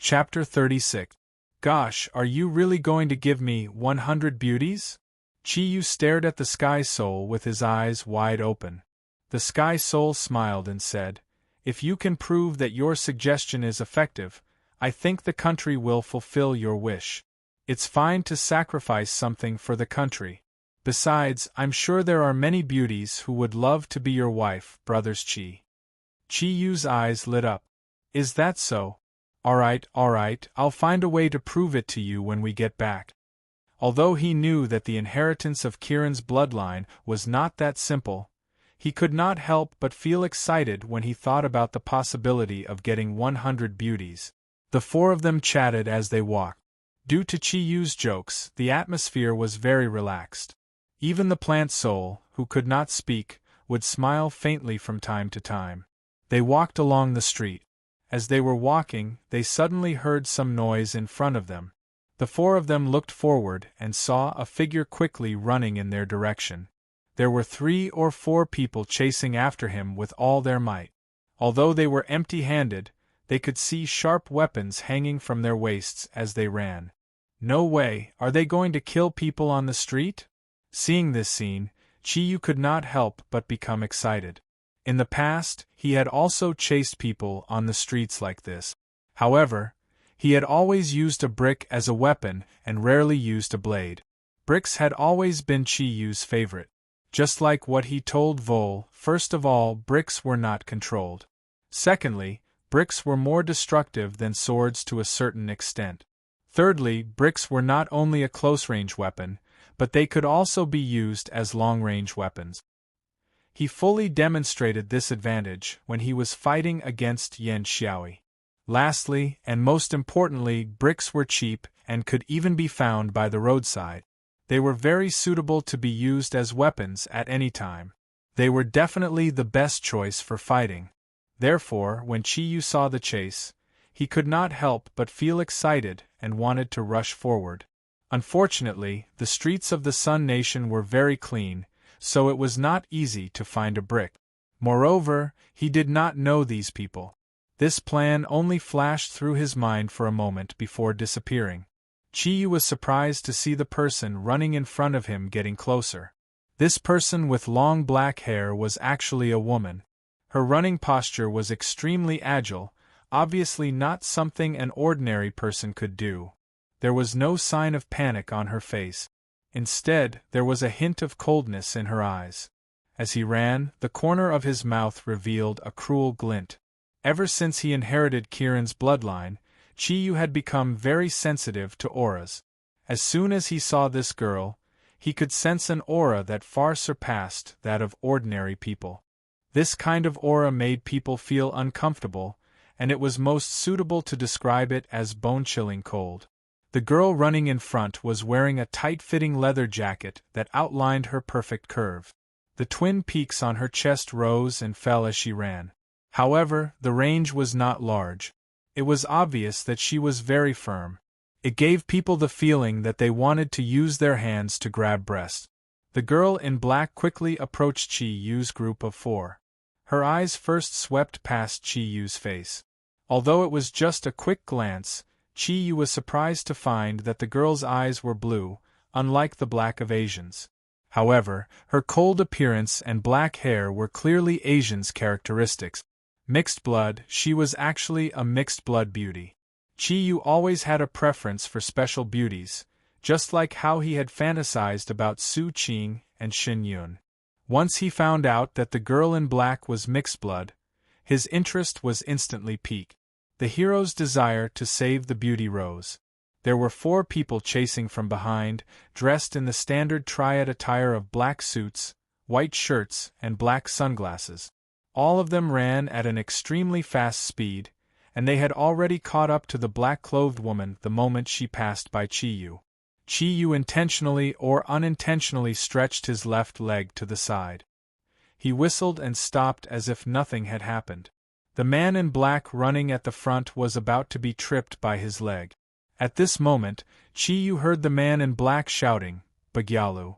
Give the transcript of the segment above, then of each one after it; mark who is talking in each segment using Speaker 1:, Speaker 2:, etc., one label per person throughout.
Speaker 1: Chapter 36. Gosh, are you really going to give me 100 beauties? Chi-Yu stared at the Sky Soul with his eyes wide open. The Sky Soul smiled and said, "If you can prove that your suggestion is effective, I think the country will fulfill your wish. It's fine to sacrifice something for the country. Besides, I'm sure there are many beauties who would love to be your wife, brothers Chi." Chi-Yu's eyes lit up. "Is that so? All right, I'll find a way to prove it to you when we get back." Although he knew that the inheritance of Kiran's bloodline was not that simple, he could not help but feel excited when he thought about the possibility of getting 100 beauties. The four of them chatted as they walked. Due to Chi-Yu's jokes, the atmosphere was very relaxed. Even the plant soul, who could not speak, would smile faintly from time to time. They walked along the street. As they were walking, they suddenly heard some noise in front of them. The four of them looked forward and saw a figure quickly running in their direction. There were 3 or 4 people chasing after him with all their might. Although they were empty-handed, they could see sharp weapons hanging from their waists as they ran. No way, are they going to kill people on the street? Seeing this scene, Chi-Yu could not help but become excited. In the past, he had also chased people on the streets like this. However, he had always used a brick as a weapon and rarely used a blade. Bricks had always been Chi-Yu's favorite. Just like what he told Vol, first of all, bricks were not controlled. Secondly, bricks were more destructive than swords to a certain extent. Thirdly, bricks were not only a close-range weapon, but they could also be used as long-range weapons. He fully demonstrated this advantage when he was fighting against Yan Xiaoi. Lastly, and most importantly, bricks were cheap and could even be found by the roadside. They were very suitable to be used as weapons at any time. They were definitely the best choice for fighting. Therefore, when Chi-Yu saw the chase, he could not help but feel excited and wanted to rush forward. Unfortunately, the streets of the Sun Nation were very clean, so it was not easy to find a brick. Moreover, he did not know these people. This plan only flashed through his mind for a moment before disappearing. Chi-Yu was surprised to see the person running in front of him getting closer. This person with long black hair was actually a woman. Her running posture was extremely agile, obviously not something an ordinary person could do. There was no sign of panic on her face. Instead, there was a hint of coldness in her eyes. As he ran, the corner of his mouth revealed a cruel glint. Ever since he inherited Kiran's bloodline, Chi-Yu had become very sensitive to auras. As soon as he saw this girl, he could sense an aura that far surpassed that of ordinary people. This kind of aura made people feel uncomfortable, and it was most suitable to describe it as bone-chilling cold. The girl running in front was wearing a tight-fitting leather jacket that outlined her perfect curve. The twin peaks on her chest rose and fell as she ran. However, the range was not large. It was obvious that she was very firm. It gave people the feeling that they wanted to use their hands to grab breasts. The girl in black quickly approached Chi-Yu's group of 4. Her eyes first swept past Chi-Yu's face. Although it was just a quick glance, Chi-Yu was surprised to find that the girl's eyes were blue, unlike the black of Asians. However, her cold appearance and black hair were clearly Asians' characteristics. Mixed blood, she was actually a mixed-blood beauty. Chi-Yu always had a preference for special beauties, just like how he had fantasized about Su Qing and Xin Yun. Once he found out that the girl in black was mixed blood, his interest was instantly piqued. The hero's desire to save the beauty rose. There were 4 people chasing from behind, dressed in the standard triad attire of black suits, white shirts, and black sunglasses. All of them ran at an extremely fast speed, and they had already caught up to the black-clothed woman the moment she passed by Chi-Yu. Chi-Yu intentionally or unintentionally stretched his left leg to the side. He whistled and stopped as if nothing had happened. The man in black running at the front was about to be tripped by his leg. At this moment, Chi-Yu heard the man in black shouting, "Bagyalu."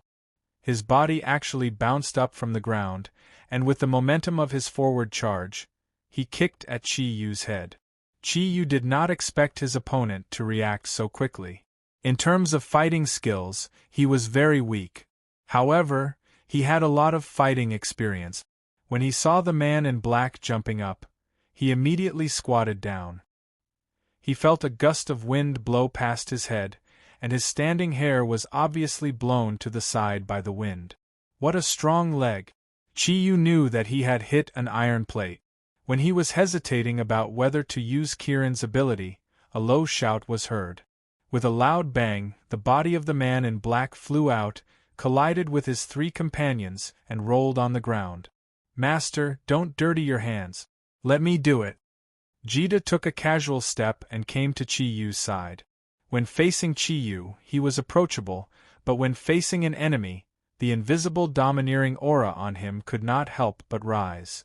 Speaker 1: His body actually bounced up from the ground, and with the momentum of his forward charge, he kicked at Chi-Yu's head. Chi-Yu did not expect his opponent to react so quickly. In terms of fighting skills, he was very weak. However, he had a lot of fighting experience. When he saw the man in black jumping up, he immediately squatted down. He felt a gust of wind blow past his head, and his standing hair was obviously blown to the side by the wind. What a strong leg! Chi-Yu knew that he had hit an iron plate. When he was hesitating about whether to use Kirin's ability, a low shout was heard. With a loud bang, the body of the man in black flew out, collided with his three companions, and rolled on the ground. "Master, don't dirty your hands. Let me do it." Jida took a casual step and came to Chi-Yu's side. When facing Chi-Yu, he was approachable, but when facing an enemy, the invisible domineering aura on him could not help but rise.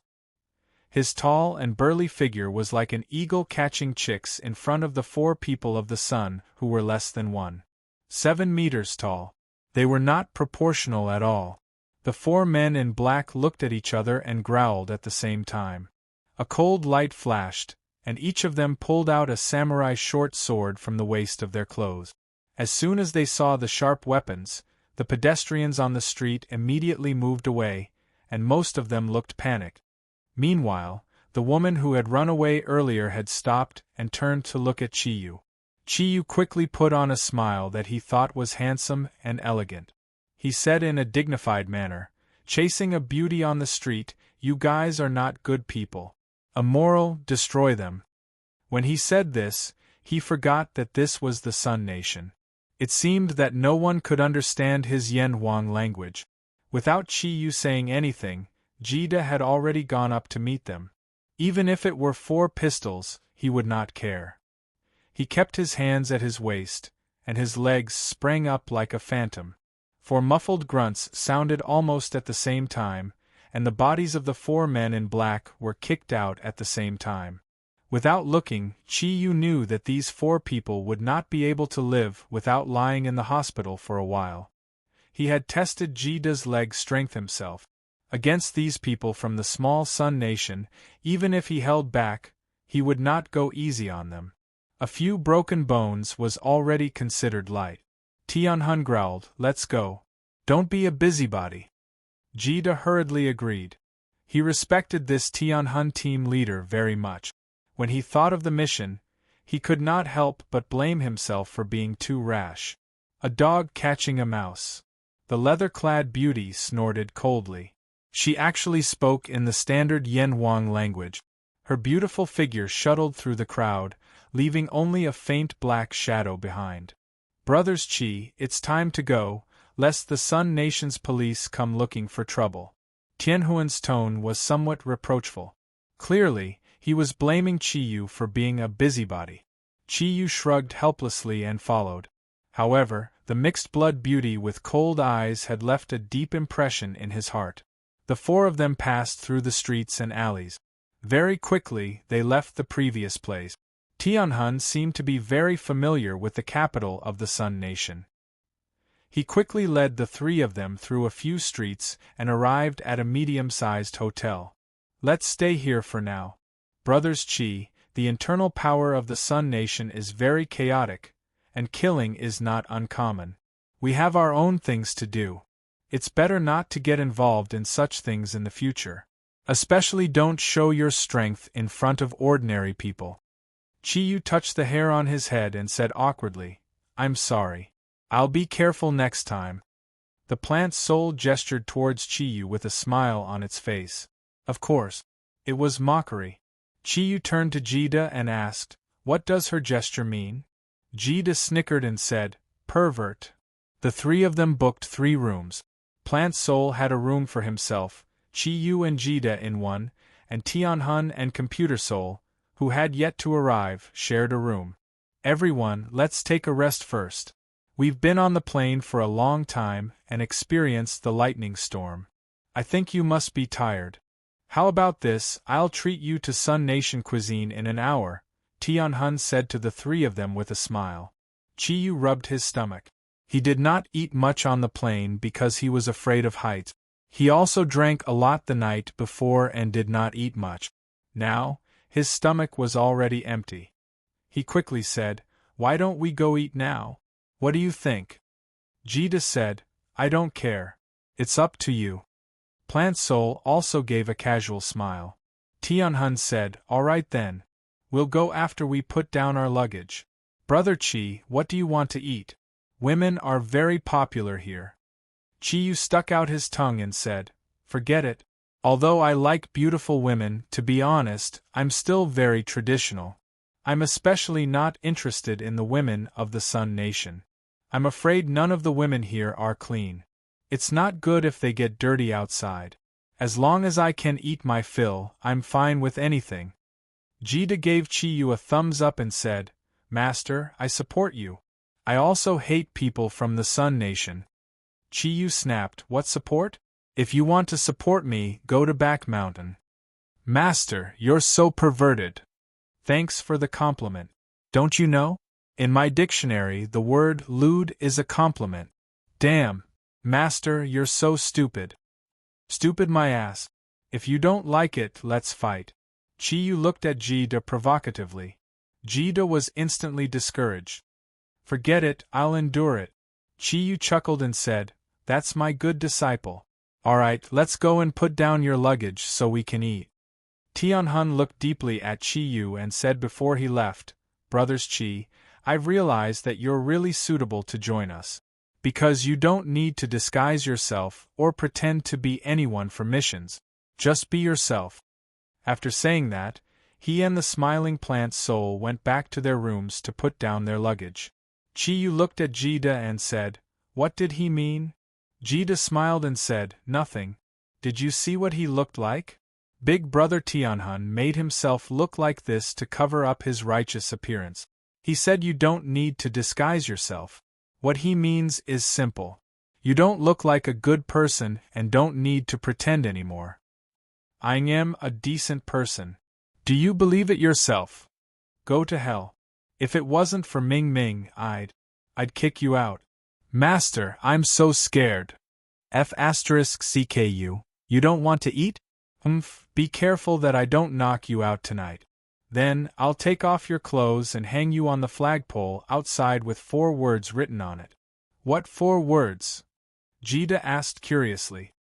Speaker 1: His tall and burly figure was like an eagle catching chicks in front of the 4 people of the sun who were less than 1.7 meters tall. They were not proportional at all. The 4 men in black looked at each other and growled at the same time. A cold light flashed, and each of them pulled out a samurai short sword from the waist of their clothes. As soon as they saw the sharp weapons, the pedestrians on the street immediately moved away, and most of them looked panicked. Meanwhile, the woman who had run away earlier had stopped and turned to look at Chi-Yu. Chi-Yu quickly put on a smile that he thought was handsome and elegant. He said in a dignified manner, "Chasing a beauty on the street, you guys are not good people. Immoral, destroy them." When he said this, he forgot that this was the Sun Nation. It seemed that no one could understand his Yenhuang language. Without Chi-Yu saying anything, Jida had already gone up to meet them. Even if it were 4 pistols, he would not care. He kept his hands at his waist, and his legs sprang up like a phantom. 4 muffled grunts sounded almost at the same time, and the bodies of the 4 men in black were kicked out at the same time. Without looking, Chi-Yu knew that these 4 people would not be able to live without lying in the hospital for a while. He had tested Jida's leg strength himself. Against these people from the small Sun Nation, even if he held back, he would not go easy on them. A few broken bones was already considered light. Tianhun growled, "Let's go. Don't be a busybody." Jida hurriedly agreed. He respected this Tianhun team leader very much. When he thought of the mission, he could not help but blame himself for being too rash. A dog catching a mouse. The leather-clad beauty snorted coldly. She actually spoke in the standard Yenhuang language. Her beautiful figure shuttled through the crowd, leaving only a faint black shadow behind. "Brothers Chi, it's time to go, lest the Sun Nation's police come looking for trouble." Tianhuan's tone was somewhat reproachful. Clearly, he was blaming Chi-Yu for being a busybody. Chi-Yu shrugged helplessly and followed. However, the mixed-blood beauty with cold eyes had left a deep impression in his heart. The 4 of them passed through the streets and alleys. Very quickly, they left the previous place. Tianhun seemed to be very familiar with the capital of the Sun Nation. He quickly led the 3 of them through a few streets and arrived at a medium-sized hotel. "Let's stay here for now. Brothers Chi, the internal power of the Sun Nation is very chaotic, and killing is not uncommon. We have our own things to do. It's better not to get involved in such things in the future. Especially don't show your strength in front of ordinary people." Chi-Yu touched the hair on his head and said awkwardly, "I'm sorry. I'll be careful next time." The plant soul gestured towards Chi-Yu with a smile on its face. Of course. It was mockery. Chi-Yu turned to Jida and asked, "What does her gesture mean?" Jida snickered and said, "Pervert." The 3 of them booked 3 rooms. Plant Soul had a room for himself, Chi-Yu and Jida in one, and Tianhun and Computer Soul, who had yet to arrive, shared a room. "Everyone, let's take a rest first. We've been on the plane for a long time and experienced the lightning storm. I think you must be tired. How about this, I'll treat you to Sun Nation cuisine in an hour," Tianhun said to the 3 of them with a smile. Chi-Yu rubbed his stomach. He did not eat much on the plane because he was afraid of heights. He also drank a lot the night before and did not eat much. Now, His stomach was already empty. He quickly said, "Why don't we go eat now? What do you think?" Jida said, "I don't care. It's up to you." Plant Soul also gave a casual smile. Tianhun said, "All right then. We'll go after we put down our luggage. Brother Chi, what do you want to eat? Women are very popular here." Chiyu stuck out his tongue and said, "Forget it. Although I like beautiful women, to be honest, I'm still very traditional. I'm especially not interested in the women of the Sun Nation. I'm afraid none of the women here are clean. It's not good if they get dirty outside. As long as I can eat my fill, I'm fine with anything." Jida gave Chiyu a thumbs up and said, "Master, I support you. I also hate people from the Sun Nation." Chiyu snapped, "What support? If you want to support me, go to Back Mountain." "Master, you're so perverted." "Thanks for the compliment. Don't you know? In my dictionary, the word lewd is a compliment." "Damn. Master, you're so stupid." "Stupid my ass. If you don't like it, let's fight." Chiyu looked at Jida provocatively. Jida was instantly discouraged. "Forget it, I'll endure it." Chiyu chuckled and said, "That's my good disciple. Alright, let's go and put down your luggage so we can eat." Tianhun looked deeply at Chiyu and said before he left, "Brothers Chi, I've realized that you're really suitable to join us. Because you don't need to disguise yourself or pretend to be anyone for missions. Just be yourself." After saying that, he and the smiling Plant Soul went back to their rooms to put down their luggage. Chiyu looked at Jida and said, "What did he mean?" Jida smiled and said, "Nothing. Did you see what he looked like?" Big Brother Tianhun made himself look like this to cover up his righteous appearance. He said you don't need to disguise yourself. What he means is simple. You don't look like a good person and don't need to pretend anymore. I am a decent person. Do you believe it yourself? Go to hell. If it wasn't for Ming Ming, I'd kick you out. Master, I'm so scared. F***CKU, you don't want to eat? Be careful that I don't knock you out tonight. Then, I'll take off your clothes and hang you on the flagpole outside with 4 words written on it. What 4 words? Jida asked curiously.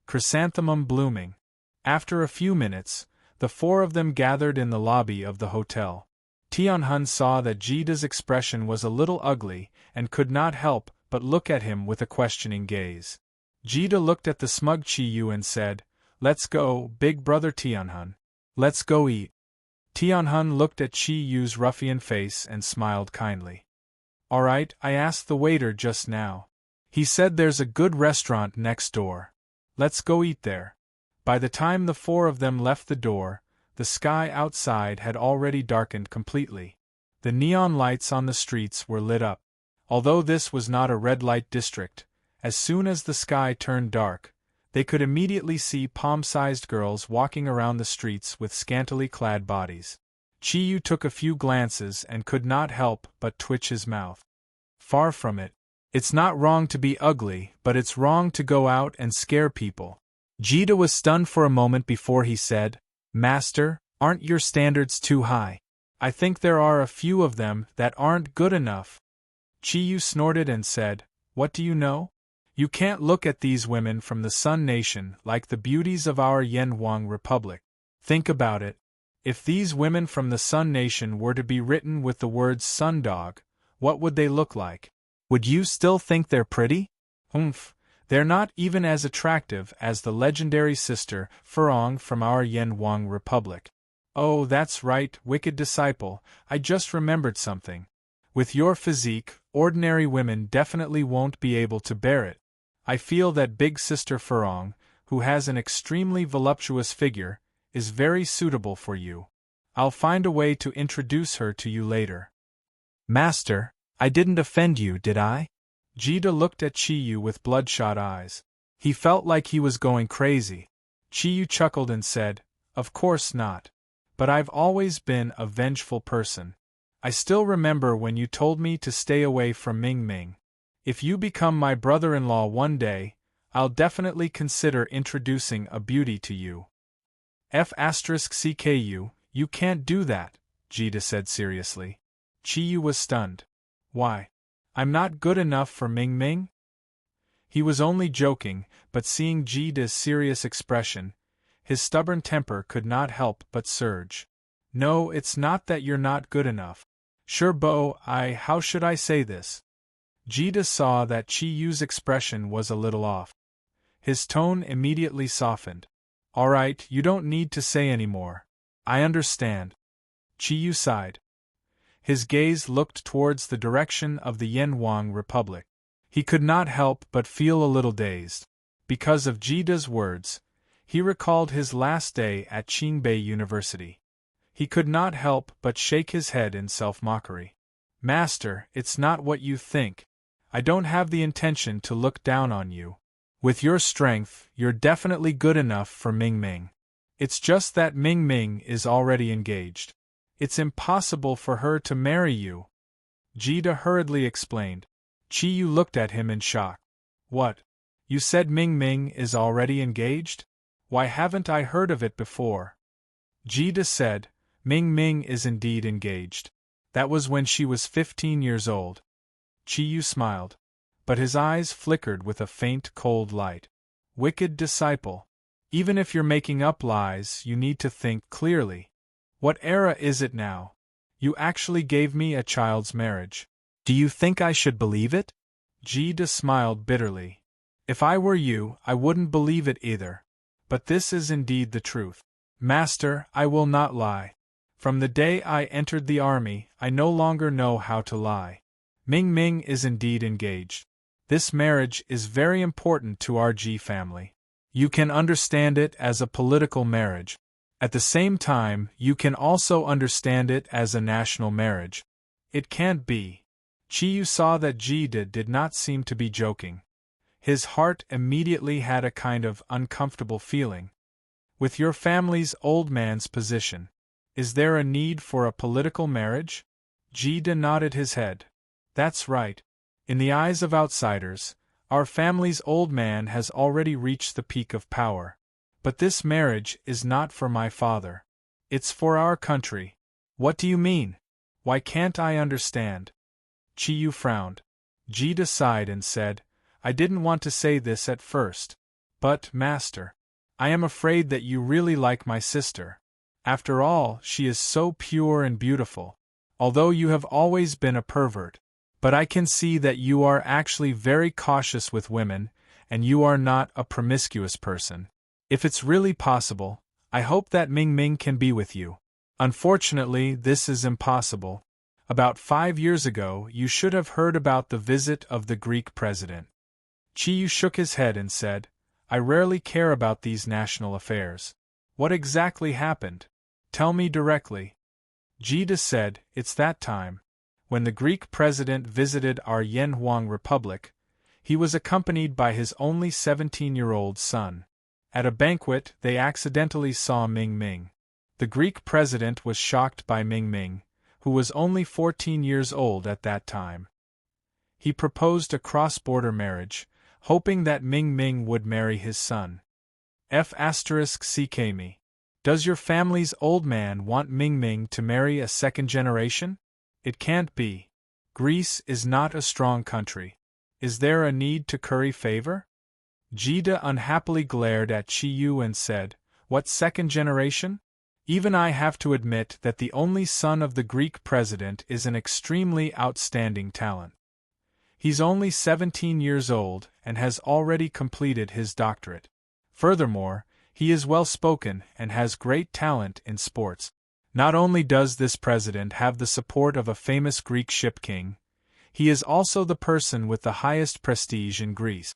Speaker 1: Chrysanthemum blooming. After a few minutes, the 4 of them gathered in the lobby of the hotel. Tianhun saw that Jida's expression was a little ugly and could not help but look at him with a questioning gaze. Jida looked at the smug Chiyu and said, "Let's go, Big Brother Tianhun. Let's go eat." Tianhun looked at Chiyu's ruffian face and smiled kindly. "Alright, I asked the waiter just now. He said there's a good restaurant next door. Let's go eat there." By the time the 4 of them left the door, the sky outside had already darkened completely. The neon lights on the streets were lit up. Although this was not a red light district, as soon as the sky turned dark, they could immediately see palm-sized girls walking around the streets with scantily clad bodies. Chiyu took a few glances and could not help but twitch his mouth. Far from it. It's not wrong to be ugly, but it's wrong to go out and scare people. Jida was stunned for a moment before he said, "Master, aren't your standards too high? I think there are a few of them that aren't good enough." Chiyu snorted and said, "What do you know? You can't look at these women from the Sun Nation like the beauties of our Yenhuang Republic. Think about it. If these women from the Sun Nation were to be written with the words Sundog, what would they look like? Would you still think they're pretty? They're not even as attractive as the legendary sister Furong from our Yenhuang Republic. Oh, that's right, wicked disciple, I just remembered something. With your physique, ordinary women definitely won't be able to bear it. I feel that Big Sister Furong, who has an extremely voluptuous figure, is very suitable for you. I'll find a way to introduce her to you later." "Master, I didn't offend you, did I?" Jida looked at Chiyu with bloodshot eyes. He felt like he was going crazy. Chiyu chuckled and said, "Of course not. But I've always been a vengeful person. I still remember when you told me to stay away from Ming Ming. If you become my brother-in-law one day, I'll definitely consider introducing a beauty to you." F***CKU, You can't do that, Jida said seriously. Chiyu was stunned. Why? I'm not good enough for Ming Ming? He was only joking, but seeing Jida's serious expression, his stubborn temper could not help but surge. No, it's not that you're not good enough. Sure, how should I say this? Jida saw that Chiyu's expression was a little off. His tone immediately softened. All right, you don't need to say any more. I understand. Chiyu sighed. His gaze looked towards the direction of the Yanhuang Republic. He could not help but feel a little dazed. Because of Jida's words, he recalled his last day at Qingbei University. He could not help but shake his head in self-mockery. Master, it's not what you think. I don't have the intention to look down on you. With your strength, you're definitely good enough for Ming Ming. It's just that Ming Ming is already engaged. It's impossible for her to marry you. Jida hurriedly explained. Chiyu looked at him in shock. What? You said Ming Ming is already engaged? Why haven't I heard of it before? Jida said, Ming Ming is indeed engaged. That was when she was 15 years old. Chiyu smiled, but his eyes flickered with a faint cold light. Wicked disciple. Even if you're making up lies, you need to think clearly. What era is it now? You actually gave me a child's marriage. Do you think I should believe it? Jida smiled bitterly. If I were you, I wouldn't believe it either. But this is indeed the truth. Master, I will not lie. From the day I entered the army, I no longer know how to lie. Ming Ming is indeed engaged. This marriage is very important to our Ji family. You can understand it as a political marriage. At the same time, you can also understand it as a national marriage. It can't be. Chiyu saw that Jida did not seem to be joking. His heart immediately had a kind of uncomfortable feeling. With your family's old man's position, is there a need for a political marriage? Jida nodded his head. That's right. In the eyes of outsiders, our family's old man has already reached the peak of power. But this marriage is not for my father. It's for our country. What do you mean? Why can't I understand? Chiyu frowned. Jida sighed and said, I didn't want to say this at first. But, Master, I am afraid that you really like my sister. After all, she is so pure and beautiful. Although you have always been a pervert. But I can see that you are actually very cautious with women, and you are not a promiscuous person. If it's really possible, I hope that Ming Ming can be with you. Unfortunately, this is impossible. About 5 years ago, you should have heard about the visit of the Greek president. Chiyu shook his head and said, I rarely care about these national affairs. What exactly happened? Tell me directly. Jida said, it's that time. When the Greek president visited our Yanhuang Republic, he was accompanied by his only 17-year-old son. At a banquet, they accidentally saw Ming Ming. The Greek president was shocked by Ming Ming, who was only 14 years old at that time. He proposed a cross-border marriage, hoping that Ming Ming would marry his son. F***ck. Does your family's old man want Ming Ming to marry a second generation? It can't be. Greece is not a strong country. Is there a need to curry favor? Jida unhappily glared at Chiyu and said, What second generation? Even I have to admit that the only son of the Greek president is an extremely outstanding talent. He's only 17 years old and has already completed his doctorate. Furthermore, he is well-spoken and has great talent in sports. Not only does this president have the support of a famous Greek ship king, he is also the person with the highest prestige in Greece.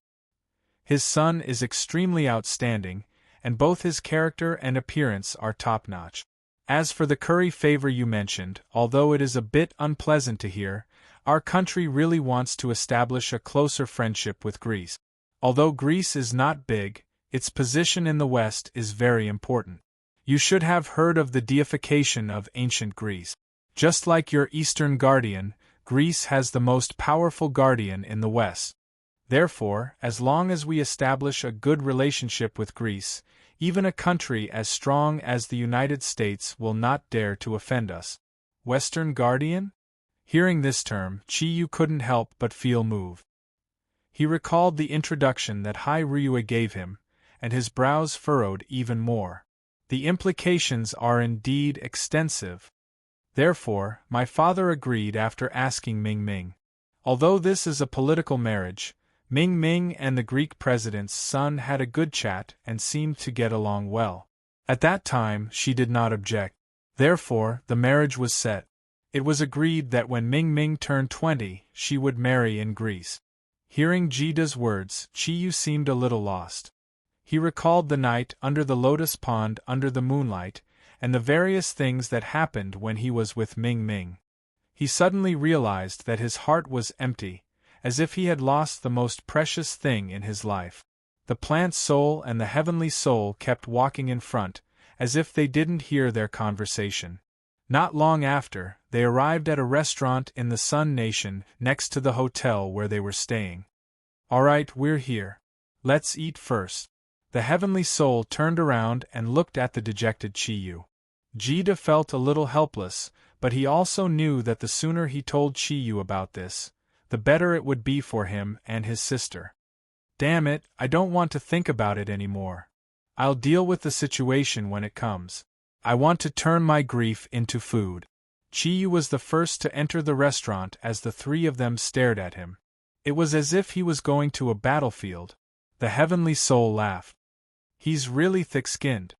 Speaker 1: His son is extremely outstanding, and both his character and appearance are top-notch. As for the curry favor you mentioned, although it is a bit unpleasant to hear, our country really wants to establish a closer friendship with Greece. Although Greece is not big, its position in the West is very important. You should have heard of the deification of ancient Greece. Just like your Eastern guardian, Greece has the most powerful guardian in the West. Therefore, as long as we establish a good relationship with Greece, Even a country as strong as the United States will not dare to offend us. Western Guardian? Hearing this term, Chiyu couldn't help but feel moved. He recalled the introduction that Hai Ryue gave him, and his brows furrowed even more. The implications are indeed extensive. Therefore, my father agreed after asking Ming Ming. Although this is a political marriage, Ming Ming and the Greek president's son had a good chat and seemed to get along well. At that time, she did not object. Therefore, the marriage was set. It was agreed that when Ming Ming turned 20, she would marry in Greece. Hearing Jida's words, Chiyu seemed a little lost. He recalled the night under the lotus pond under the moonlight, and the various things that happened when he was with Ming Ming. He suddenly realized that his heart was empty, as if he had lost the most precious thing in his life. The plant soul and the heavenly soul kept walking in front, as if they didn't hear their conversation. Not long after, they arrived at a restaurant in the Sun Nation next to the hotel where they were staying. "All right, we're here. Let's eat first." The heavenly soul turned around and looked at the dejected Chiyu. Jida felt a little helpless, but he also knew that the sooner he told Chiyu about this, the better it would be for him and his sister. "Damn it, I don't want to think about it anymore. I'll deal with the situation when it comes. I want to turn my grief into food." Chiyu was the first to enter the restaurant as the three of them stared at him. It was as if he was going to a battlefield. The heavenly soul laughed. "He's really thick-skinned."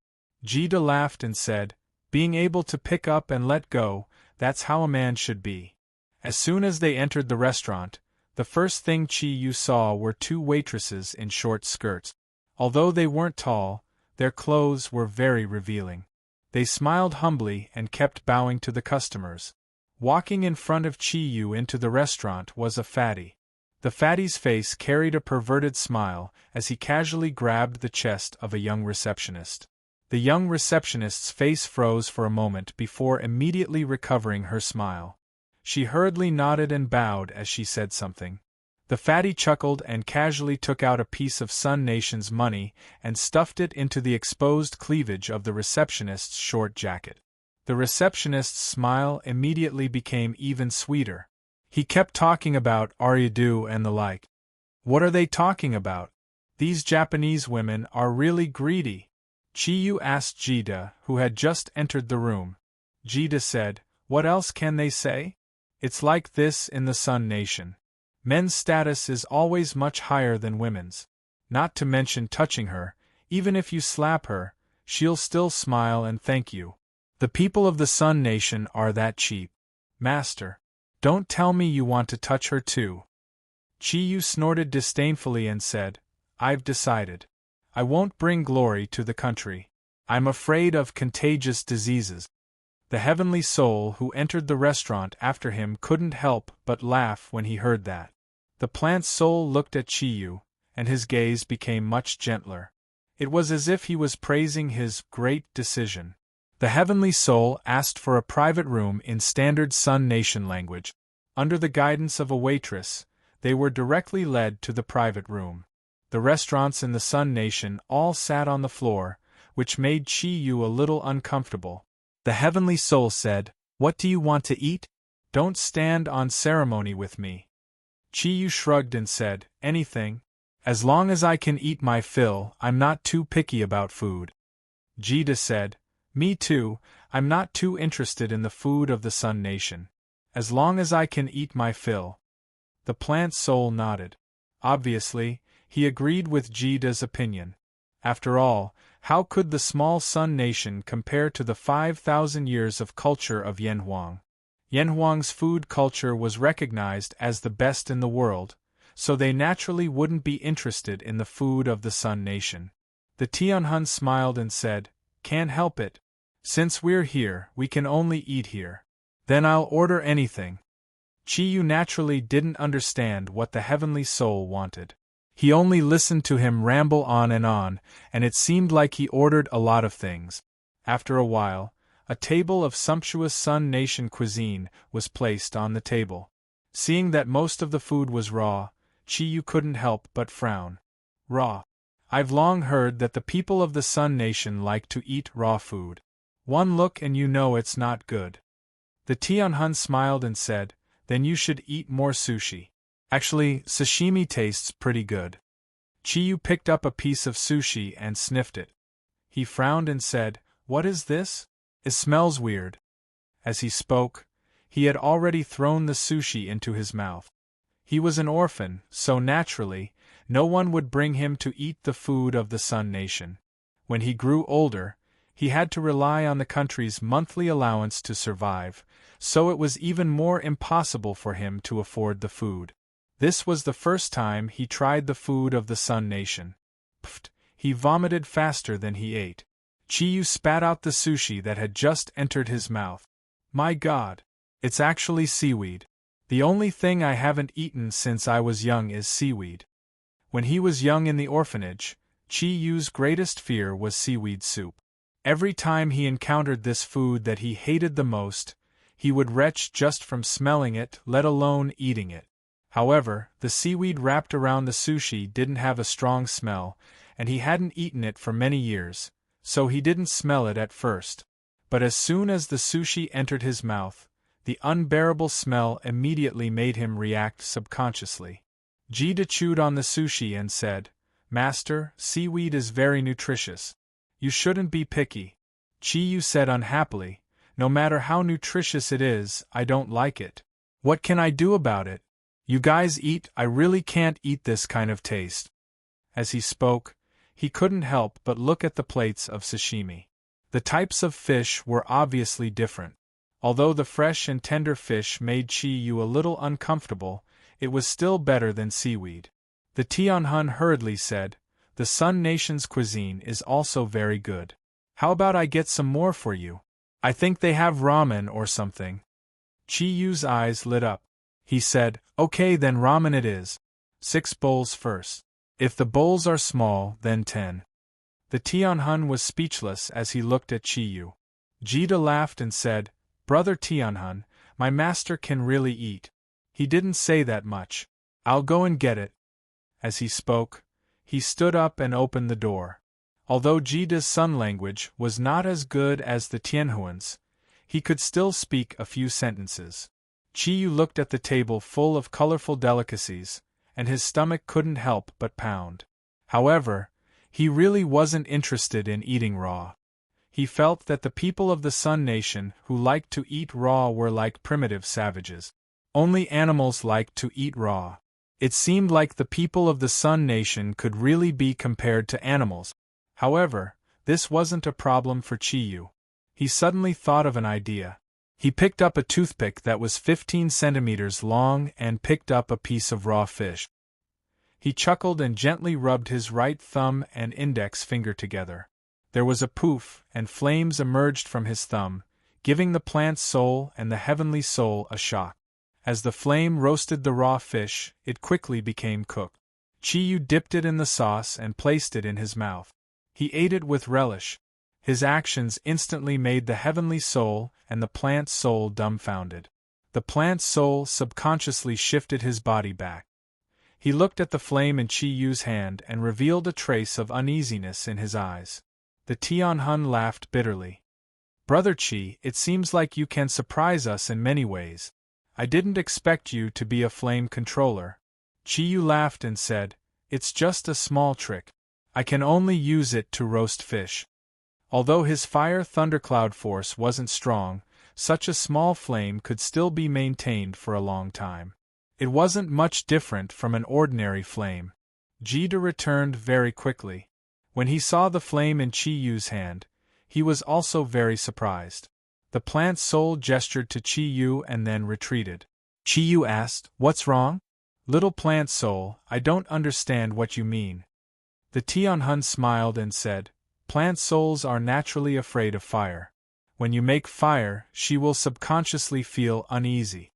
Speaker 1: Jida laughed and said, "Being able to pick up and let go, that's how a man should be." As soon as they entered the restaurant, the first thing Chiyu saw were two waitresses in short skirts. Although they weren't tall, their clothes were very revealing. They smiled humbly and kept bowing to the customers. Walking in front of Chiyu into the restaurant was a fatty. The fatty's face carried a perverted smile as he casually grabbed the chest of a young receptionist. The young receptionist's face froze for a moment before immediately recovering her smile. She hurriedly nodded and bowed as she said something. The fatty chuckled and casually took out a piece of Sun Nation's money and stuffed it into the exposed cleavage of the receptionist's short jacket. The receptionist's smile immediately became even sweeter. He kept talking about Ariadu and the like. "What are they talking about? These Japanese women are really greedy." Chiyu asked Jida, who had just entered the room. Jida said, "What else can they say? It's like this in the Sun Nation. Men's status is always much higher than women's. Not to mention touching her, even if you slap her, she'll still smile and thank you. The people of the Sun Nation are that cheap. Master, don't tell me you want to touch her too." Chiyu snorted disdainfully and said, "I've decided. I won't bring glory to the country. I'm afraid of contagious diseases." The heavenly soul who entered the restaurant after him couldn't help but laugh when he heard that. The plant soul looked at Chiyu, and his gaze became much gentler. It was as if he was praising his great decision. The heavenly soul asked for a private room in standard Sun Nation language. Under the guidance of a waitress, they were directly led to the private room. The restaurants in the Sun Nation all sat on the floor, which made Chiyu a little uncomfortable. The heavenly soul said, "What do you want to eat? Don't stand on ceremony with me." Chiyu shrugged and said, "Anything. As long as I can eat my fill, I'm not too picky about food." Jida said, "Me too, I'm not too interested in the food of the Sun Nation. As long as I can eat my fill." The plant soul nodded. Obviously, he agreed with Jida's opinion. After all, how could the small Sun Nation compare to the 5,000 years of culture of Yanhuang? Yanhuang's food culture was recognized as the best in the world, so they naturally wouldn't be interested in the food of the Sun Nation. The Tianhun smiled and said, "Can't help it. Since we're here, we can only eat here. Then I'll order anything." Chiyu naturally didn't understand what the heavenly soul wanted. He only listened to him ramble on, and it seemed like he ordered a lot of things. After a while, a table of sumptuous Sun Nation cuisine was placed on the table. Seeing that most of the food was raw, Chiyu couldn't help but frown. "Raw? I've long heard that the people of the Sun Nation like to eat raw food. One look and you know it's not good. The Tianhun smiled and said, then you should eat more sushi. Actually, sashimi tastes pretty good. Chiyu picked up a piece of sushi and sniffed it. He frowned and said, what is this? It smells weird. As he spoke, he had already thrown the sushi into his mouth. He was an orphan, so naturally, no one would bring him to eat the food of the Sun Nation. When he grew older, he had to rely on the country's monthly allowance to survive, so it was even more impossible for him to afford the food. This was the first time he tried the food of the Sun Nation. Pfft, he vomited faster than he ate. Chiyu spat out the sushi that had just entered his mouth. My God! It's actually seaweed. The only thing I haven't eaten since I was young is seaweed. When he was young in the orphanage, Chiyu's greatest fear was seaweed soup. Every time he encountered this food that he hated the most, he would retch just from smelling it, let alone eating it. However, the seaweed wrapped around the sushi didn't have a strong smell, and he hadn't eaten it for many years, so he didn't smell it at first. But as soon as the sushi entered his mouth, the unbearable smell immediately made him react subconsciously. Jida chewed on the sushi and said, Master, seaweed is very nutritious. You shouldn't be picky. Chiyu said unhappily, no matter how nutritious it is, I don't like it. What can I do about it? You guys eat, I really can't eat this kind of taste. As he spoke, he couldn't help but look at the plates of sashimi. The types of fish were obviously different. Although the fresh and tender fish made Chiyu a little uncomfortable, it was still better than seaweed. The Tianhun hurriedly said, the Sun Nation's cuisine is also very good. How about I get some more for you? I think they have ramen or something. Chiyu's eyes lit up. He said, okay then ramen it is. 6 bowls first. If the bowls are small, then 10. The Tianhun was speechless as he looked at Chiyu. Jida laughed and said, Brother Tianhun, my master can really eat. He didn't say that much. I'll go and get it. As he spoke, he stood up and opened the door. Although Jida's Sun language was not as good as the Tianhuan's, he could still speak a few sentences. Chiyu looked at the table full of colorful delicacies, and his stomach couldn't help but pound. However, he really wasn't interested in eating raw. He felt that the people of the Sun Nation who liked to eat raw were like primitive savages. Only animals liked to eat raw. It seemed like the people of the Sun Nation could really be compared to animals. However, this wasn't a problem for Chiyu. He suddenly thought of an idea. He picked up a toothpick that was 15 centimeters long and picked up a piece of raw fish. He chuckled and gently rubbed his right thumb and index finger together. There was a poof, and flames emerged from his thumb, giving the plant soul and the heavenly soul a shock. As the flame roasted the raw fish, it quickly became cooked. Chiyu dipped it in the sauce and placed it in his mouth. He ate it with relish. His actions instantly made the heavenly soul and the plant soul dumbfounded. The plant soul subconsciously shifted his body back. He looked at the flame in Chiyu's hand and revealed a trace of uneasiness in his eyes. The Tianhun laughed bitterly. Brother Chi, it seems like you can surprise us in many ways. I didn't expect you to be a flame controller. Chiyu laughed and said, it's just a small trick. I can only use it to roast fish. Although his fire thundercloud force wasn't strong, such a small flame could still be maintained for a long time. It wasn't much different from an ordinary flame. Jida returned very quickly. When he saw the flame in Chiyu's hand, he was also very surprised. The plant soul gestured to Chiyu and then retreated. Chiyu asked, what's wrong? Little plant soul, I don't understand what you mean. The Tianhun smiled and said, plant souls are naturally afraid of fire. When you make fire, she will subconsciously feel uneasy.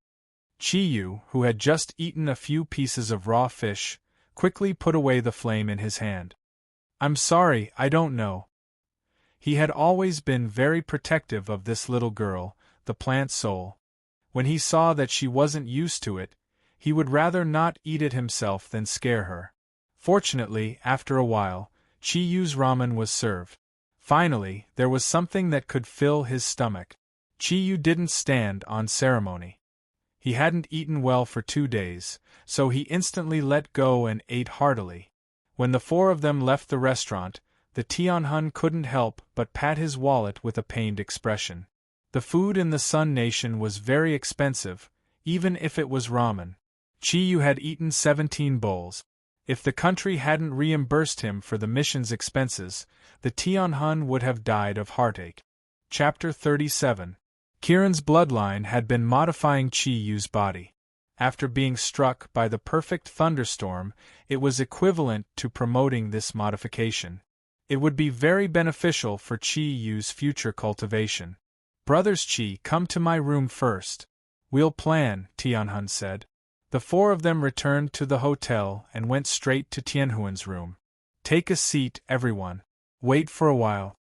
Speaker 1: Chiyu, who had just eaten a few pieces of raw fish, quickly put away the flame in his hand. I'm sorry, I don't know. He had always been very protective of this little girl, the plant soul. When he saw that she wasn't used to it, he would rather not eat it himself than scare her. Fortunately, after a while, Chi-Yu's ramen was served. Finally, there was something that could fill his stomach. Chi-Yu didn't stand on ceremony. He hadn't eaten well for 2 days, so he instantly let go and ate heartily. When the four of them left the restaurant, the Tianhun couldn't help but pat his wallet with a pained expression. The food in the Sun Nation was very expensive, even if it was ramen. Chi-Yu had eaten 17 bowls. If the country hadn't reimbursed him for the mission's expenses, the Tianhun would have died of heartache. Chapter 37. Kiran's bloodline had been modifying Chi-Yu's body. After being struck by the perfect thunderstorm, it was equivalent to promoting this modification. It would be very beneficial for Chi-Yu's future cultivation. Brothers Chi, come to my room first. We'll plan, Tianhun said. The four of them returned to the hotel and went straight to Tianhuan's room. Take a seat, everyone. Wait for a while.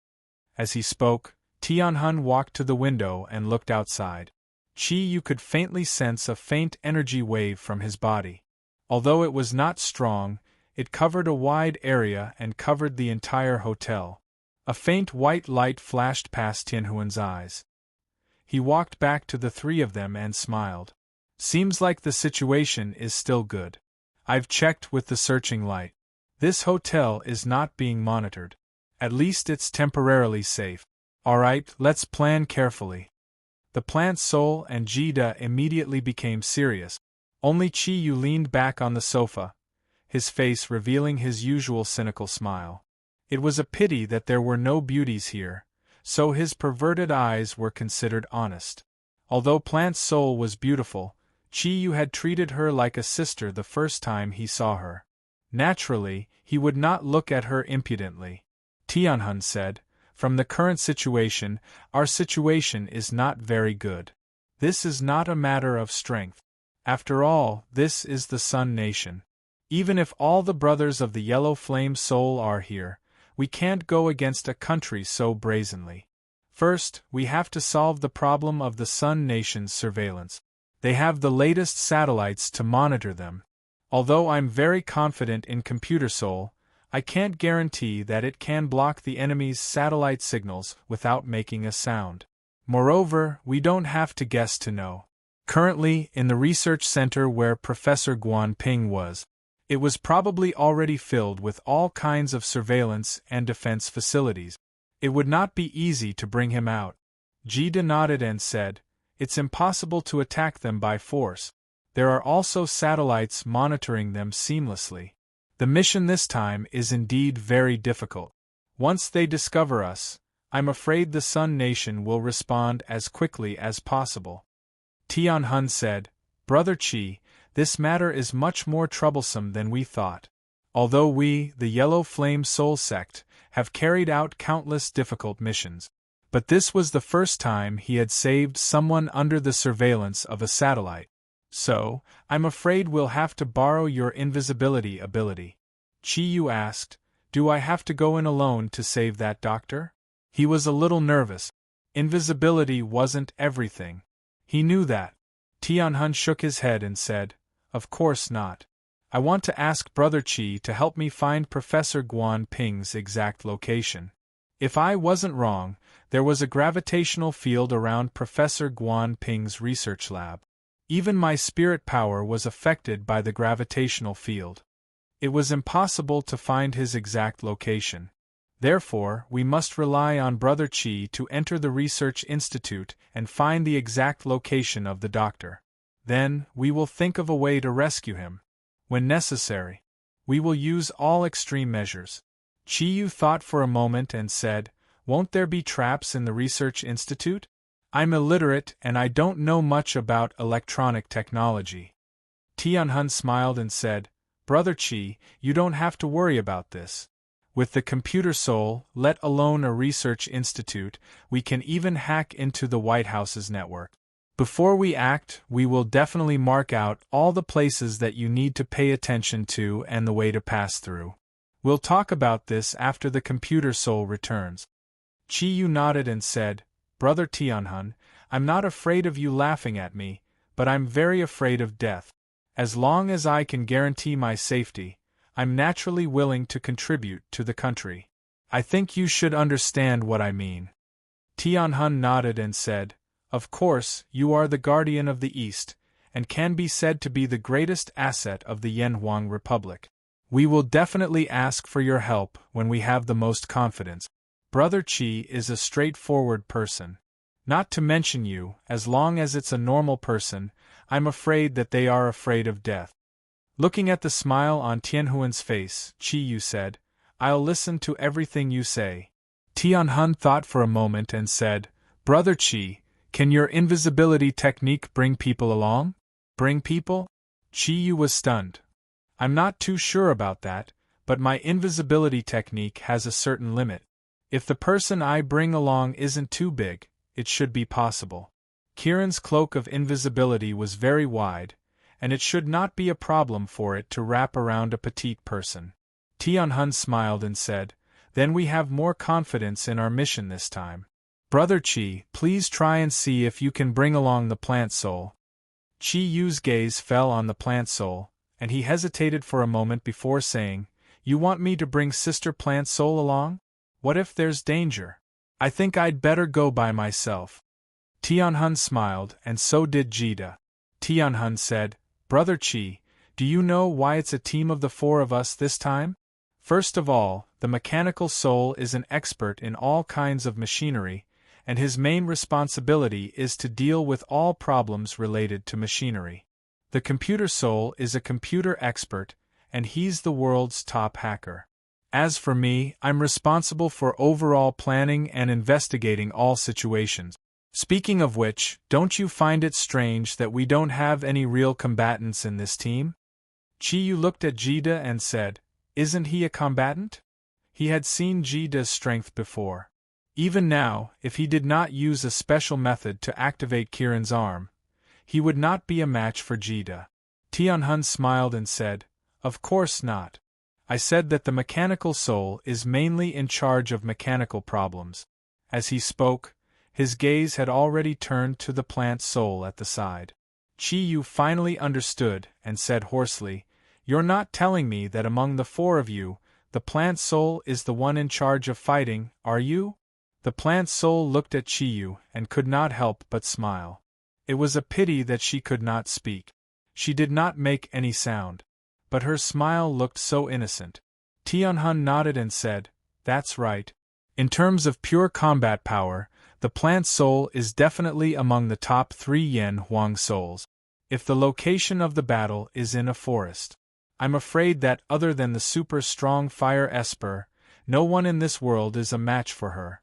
Speaker 1: As he spoke, Tianhun walked to the window and looked outside. Chi-Yu could faintly sense a faint energy wave from his body. Although it was not strong, it covered a wide area and covered the entire hotel. A faint white light flashed past Tianhuan's eyes. He walked back to the three of them and smiled. Seems like the situation is still good. I've checked with the searching light. This hotel is not being monitored. At least it's temporarily safe. Alright, let's plan carefully. The plant Soul and Jida immediately became serious. Only Chi-Yu leaned back on the sofa, his face revealing his usual cynical smile. It was a pity that there were no beauties here, so his perverted eyes were considered honest. Although Plant Soul was beautiful, Chi-Yu had treated her like a sister the first time he saw her. Naturally, he would not look at her impudently. Tianhun said, from the current situation, our situation is not very good. This is not a matter of strength. After all, this is the Sun Nation. Even if all the brothers of the Yellow Flame Soul are here, we can't go against a country so brazenly. First, we have to solve the problem of the Sun Nation's surveillance. They have the latest satellites to monitor them. Although I'm very confident in Computer Soul, I can't guarantee that it can block the enemy's satellite signals without making a sound. Moreover, we don't have to guess to know. Currently, in the research center where Professor Guan Ping was, it was probably already filled with all kinds of surveillance and defense facilities. It would not be easy to bring him out. Jida nodded and said, it's impossible to attack them by force. There are also satellites monitoring them seamlessly. The mission this time is indeed very difficult. Once they discover us, I'm afraid the Sun Nation will respond as quickly as possible. Tianhun said, Brother Chi, this matter is much more troublesome than we thought. Although we, the Yellow Flame Soul Sect, have carried out countless difficult missions. But this was the first time he had saved someone under the surveillance of a satellite. So, I'm afraid we'll have to borrow your invisibility ability. Chi-Yu asked, do I have to go in alone to save that doctor? He was a little nervous. Invisibility wasn't everything. He knew that. Tianhun shook his head and said, of course not. I want to ask Brother Chi to help me find Professor Guan Ping's exact location. If I wasn't wrong, there was a gravitational field around Professor Guan Ping's research lab. Even my spirit power was affected by the gravitational field. It was impossible to find his exact location. Therefore, we must rely on Brother Chi to enter the research institute and find the exact location of the doctor. Then, we will think of a way to rescue him. When necessary, we will use all extreme measures. Chi-Yu thought for a moment and said, won't there be traps in the research institute? I'm illiterate and I don't know much about electronic technology. Tianhun smiled and said, Brother Chi, you don't have to worry about this. With the Computer Soul, let alone a research institute, we can even hack into the White House's network. Before we act, we will definitely mark out all the places that you need to pay attention to and the way to pass through. We'll talk about this after the Computer Soul returns. Chi-Yu nodded and said, Brother Tianhun, I'm not afraid of you laughing at me, but I'm very afraid of death. As long as I can guarantee my safety, I'm naturally willing to contribute to the country. I think you should understand what I mean. Tianhun nodded and said, Of course, you are the guardian of the East, and can be said to be the greatest asset of the Yanhuang Republic. We will definitely ask for your help when we have the most confidence. Brother Qi is a straightforward person. Not to mention you, as long as it's a normal person, I'm afraid that they are afraid of death. Looking at the smile on Tianhuan's face, Qi Yu said, I'll listen to everything you say. Tianhun thought for a moment and said, Brother Qi, can your invisibility technique bring people along? Bring people? Qi Yu was stunned. I'm not too sure about that, but my invisibility technique has a certain limit. If the person I bring along isn't too big, it should be possible. Kiran's cloak of invisibility was very wide, and it should not be a problem for it to wrap around a petite person. Tianhun smiled and said, Then we have more confidence in our mission this time. Brother Qi, please try and see if you can bring along the plant soul. Qi Yu's gaze fell on the plant soul, and he hesitated for a moment before saying, You want me to bring Sister Plant Soul along? What if there's danger? I think I'd better go by myself. Tianhun smiled, and so did Jida. Tianhun said, Brother Qi, do you know why it's a team of the four of us this time? First of all, the mechanical soul is an expert in all kinds of machinery, and his main responsibility is to deal with all problems related to machinery. The computer soul is a computer expert, and he's the world's top hacker. As for me, I'm responsible for overall planning and investigating all situations. Speaking of which, don't you find it strange that we don't have any real combatants in this team? Qi Yu looked at Jida and said, Isn't he a combatant? He had seen Jida's strength before. Even now, if he did not use a special method to activate Kiran's arm, he would not be a match for Jida. Tianhun smiled and said, Of course not. I said that the mechanical soul is mainly in charge of mechanical problems. As he spoke, his gaze had already turned to the plant soul at the side. Qi Yu finally understood and said hoarsely, You're not telling me that among the four of you, the plant soul is the one in charge of fighting, are you? The plant soul looked at Qi Yu and could not help but smile. It was a pity that she could not speak. She did not make any sound. But her smile looked so innocent. Tianhun nodded and said, That's right. In terms of pure combat power, the plant soul is definitely among the top 3 Yen Huang souls. If the location of the battle is in a forest, I'm afraid that other than the super strong fire Esper, no one in this world is a match for her.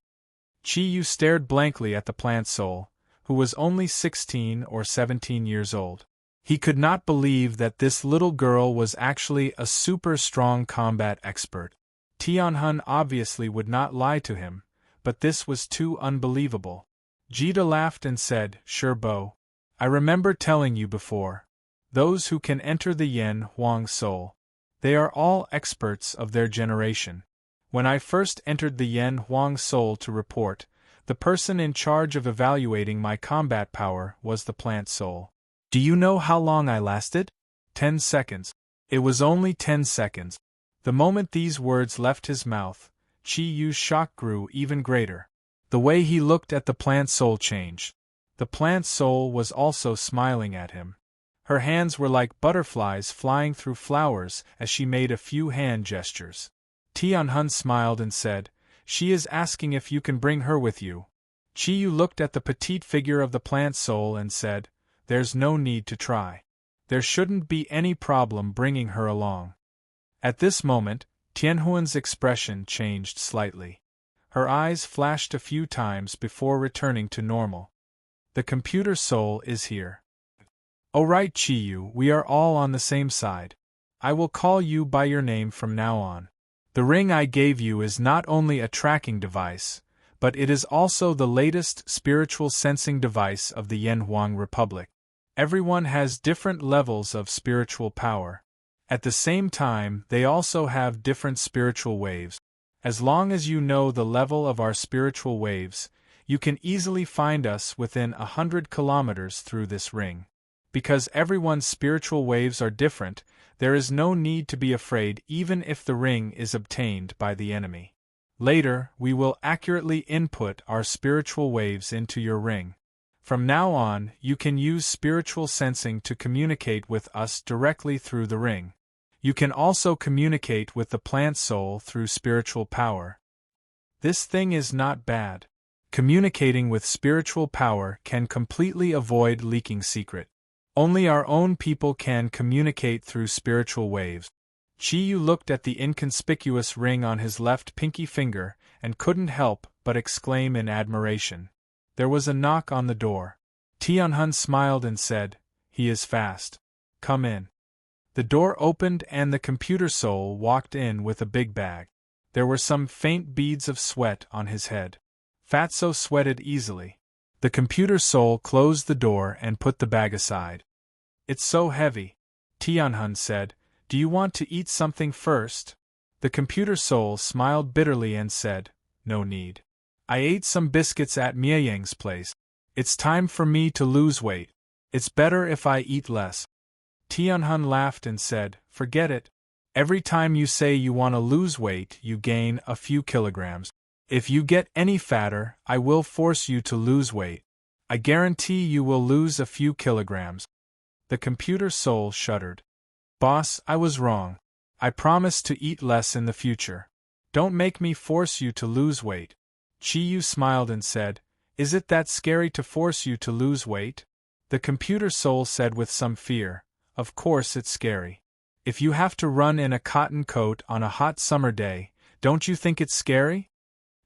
Speaker 1: Qi Yu stared blankly at the plant soul, who was only 16 or 17 years old. He could not believe that this little girl was actually a super strong combat expert. Tianhun obviously would not lie to him, but this was too unbelievable. Jida laughed and said, Sure Bo. I remember telling you before. Those who can enter the Yen Huang soul. They are all experts of their generation. When I first entered the Yen Huang soul to report, the person in charge of evaluating my combat power was the plant soul. Do you know how long I lasted? 10 seconds. It was only 10 seconds. The moment these words left his mouth, Qi Yu's shock grew even greater. The way he looked at the plant soul changed. The plant soul was also smiling at him. Her hands were like butterflies flying through flowers as she made a few hand gestures. Tianhun smiled and said, She is asking if you can bring her with you. Qi Yu looked at the petite figure of the plant soul and said, There's no need to try. There shouldn't be any problem bringing her along. At this moment, Tianhuan's expression changed slightly. Her eyes flashed a few times before returning to normal. The computer soul is here. Oh right Qi Yu, we are all on the same side. I will call you by your name from now on. The ring I gave you is not only a tracking device, but it is also the latest spiritual sensing device of the Yanhuang Republic. Everyone has different levels of spiritual power. At the same time, they also have different spiritual waves. As long as you know the level of our spiritual waves, you can easily find us within 100 kilometers through this ring. Because everyone's spiritual waves are different, There is no need to be afraid even if the ring is obtained by the enemy. Later, we will accurately input our spiritual waves into your ring. From now on, you can use spiritual sensing to communicate with us directly through the ring. You can also communicate with the plant soul through spiritual power. This thing is not bad. Communicating with spiritual power can completely avoid leaking secret. Only our own people can communicate through spiritual waves. Chi-Yu looked at the inconspicuous ring on his left pinky finger and couldn't help but exclaim in admiration. There was a knock on the door. Tianhun smiled and said, "He is fast. Come in." The door opened and the computer soul walked in with a big bag. There were some faint beads of sweat on his head. Fatso sweated easily. The computer soul closed the door and put the bag aside. "It's so heavy," Tianhun said. "Do you want to eat something first?" The computer soul smiled bitterly and said, "No need. I ate some biscuits at Mieyang's place. It's time for me to lose weight. It's better if I eat less." Tianhun laughed and said, "Forget it. Every time you say you want to lose weight, you gain a few kilograms. If you get any fatter, I will force you to lose weight. I guarantee you will lose a few kilograms." The computer soul shuddered. "Boss, I was wrong. I promise to eat less in the future. Don't make me force you to lose weight." Chi-Yu smiled and said, "Is it that scary to force you to lose weight?" The computer soul said with some fear, "Of course it's scary. If you have to run in a cotton coat on a hot summer day, don't you think it's scary?"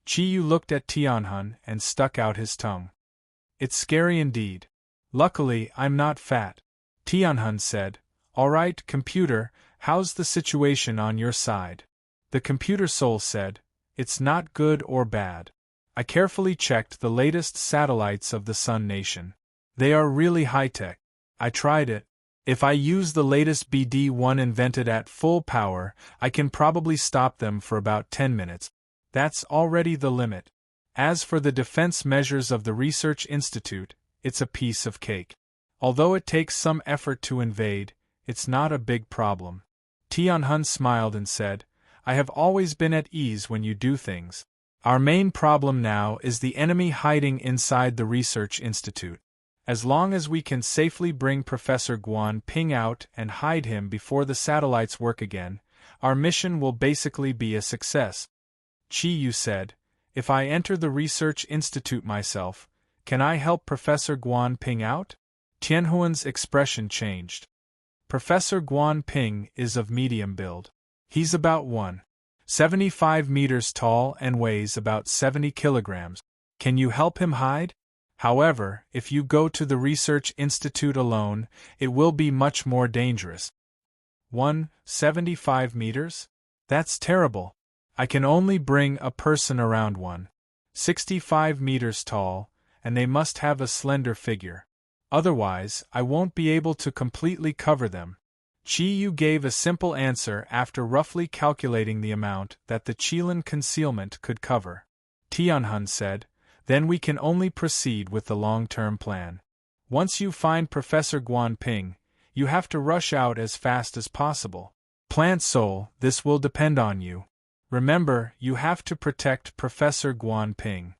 Speaker 1: Chi-Yu looked at Tianhun and stuck out his tongue. "It's scary indeed. Luckily, I'm not fat." Tianhun said, "All right, computer, how's the situation on your side?" The computer soul said, "It's not good or bad. I carefully checked the latest satellites of the Sun Nation. They are really high-tech. I tried it. If I use the latest BD-1 invented at full power, I can probably stop them for about 10 minutes. That's already the limit. As for the defense measures of the Research Institute, it's a piece of cake. Although it takes some effort to invade, it's not a big problem." Tianhun smiled and said, "I have always been at ease when you do things. Our main problem now is the enemy hiding inside the Research Institute. As long as we can safely bring Professor Guan Ping out and hide him before the satellites work again, our mission will basically be a success." Chi-Yu said, "If I enter the Research Institute myself, can I help Professor Guan Ping out?" Tianhuan's expression changed. "Professor Guan Ping is of medium build. He's about 1.75 meters tall and weighs about 70 kilograms. Can you help him hide? However, if you go to the Research Institute alone, it will be much more dangerous." 1.75 meters? That's terrible. I can only bring a person around 1.65 meters tall, and they must have a slender figure. Otherwise, I won't be able to completely cover them. Chi-Yu gave a simple answer after roughly calculating the amount that the Qilin concealment could cover. Tianhun said, "Then we can only proceed with the long-term plan. Once you find Professor Guan Ping, you have to rush out as fast as possible. Plant Soul, this will depend on you. Remember, you have to protect Professor Guan Ping."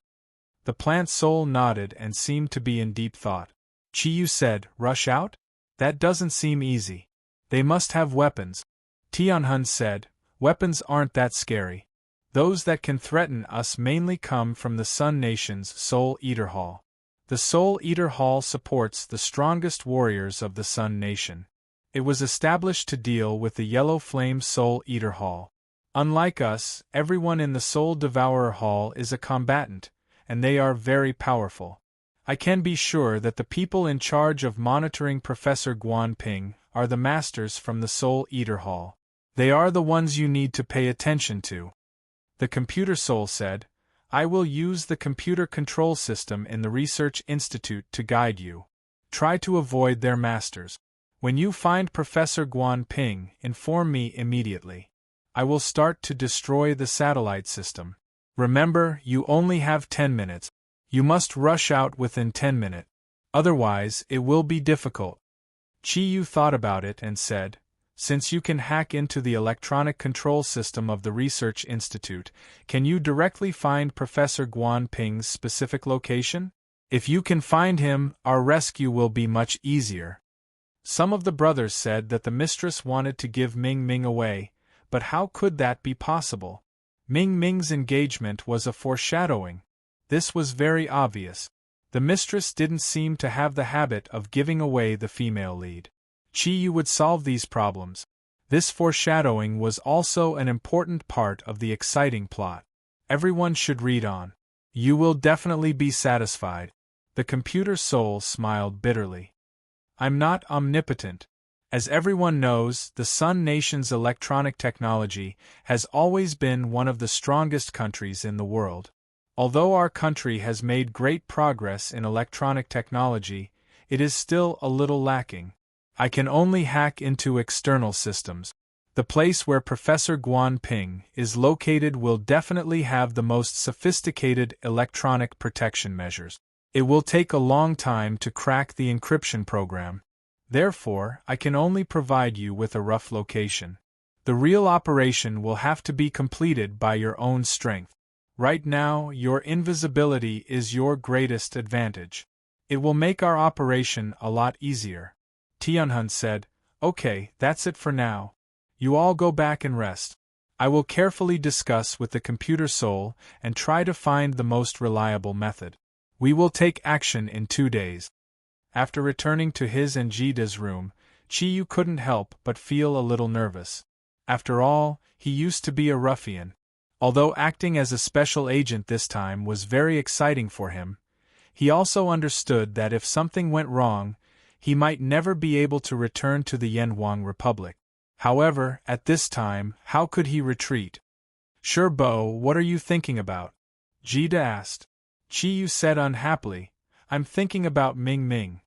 Speaker 1: The Plant Soul nodded and seemed to be in deep thought. Chi-Yu said, "Rush out? That doesn't seem easy. They must have weapons." Tianhun said, "Weapons aren't that scary. Those that can threaten us mainly come from the Sun Nation's Soul Eater Hall. The Soul Eater Hall supports the strongest warriors of the Sun Nation. It was established to deal with the Yellow Flame Soul Eater Hall. Unlike us, everyone in the Soul Devourer Hall is a combatant, and they are very powerful. I can be sure that the people in charge of monitoring Professor Guan Ping are the masters from the Soul Eater Hall. They are the ones you need to pay attention to." The computer soul said, "I will use the computer control system in the Research Institute to guide you. Try to avoid their masters. When you find Professor Guan Ping, inform me immediately. I will start to destroy the satellite system. Remember, you only have 10 minutes. You must rush out within 10 minutes. Otherwise, it will be difficult." Chi-Yu thought about it and said, Since you can hack into the electronic control system of the Research Institute, can you directly find Professor Guan Ping's specific location? If you can find him, our rescue will be much easier. Some of the brothers said that the mistress wanted to give Ming Ming away, but how could that be possible? Ming Ming's engagement was a foreshadowing. This was very obvious. The mistress didn't seem to have the habit of giving away the female lead. Chi Yu would solve these problems. This foreshadowing was also an important part of the exciting plot. Everyone should read on. You will definitely be satisfied. The computer soul smiled bitterly. I'm not omnipotent. As everyone knows, the Sun Nation's electronic technology has always been one of the strongest countries in the world. Although our country has made great progress in electronic technology, it is still a little lacking. I can only hack into external systems. The place where Professor Guan Ping is located will definitely have the most sophisticated electronic protection measures. It will take a long time to crack the encryption program. Therefore, I can only provide you with a rough location. The real operation will have to be completed by your own strength. Right now, your invisibility is your greatest advantage. It will make our operation a lot easier. Tianhun said, Okay, that's it for now. You all go back and rest. I will carefully discuss with the computer soul and try to find the most reliable method. We will take action in 2 days. After returning to his and Jida's room, Chi Yu couldn't help but feel a little nervous. After all, he used to be a ruffian. Although acting as a special agent this time was very exciting for him, he also understood that if something went wrong, he might never be able to return to the Yanhuang Republic. However, at this time, how could he retreat? Sure, Bo, what are you thinking about? Jida asked. Chi Yu said unhappily, I'm thinking about Ming Ming.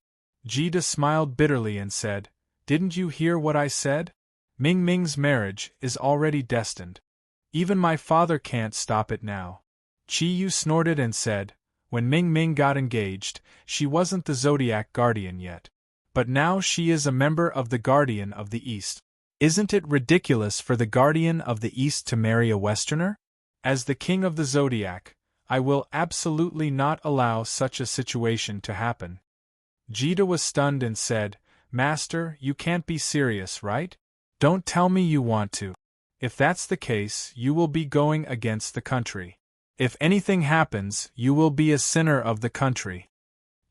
Speaker 1: Jida smiled bitterly and said, Didn't you hear what I said? Ming Ming's marriage is already destined. Even my father can't stop it now. Chi Yu snorted and said, When Ming Ming got engaged, she wasn't the Zodiac Guardian yet. But now she is a member of the Guardian of the East. Isn't it ridiculous for the Guardian of the East to marry a Westerner? As the King of the Zodiac, I will absolutely not allow such a situation to happen. Jida was stunned and said, Master, you can't be serious, right? Don't tell me you want to. If that's the case, you will be going against the country. If anything happens, you will be a sinner of the country.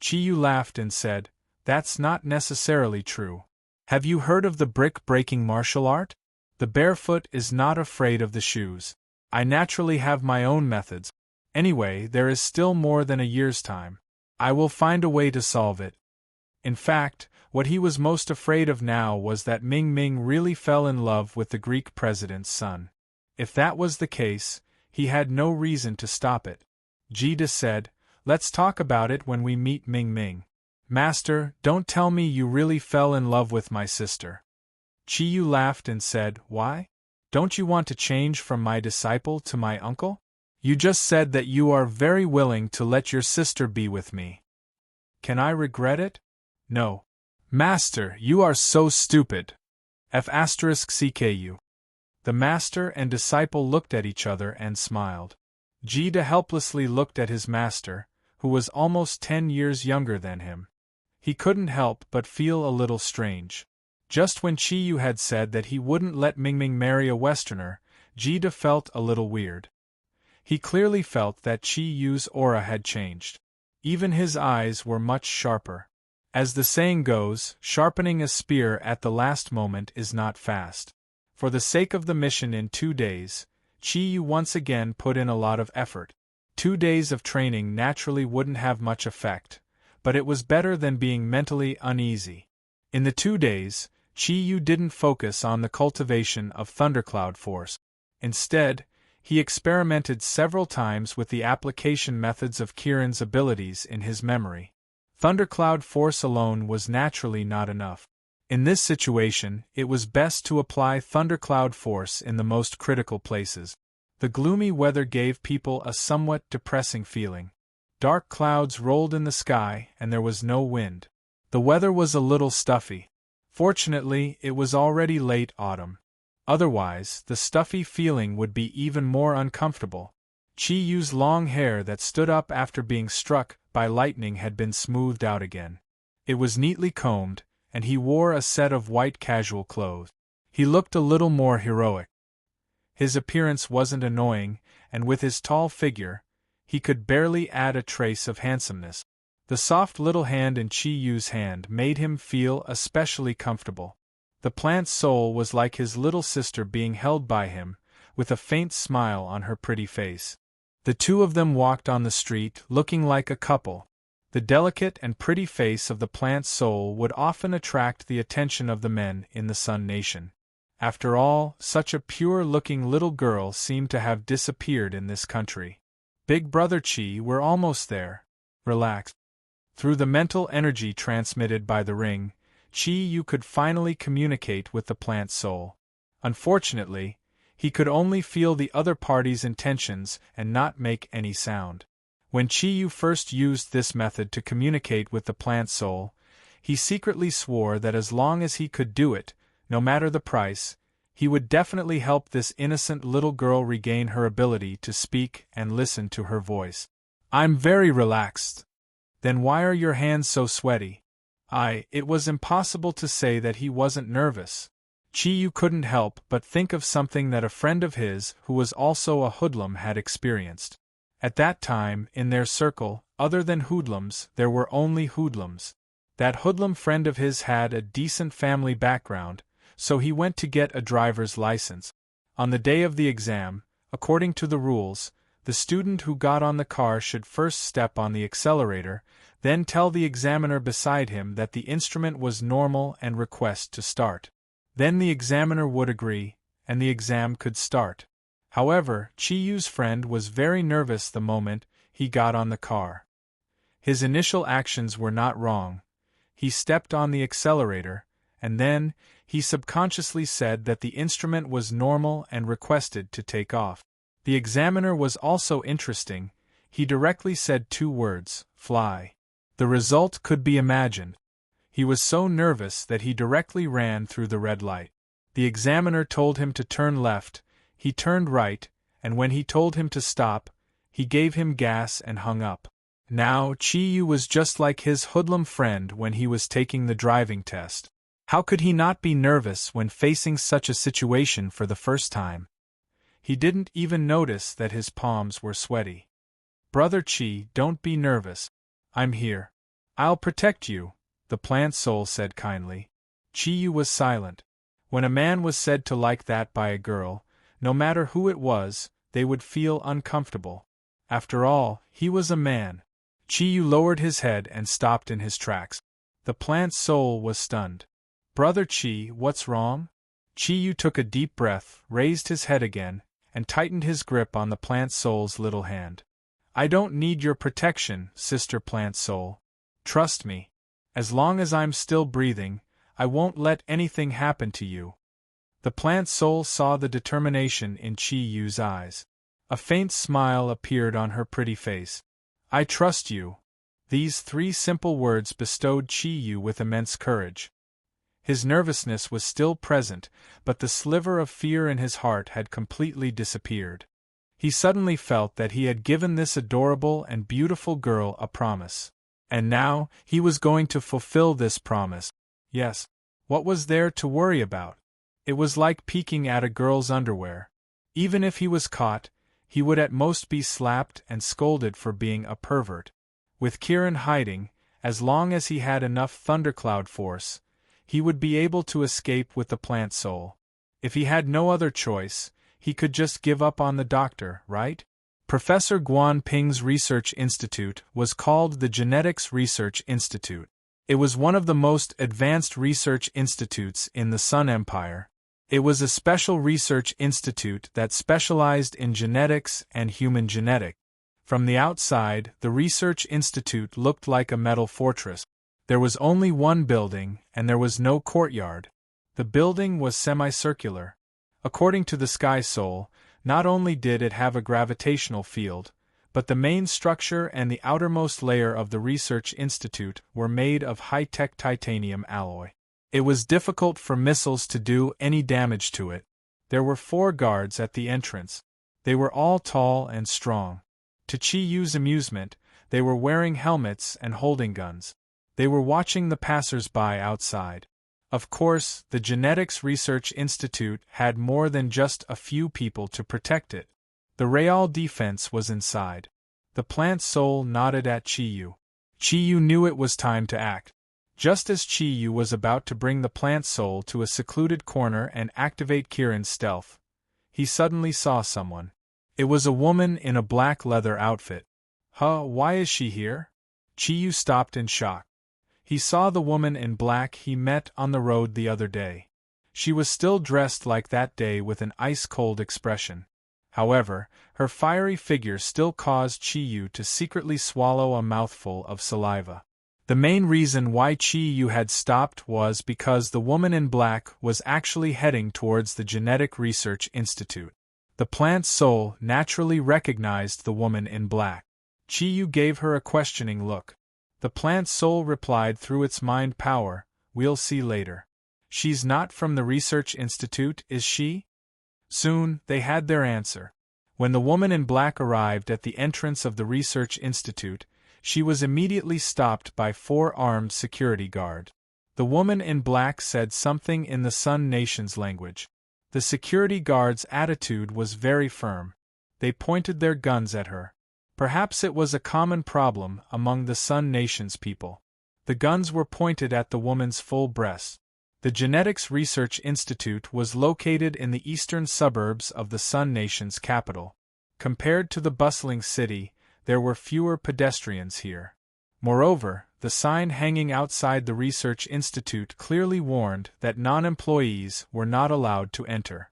Speaker 1: Chi Yu laughed and said, That's not necessarily true. Have you heard of the brick-breaking martial art? The barefoot is not afraid of the shoes. I naturally have my own methods. Anyway, there is still more than a year's time. I will find a way to solve it. In fact, what he was most afraid of now was that Ming Ming really fell in love with the Greek president's son. If that was the case, he had no reason to stop it. Jida said, Let's talk about it when we meet Ming Ming. Master, don't tell me you really fell in love with my sister. Chi Yu laughed and said, Why? Don't you want to change from my disciple to my uncle? You just said that you are very willing to let your sister be with me. Can I regret it? No. Master, you are so stupid. F*CKU. The master and disciple looked at each other and smiled. Jida helplessly looked at his master, who was almost 10 years younger than him. He couldn't help but feel a little strange. Just when Chi Yu had said that he wouldn't let Ming Ming marry a Westerner, Jida felt a little weird. He clearly felt that Chi Yu's aura had changed. Even his eyes were much sharper. As the saying goes, sharpening a spear at the last moment is not fast. For the sake of the mission in 2 days, Chi Yu once again put in a lot of effort. 2 days of training naturally wouldn't have much effect, but it was better than being mentally uneasy. In the 2 days, Chi Yu didn't focus on the cultivation of Thundercloud Force. Instead, he experimented several times with the application methods of Kiran's abilities in his memory. Thundercloud Force alone was naturally not enough. In this situation, it was best to apply Thundercloud Force in the most critical places. The gloomy weather gave people a somewhat depressing feeling. Dark clouds rolled in the sky and there was no wind. The weather was a little stuffy. Fortunately, it was already late autumn. Otherwise, the stuffy feeling would be even more uncomfortable. Chi-Yu's long hair that stood up after being struck by lightning had been smoothed out again. It was neatly combed, and he wore a set of white casual clothes. He looked a little more heroic. His appearance wasn't annoying, and with his tall figure, he could barely add a trace of handsomeness. The soft little hand in Chi-Yu's hand made him feel especially comfortable. The plant's soul was like his little sister being held by him, with a faint smile on her pretty face. The two of them walked on the street, looking like a couple. The delicate and pretty face of the plant's soul would often attract the attention of the men in the Sun Nation. After all, such a pure-looking little girl seemed to have disappeared in this country. Big Brother Chi, we're almost there. Relax. Through the mental energy transmitted by the ring, Chi-Yu could finally communicate with the plant's soul. Unfortunately, he could only feel the other party's intentions and not make any sound. When Chi-Yu first used this method to communicate with the plant soul, he secretly swore that as long as he could do it, no matter the price, he would definitely help this innocent little girl regain her ability to speak and listen to her voice. I'm very relaxed. Then why are your hands so sweaty? It was impossible to say that he wasn't nervous. Chi-Yu couldn't help but think of something that a friend of his who was also a hoodlum had experienced. At that time, in their circle, other than hoodlums, there were only hoodlums. That hoodlum friend of his had a decent family background, so he went to get a driver's license. On the day of the exam, according to the rules, the student who got on the car should first step on the accelerator, then tell the examiner beside him that the instrument was normal and request to start. Then the examiner would agree, and the exam could start. However, Chi-Yu's friend was very nervous the moment he got on the car. His initial actions were not wrong. He stepped on the accelerator, and then he subconsciously said that the instrument was normal and requested to take off. The examiner was also interesting. He directly said 2 words, fly. The result could be imagined. He was so nervous that he directly ran through the red light. The examiner told him to turn left, he turned right, and when he told him to stop, he gave him gas and hung up. Now, Chi-Yu was just like his hoodlum friend when he was taking the driving test. How could he not be nervous when facing such a situation for the first time? He didn't even notice that his palms were sweaty. Brother Chi, don't be nervous. I'm here. I'll protect you, the plant soul said kindly. Chi-Yu was silent. When a man was said to like that by a girl, no matter who it was, they would feel uncomfortable. After all, he was a man. Chi-Yu lowered his head and stopped in his tracks. The plant soul was stunned. Brother Chi, what's wrong? Chi-Yu took a deep breath, raised his head again, and tightened his grip on the plant soul's little hand. I don't need your protection, sister plant soul. Trust me. As long as I'm still breathing, I won't let anything happen to you. The plant soul saw the determination in Chi-Yu's eyes. A faint smile appeared on her pretty face. I trust you. These 3 simple words bestowed Chi-Yu with immense courage. His nervousness was still present, but the sliver of fear in his heart had completely disappeared. He suddenly felt that he had given this adorable and beautiful girl a promise. And now, he was going to fulfill this promise. Yes. What was there to worry about? It was like peeking at a girl's underwear. Even if he was caught, he would at most be slapped and scolded for being a pervert. With Kiran hiding, as long as he had enough thundercloud force, he would be able to escape with the plant soul. If he had no other choice, he could just give up on the doctor, right? Professor Guan Ping's research institute was called the Genetics Research Institute. It was one of the most advanced research institutes in the Sun Empire. It was a special research institute that specialized in genetics and human genetics. From the outside, the research institute looked like a metal fortress. There was only one building, and there was no courtyard. The building was semicircular. According to the Sky Soul, not only did it have a gravitational field, but the main structure and the outermost layer of the research institute were made of high-tech titanium alloy. It was difficult for missiles to do any damage to it. There were 4 guards at the entrance. They were all tall and strong. To Chi-Yu's amusement, they were wearing helmets and holding guns. They were watching the passers-by outside. Of course, the Genetics Research Institute had more than just a few people to protect it. The Real Defense was inside. The plant soul nodded at Chi-Yu. Chi-Yu knew it was time to act. Just as Chi-Yu was about to bring the plant soul to a secluded corner and activate Kirin's stealth, he suddenly saw someone. It was a woman in a black leather outfit. Why is she here? Chi-Yu stopped in shock. He saw the woman in black he met on the road the other day. She was still dressed like that day with an ice-cold expression. However, her fiery figure still caused Chi-Yu to secretly swallow a mouthful of saliva. The main reason why Chi-Yu had stopped was because the woman in black was actually heading towards the Genetic Research Institute. The plant soul naturally recognized the woman in black. Chi-Yu gave her a questioning look. The plant soul replied through its mind power, "We'll see later." "She's not from the Research Institute, is she?" Soon, they had their answer. When the woman in black arrived at the entrance of the Research Institute, she was immediately stopped by 4 armed security guards. The woman in black said something in the Sun Nation's language. The security guards' attitude was very firm. They pointed their guns at her. Perhaps it was a common problem among the Sun Nation's people. The guns were pointed at the woman's full breast. The Genetics Research Institute was located in the eastern suburbs of the Sun Nation's capital. Compared to the bustling city, there were fewer pedestrians here. Moreover, the sign hanging outside the Research Institute clearly warned that non-employees were not allowed to enter.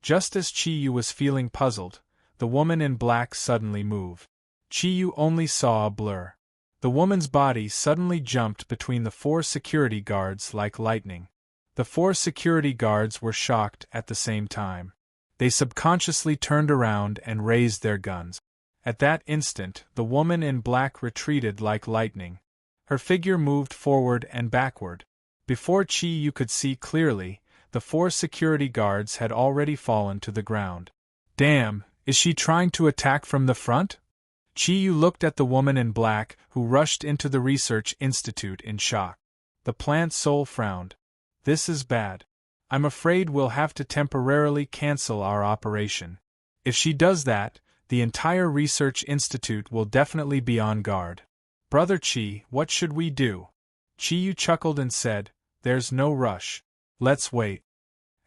Speaker 1: Just as Chi-Yu was feeling puzzled, the woman in black suddenly moved. Chi-Yu only saw a blur. The woman's body suddenly jumped between the 4 security guards like lightning. The 4 security guards were shocked at the same time. They subconsciously turned around and raised their guns. At that instant, the woman in black retreated like lightning. Her figure moved forward and backward. Before Chi-Yu could see clearly, the 4 security guards had already fallen to the ground. "Damn, is she trying to attack from the front?" Chi-Yu looked at the woman in black, who rushed into the Research Institute in shock. The plant soul frowned. "This is bad. I'm afraid we'll have to temporarily cancel our operation. If she does that, the entire Research Institute will definitely be on guard." "Brother Chi, what should we do?" Chi-Yu chuckled and said, "There's no rush. Let's wait."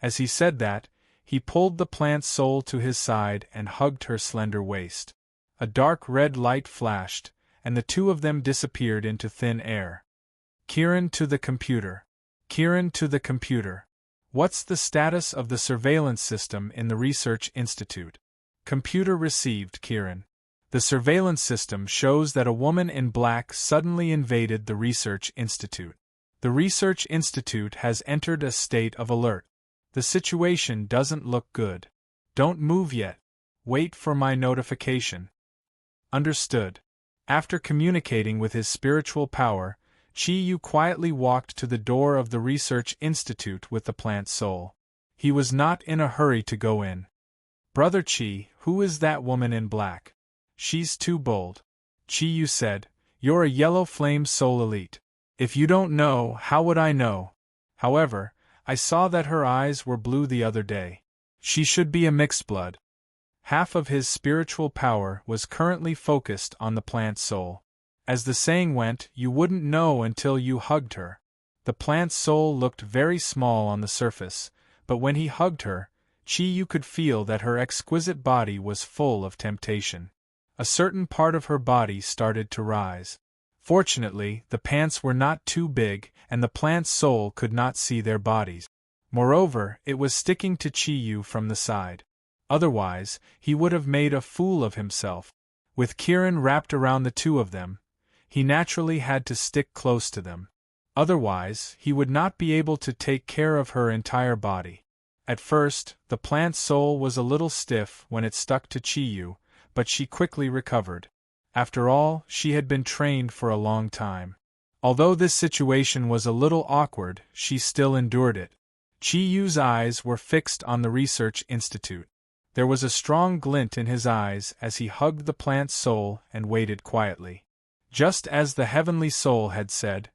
Speaker 1: As he said that, he pulled the plant soul to his side and hugged her slender waist. A dark red light flashed, and the 2 of them disappeared into thin air. Kirin to the computer. Kirin to the computer. What's the status of the surveillance system in the Research Institute? Computer received, Kirin. The surveillance system shows that a woman in black suddenly invaded the Research Institute. The Research Institute has entered a state of alert. The situation doesn't look good. Don't move yet. Wait for my notification. Understood. After communicating with his spiritual power, Chi-Yu quietly walked to the door of the Research Institute with the plant soul. He was not in a hurry to go in. "Brother Chi, who is that woman in black?" "She's too bold." Chi-Yu said, "You're a yellow flame soul elite. If you don't know, how would I know? However, I saw that her eyes were blue the other day. She should be a mixed blood." Half of his spiritual power was currently focused on the plant soul. As the saying went, you wouldn't know until you hugged her. The plant soul looked very small on the surface, but when he hugged her, Chi-Yu could feel that her exquisite body was full of temptation. A certain part of her body started to rise. Fortunately, the pants were not too big, and the plant soul could not see their bodies. Moreover, it was sticking to Chi-Yu from the side. Otherwise, he would have made a fool of himself. With Kirin wrapped around the 2 of them, he naturally had to stick close to them. Otherwise, he would not be able to take care of her entire body. At first, the plant soul was a little stiff when it stuck to Chi-Yu, but she quickly recovered. After all, she had been trained for a long time. Although this situation was a little awkward, she still endured it. Chi Yu's eyes were fixed on the research institute. There was a strong glint in his eyes as he hugged the plant's soul and waited quietly. Just as the heavenly soul had said,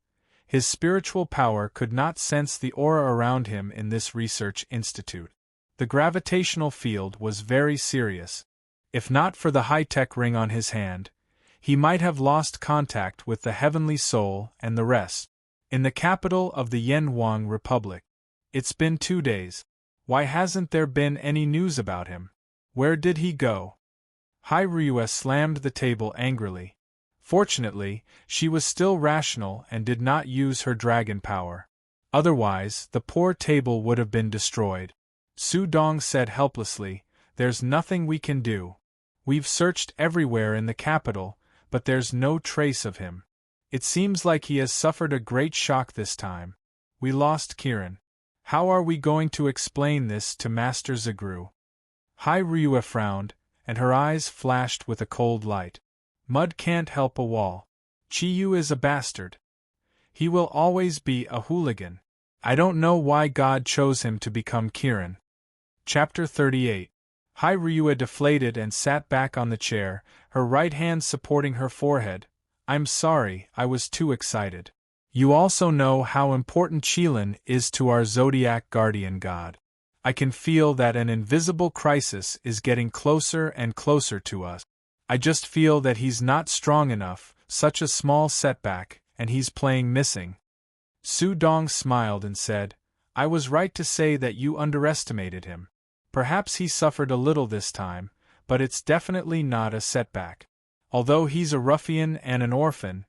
Speaker 1: his spiritual power could not sense the aura around him in this research institute. The gravitational field was very serious. If not for the high-tech ring on his hand, he might have lost contact with the heavenly soul and the rest. In the capital of the Yenhuang Republic. It's been 2 days. Why hasn't there been any news about him? Where did he go? Hai Ryue slammed the table angrily. Fortunately, she was still rational and did not use her dragon power. Otherwise, the poor table would have been destroyed. Su Dong said helplessly, "There's nothing we can do. We've searched everywhere in the capital, but there's no trace of him. It seems like he has suffered a great shock this time. We lost Kiran. How are we going to explain this to Master Zagru?" Hai Ryue frowned, and her eyes flashed with a cold light. Mud can't help a wall. Chi Yu is a bastard. He will always be a hooligan. I don't know why God chose him to become Kiran. Chapter 38. Hai Ryue deflated and sat back on the chair, her right hand supporting her forehead. "I'm sorry, I was too excited. You also know how important Qilin is to our Zodiac guardian god. I can feel that an invisible crisis is getting closer and closer to us. I just feel that he's not strong enough, such a small setback, and he's playing missing." Su Dong smiled and said, "I was right to say that you underestimated him. Perhaps he suffered a little this time, but it's definitely not a setback. Although he's a ruffian and an orphan,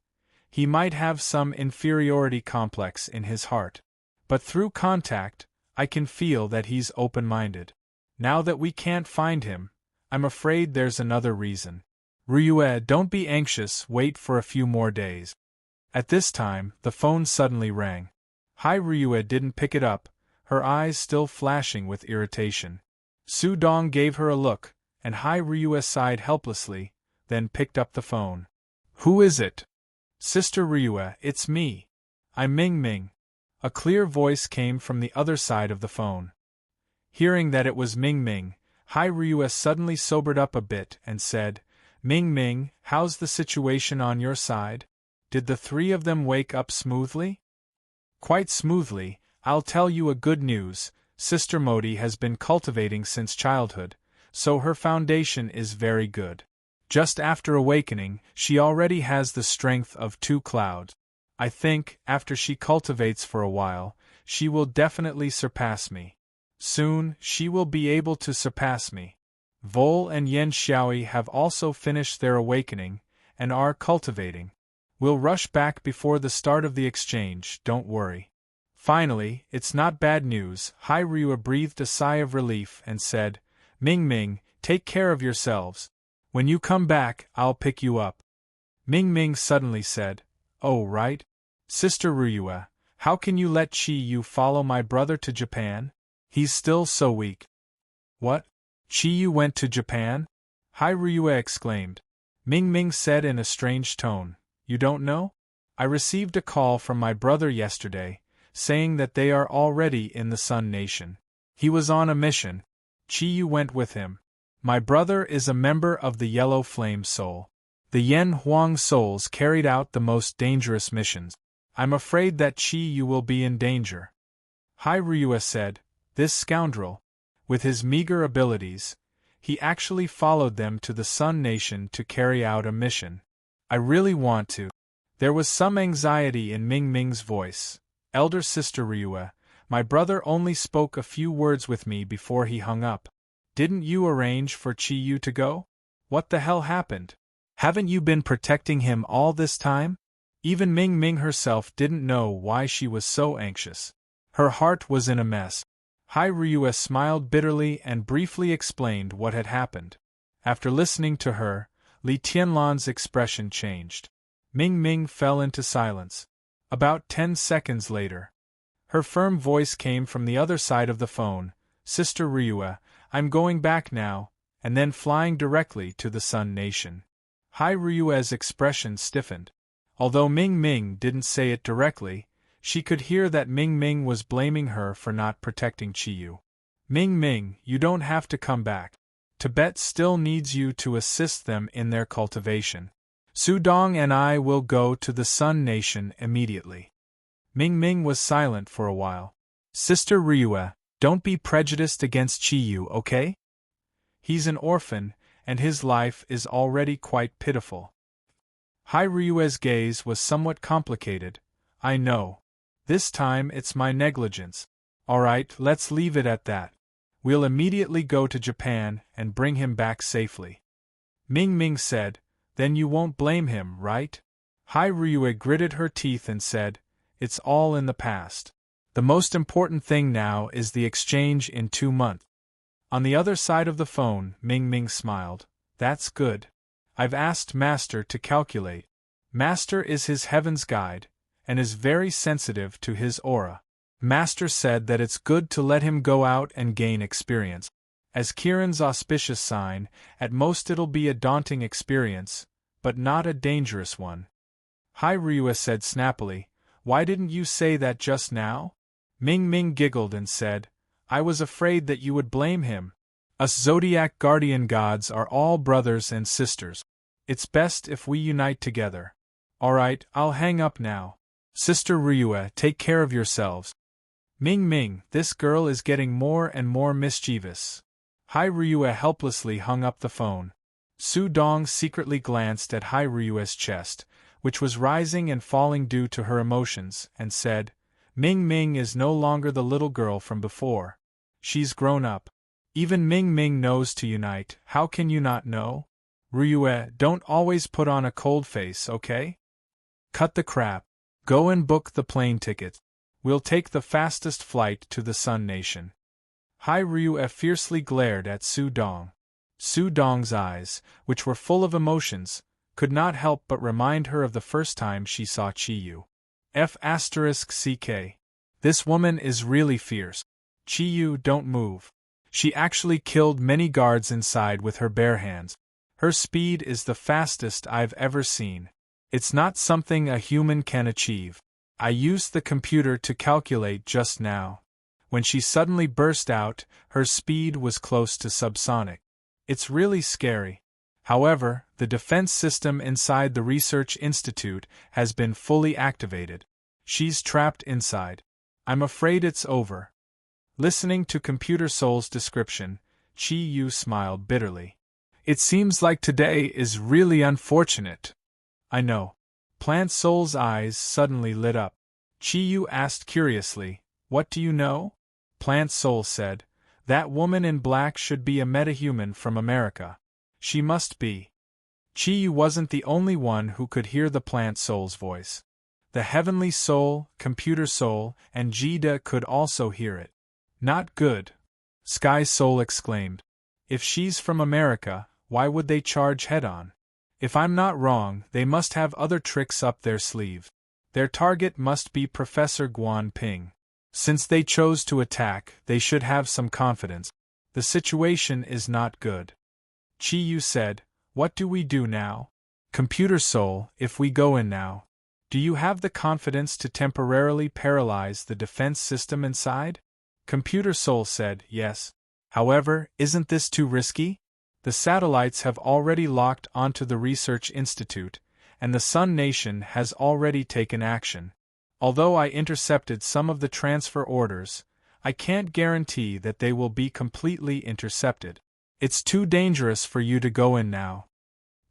Speaker 1: he might have some inferiority complex in his heart. But through contact, I can feel that he's open-minded. Now that we can't find him, I'm afraid there's another reason. Ryue, don't be anxious, wait for a few more days." At this time, the phone suddenly rang. Hai Ryue didn't pick it up, her eyes still flashing with irritation. Su Dong gave her a look, and Hai Ryue sighed helplessly, then picked up the phone. "Who is it?" "Sister Ryue, it's me. I'm Ming Ming." A clear voice came from the other side of the phone. Hearing that it was Ming Ming, Hai Ryue suddenly sobered up a bit and said, "Ming Ming, how's the situation on your side? Did the 3 of them wake up smoothly?" "Quite smoothly. I'll tell you a good news. Sister Modi has been cultivating since childhood, so her foundation is very good. Just after awakening, she already has the strength of 2 clouds. I think, after she cultivates for a while, she will definitely surpass me. Soon, she will be able to surpass me. Vol and Yen Xiaoi have also finished their awakening, and are cultivating. We'll rush back before the start of the exchange, don't worry." Finally, it's not bad news. Hai Ryue breathed a sigh of relief and said, "Ming Ming, take care of yourselves. When you come back, I'll pick you up." Ming Ming suddenly said, "Oh right. Sister Ryue, how can you let Chi Yu follow my brother to Japan? He's still so weak." "What? Chi Yu went to Japan?" Hai Ryue exclaimed. Ming Ming said in a strange tone, "You don't know? I received a call from my brother yesterday, saying that they are already in the Sun Nation. He was on a mission. Chi Yu went with him. My brother is a member of the Yellow Flame Soul. The Yen Huang Souls carried out the most dangerous missions. I'm afraid that Chi Yu will be in danger." Hai Ryue said, "This scoundrel, with his meager abilities, he actually followed them to the Sun Nation to carry out a mission. I really want to." There was some anxiety in Ming Ming's voice. "Elder Sister Ryue, my brother only spoke a few words with me before he hung up. Didn't you arrange for Chi Yu to go? What the hell happened? Haven't you been protecting him all this time?" Even Ming Ming herself didn't know why she was so anxious. Her heart was in a mess. Hai Ryue smiled bitterly and briefly explained what had happened. After listening to her, Li Tianlan's expression changed. Ming Ming fell into silence. About 10 seconds later, her firm voice came from the other side of the phone, "Sister Ryue, I'm going back now," and then flying directly to the Sun Nation. Hai Ryue's expression stiffened. Although Ming Ming didn't say it directly, she could hear that Ming Ming was blaming her for not protecting Chiyu. Ming Ming, you don't have to come back. Tibet still needs you to assist them in their cultivation. Su Dong and I will go to the Sun Nation immediately. Ming Ming was silent for a while. Sister Ryue, don't be prejudiced against Chiyu, okay? He's an orphan, and his life is already quite pitiful. Hai Ryue's gaze was somewhat complicated. I know. This time it's my negligence. Alright, let's leave it at that. We'll immediately go to Japan and bring him back safely. Ming Ming said, then you won't blame him, right? Hai Ryue gritted her teeth and said, it's all in the past. The most important thing now is the exchange in 2 months. On the other side of the phone, Ming Ming smiled. That's good. I've asked Master to calculate. Master is his heaven's guide, and is very sensitive to his aura. Master said that it's good to let him go out and gain experience. As Kiran's auspicious sign, at most it'll be a daunting experience, but not a dangerous one. Hai Ryue said snappily, why didn't you say that just now? Ming Ming giggled and said, I was afraid that you would blame him. Us Zodiac guardian gods are all brothers and sisters. It's best if we unite together. Alright, I'll hang up now. Sister Ryue, take care of yourselves. Ming Ming, this girl is getting more and more mischievous. Hai Ryue helplessly hung up the phone. Su Dong secretly glanced at Hai Ryue's chest, which was rising and falling due to her emotions, and said, Ming Ming is no longer the little girl from before. She's grown up. Even Ming Ming knows to unite, how can you not know? Ryue, don't always put on a cold face, okay? Cut the crap. Go and book the plane ticket. We'll take the fastest flight to the Sun Nation. Hai Ryue fiercely glared at Su Dong. Su Dong's eyes, which were full of emotions, could not help but remind her of the first time she saw Chiyu. F***ck. This woman is really fierce. Chiyu, don't move. She actually killed many guards inside with her bare hands. Her speed is the fastest I've ever seen. It's not something a human can achieve. I used the computer to calculate just now. When she suddenly burst out, her speed was close to subsonic. It's really scary. However, the defense system inside the research institute has been fully activated. She's trapped inside. I'm afraid it's over. Listening to Computer Soul's description, Chiyu smiled bitterly. It seems like today is really unfortunate. I know. Plant Soul's eyes suddenly lit up. Chiyu asked curiously, what do you know? Plant Soul said, that woman in black should be a metahuman from America. She must be. Chiyu wasn't the only one who could hear the Plant Soul's voice. The Heavenly Soul, Computer Soul, and Jida could also hear it. Not good. Sky Soul exclaimed. If she's from America, why would they charge head-on? If I'm not wrong, they must have other tricks up their sleeve. Their target must be Professor Guan Ping. Since they chose to attack, they should have some confidence. The situation is not good. Chiyu said, what do we do now? Computer Soul, if we go in now, do you have the confidence to temporarily paralyze the defense system inside? Computer Soul said, yes. However, isn't this too risky? The satellites have already locked onto the Research Institute, and the Sun Nation has already taken action. Although I intercepted some of the transfer orders, I can't guarantee that they will be completely intercepted. It's too dangerous for you to go in now.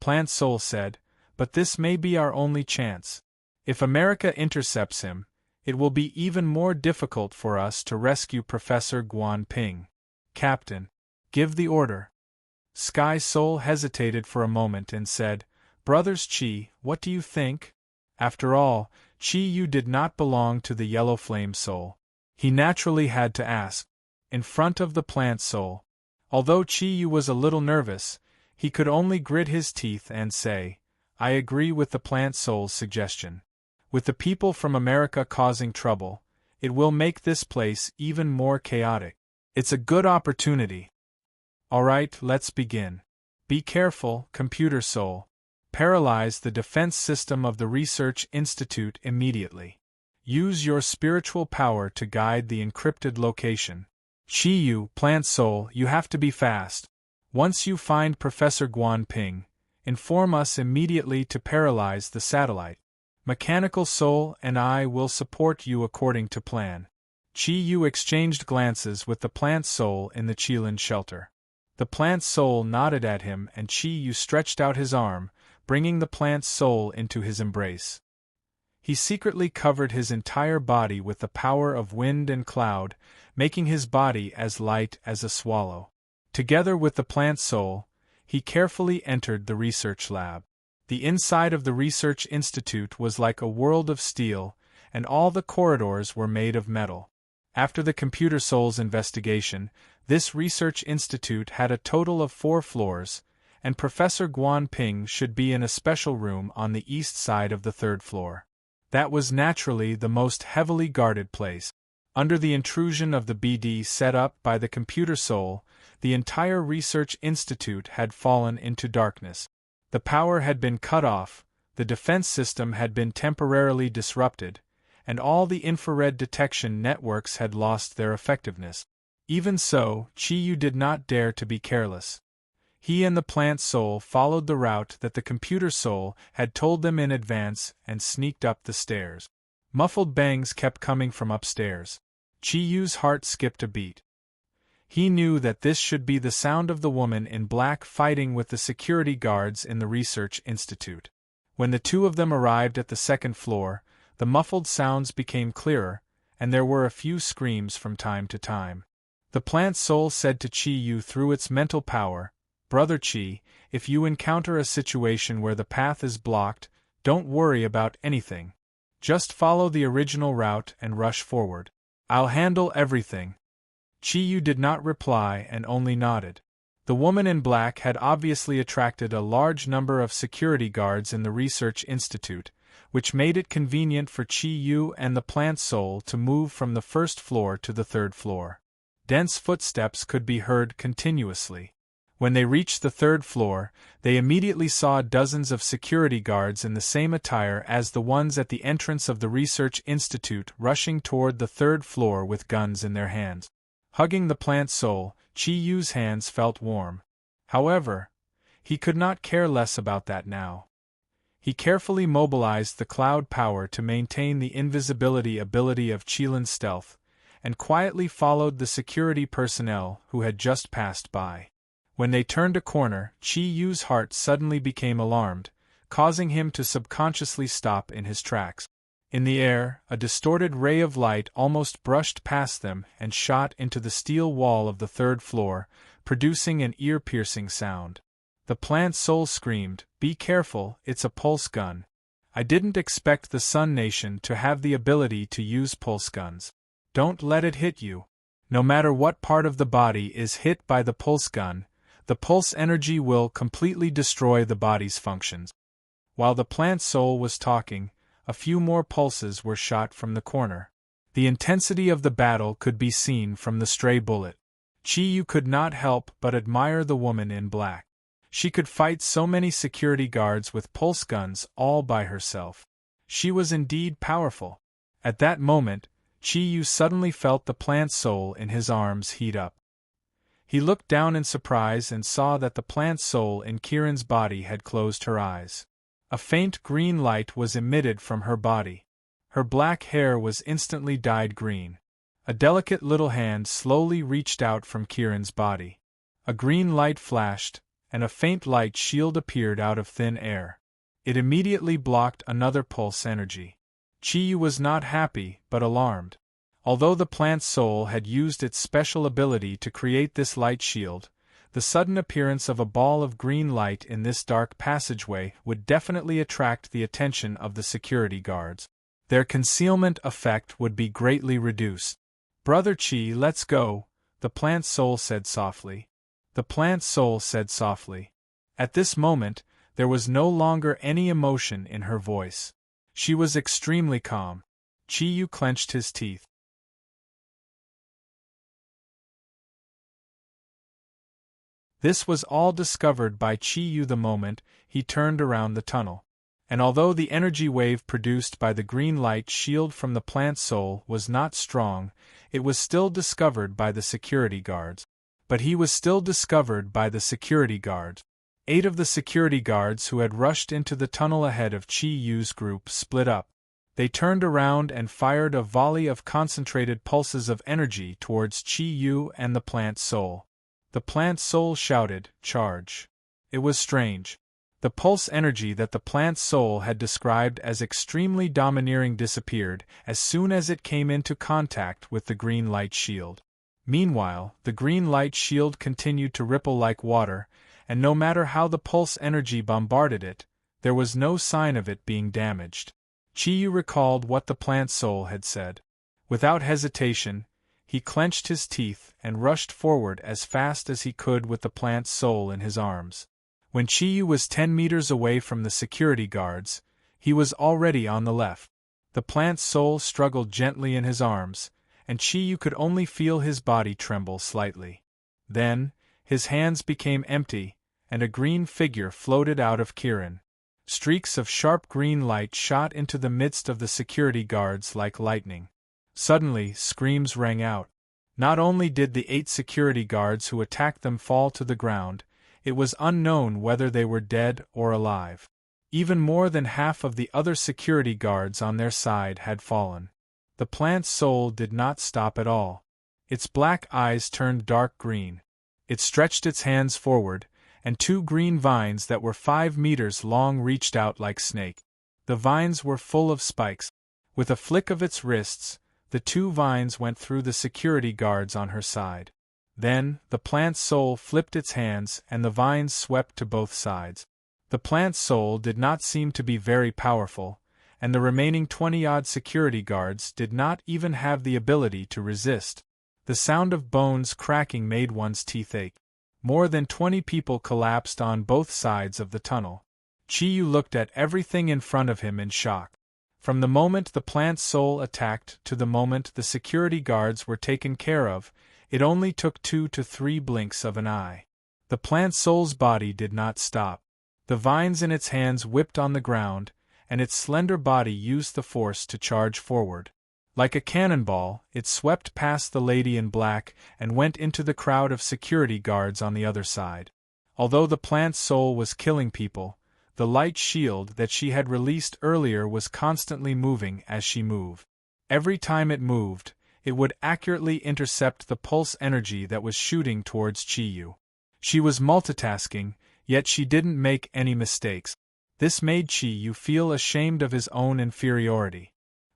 Speaker 1: Plant Soul said, but this may be our only chance. If America intercepts him, it will be even more difficult for us to rescue Professor Guan Ping. Captain, give the order. Sky Soul hesitated for a moment and said, Brothers Chi, what do you think? After all, Chi-Yu did not belong to the Yellow Flame Soul. He naturally had to ask. In front of the Plant Soul. Although Chi-Yu was a little nervous, he could only grit his teeth and say, I agree with the Plant Soul's suggestion. With the people from America causing trouble, it will make this place even more chaotic. It's a good opportunity. Alright, let's begin. Be careful, Computer Soul. Paralyze the defense system of the Research Institute immediately. Use your spiritual power to guide the encrypted location. Chi-Yu, Plant Soul, you have to be fast. Once you find Professor Guan Ping, inform us immediately to paralyze the satellite. Mechanical Soul and I will support you according to plan. Chi-Yu exchanged glances with the Plant Soul in the Qilin shelter. The Plant Soul nodded at him and Chi-Yu stretched out his arm, bringing the Plant Soul into his embrace. He secretly covered his entire body with the power of wind and cloud, making his body as light as a swallow. Together with the Plant Soul, he carefully entered the research lab. The inside of the Research Institute was like a world of steel, and all the corridors were made of metal. After the Computer Soul's investigation, this Research Institute had a total of 4 floors, and Professor Guan Ping should be in a special room on the east side of the 3rd floor. That was naturally the most heavily guarded place. Under the intrusion of the BD set up by the Computer Soul, the entire Research Institute had fallen into darkness. The power had been cut off, the defense system had been temporarily disrupted, and all the infrared detection networks had lost their effectiveness. Even so, Chi-Yu did not dare to be careless. He and the Plant Soul followed the route that the Computer Soul had told them in advance and sneaked up the stairs. Muffled bangs kept coming from upstairs. Chi-Yu's heart skipped a beat. He knew that this should be the sound of the woman in black fighting with the security guards in the Research Institute. When the two of them arrived at the 2nd floor, the muffled sounds became clearer, and there were a few screams from time to time. The Plant Soul said to Chi-Yu through its mental power, "Brother Chi, if you encounter a situation where the path is blocked, don't worry about anything. Just follow the original route and rush forward. I'll handle everything." Chi-Yu did not reply and only nodded. The woman in black had obviously attracted a large number of security guards in the Research Institute, which made it convenient for Chi-Yu and the Plant Soul to move from the 1st floor to the 3rd floor. Dense footsteps could be heard continuously. When they reached the 3rd floor, they immediately saw dozens of security guards in the same attire as the ones at the entrance of the Research Institute rushing toward the 3rd floor with guns in their hands. Hugging the Plant Soul, Chi-Yu's hands felt warm. However, he could not care less about that now. He carefully mobilized the cloud power to maintain the invisibility ability of Qilin's stealth, and quietly followed the security personnel who had just passed by. When they turned a corner, Chi-Yu's heart suddenly became alarmed, causing him to subconsciously stop in his tracks. In the air, a distorted ray of light almost brushed past them and shot into the steel wall of the 3rd floor, producing an ear-piercing sound. The Plant Soul screamed, "Be careful, it's a pulse gun. I didn't expect the Sun Nation to have the ability to use pulse guns. Don't let it hit you. No matter what part of the body is hit by the pulse gun, the pulse energy will completely destroy the body's functions." While the Plant Soul was talking, a few more pulses were shot from the corner. The intensity of the battle could be seen from the stray bullet. Chi-Yu could not help but admire the woman in black. She could fight so many security guards with pulse guns all by herself. She was indeed powerful. At that moment, Chi-Yu suddenly felt the Plant Soul in his arms heat up. He looked down in surprise and saw that the Plant Soul in Kirin's body had closed her eyes. A faint green light was emitted from her body. Her black hair was instantly dyed green. A delicate little hand slowly reached out from Kirin's body. A green light flashed, and a faint light shield appeared out of thin air. It immediately blocked another pulse energy. Chi-Yu was not happy, but alarmed. Although the Plant Soul had used its special ability to create this light shield, the sudden appearance of a ball of green light in this dark passageway would definitely attract the attention of the security guards. Their concealment effect would be greatly reduced. "Brother Chi, let's go," the Plant Soul said softly. The Plant Soul said softly. At this moment, there was no longer any emotion in her voice. She was extremely calm. Chi-Yu clenched his teeth. This was all discovered by Chi Yu the moment he turned around the tunnel. And although the energy wave produced by the green light shield from the plant soul was not strong, it was still discovered by the security guards. But he was still discovered by the security guards. 8 of the security guards who had rushed into the tunnel ahead of Chi Yu's group split up. They turned around and fired a volley of concentrated pulses of energy towards Chi Yu and the plant soul. The plant soul shouted, "Charge!" It was strange. The pulse energy that the plant soul had described as extremely domineering disappeared as soon as it came into contact with the green light shield. Meanwhile, the green light shield continued to ripple like water, and no matter how the pulse energy bombarded it, there was no sign of it being damaged. Chi Yu recalled what the plant soul had said. Without hesitation, he clenched his teeth and rushed forward as fast as he could with the plant soul in his arms. When Chi Yu was 10 meters away from the security guards, he was already on the left. The plant soul struggled gently in his arms, and Chi Yu could only feel his body tremble slightly. Then, his hands became empty, and a green figure floated out of Kirin. Streaks of sharp green light shot into the midst of the security guards like lightning. Suddenly, screams rang out. Not only did the 8 security guards who attacked them fall to the ground, it was unknown whether they were dead or alive. Even more than half of the other security guards on their side had fallen. The plant soul did not stop at all. Its black eyes turned dark green. It stretched its hands forward, and 2 green vines that were 5 meters long reached out like snakes. The vines were full of spikes. With a flick of its wrists, the 2 vines went through the security guards on her side. Then, the plant soul flipped its hands and the vines swept to both sides. The plant soul did not seem to be very powerful, and the remaining 20-odd security guards did not even have the ability to resist. The sound of bones cracking made one's teeth ache. More than 20 people collapsed on both sides of the tunnel. Chi Yu looked at everything in front of him in shock. From the moment the plant soul attacked to the moment the security guards were taken care of, it only took 2 to 3 blinks of an eye. The plant soul's body did not stop. The vines in its hands whipped on the ground, and its slender body used the force to charge forward. Like a cannonball, it swept past the lady in black and went into the crowd of security guards on the other side. Although the plant soul was killing people, the light shield that she had released earlier was constantly moving as she moved. Every time it moved, it would accurately intercept the pulse energy that was shooting towards Chi Yu. She was multitasking, yet she didn't make any mistakes. This made Chi Yu feel ashamed of his own inferiority.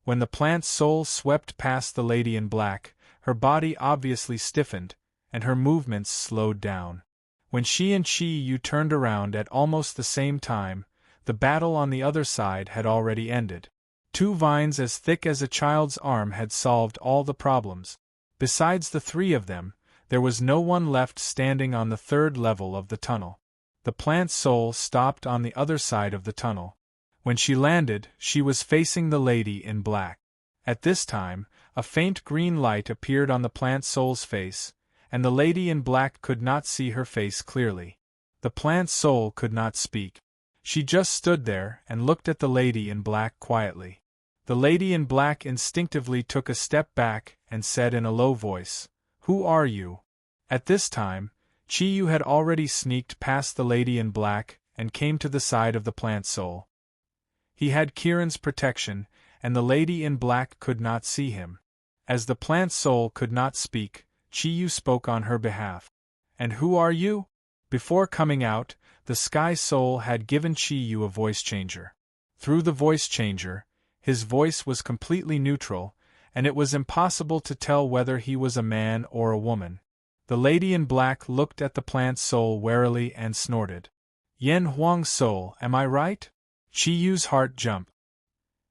Speaker 1: When the plant soul swept past the lady in black, her body obviously stiffened, and her movements slowed down. When she and Chi Yu turned around at almost the same time, the battle on the other side had already ended. 2 vines as thick as a child's arm had solved all the problems. Besides the 3 of them, there was no one left standing on the 3rd level of the tunnel. The plant soul stopped on the other side of the tunnel. When she landed, she was facing the lady in black. At this time, a faint green light appeared on the plant soul's face, and the lady in black could not see her face clearly. The plant soul could not speak. She just stood there and looked at the lady in black quietly. The lady in black instinctively took a step back and said in a low voice, "Who are you?" At this time, Chi Yu had already sneaked past the lady in black and came to the side of the plant soul. He had Kirin's protection, and the lady in black could not see him. As the plant soul could not speak, Chi Yu spoke on her behalf. "And who are you?" Before coming out, the Sky Soul had given Chi Yu a voice changer. Through the voice changer, his voice was completely neutral, and it was impossible to tell whether he was a man or a woman. The lady in black looked at the plant soul warily and snorted. "Yen Huang Soul, am I right?" Chi Yu's heart jumped.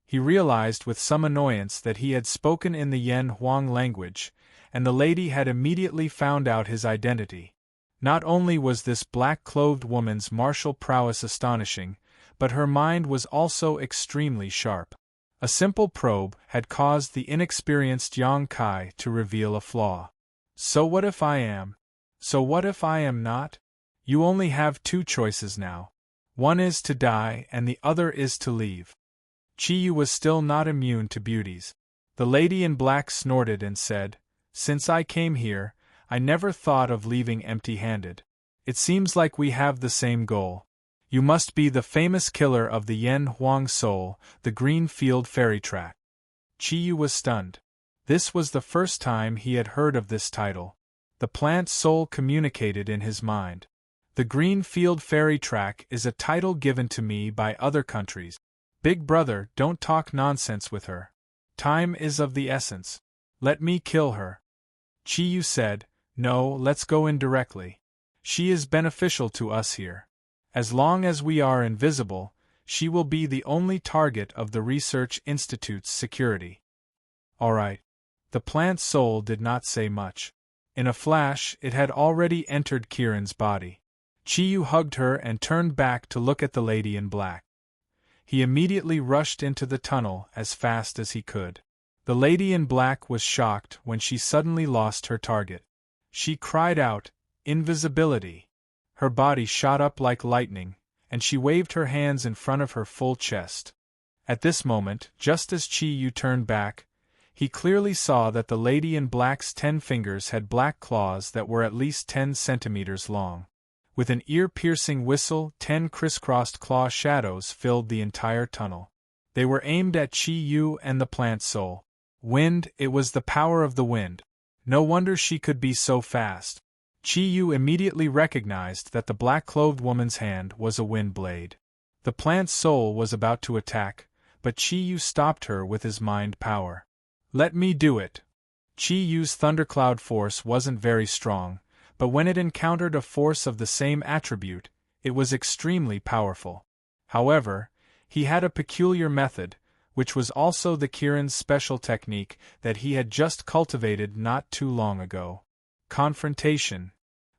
Speaker 1: He realized with some annoyance that he had spoken in the Yen Huang language, and the lady had immediately found out his identity. Not only was this black-clothed woman's martial prowess astonishing, but her mind was also extremely sharp. A simple probe had caused the inexperienced Yang Kai to reveal a flaw. So what if I am? So what if I am not? You only have two choices now. One is to die and the other is to leave. Chi-Yu was still not immune to beauties. The lady in black snorted and said, "Since I came here, I never thought of leaving empty-handed. It seems like we have the same goal. You must be the famous killer of the Yen Huang Soul, the Green Field Fairy Track." Chi-Yu was stunned. This was the first time he had heard of this title. The plant soul communicated in his mind. The Green Field Fairy Track is a title given to me by other countries. Big brother, don't talk nonsense with her. Time is of the essence. Let me kill her. Chi-Yu said, "No, let's go in directly. She is beneficial to us here. As long as we are invisible, she will be the only target of the Research Institute's security." All right. The plant soul did not say much. In a flash, it had already entered Kieran's body. Chi-Yu hugged her and turned back to look at the lady in black. He immediately rushed into the tunnel as fast as he could. The lady in black was shocked when she suddenly lost her target. She cried out, "Invisibility!" Her body shot up like lightning, and she waved her hands in front of her full chest. At this moment, just as Chi-Yu turned back, he clearly saw that the lady in black's 10 fingers had black claws that were at least 10 centimeters long. With an ear-piercing whistle, 10 crisscrossed claw shadows filled the entire tunnel. They were aimed at Chi-Yu and the plant soul. Wind, it was the power of the wind. No wonder she could be so fast. Chi-Yu immediately recognized that the black-clothed woman's hand was a wind blade. The plant soul was about to attack, but Chi-Yu stopped her with his mind power. "Let me do it." Chi-Yu's thundercloud force wasn't very strong, but when it encountered a force of the same attribute, it was extremely powerful. However, he had a peculiar method, which was also the Kieran's special technique that he had just cultivated not too long ago. Confrontation.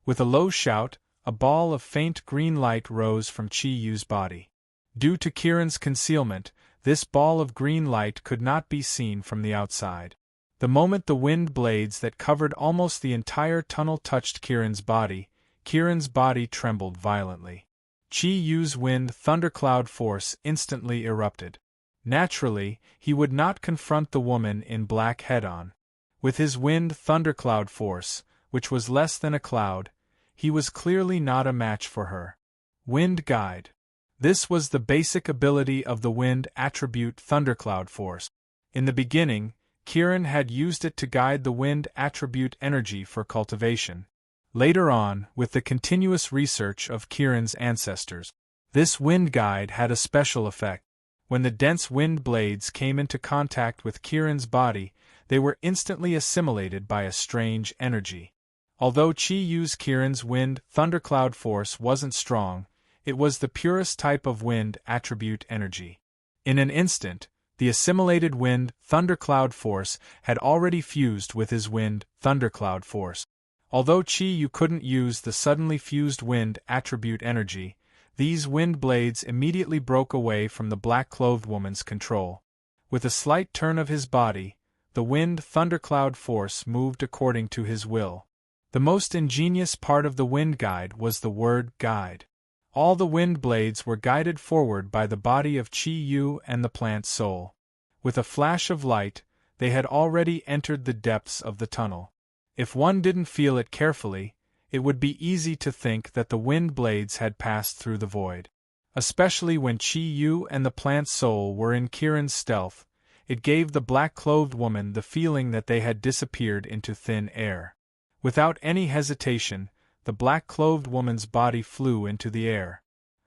Speaker 1: With a low shout, a ball of faint green light rose from Chi-Yu's body. Due to Kieran's concealment, this ball of green light could not be seen from the outside. The moment the wind blades that covered almost the entire tunnel touched Kieran's body trembled violently. Chi-Yu's wind thundercloud force instantly erupted. Naturally, he would not confront the woman in black head-on. With his wind thundercloud force, which was less than a cloud, he was clearly not a match for her. Wind Guide. This was the basic ability of the wind attribute thundercloud force. In the beginning, Kieran had used it to guide the wind attribute energy for cultivation. Later on, with the continuous research of Kieran's ancestors, this wind guide had a special effect. When the dense wind blades came into contact with Kieran's body, they were instantly assimilated by a strange energy. Although Chi-Yu's Kieran's wind thundercloud force wasn't strong, it was the purest type of wind attribute energy. In an instant, the assimilated wind thundercloud force had already fused with his wind thundercloud force. Although Chi-Yu couldn't use the suddenly fused wind attribute energy, these wind blades immediately broke away from the black-clothed woman's control. With a slight turn of his body, the wind thundercloud force moved according to his will. The most ingenious part of the wind guide was the word guide. All the wind blades were guided forward by the body of Chi-Yu and the plant soul. With a flash of light, they had already entered the depths of the tunnel. If one didn't feel it carefully, it would be easy to think that the wind blades had passed through the void. Especially when Chi-Yu and the plant soul were in Kieran's stealth, it gave the black-clothed woman the feeling that they had disappeared into thin air. Without any hesitation, the black-clothed woman's body flew into the air.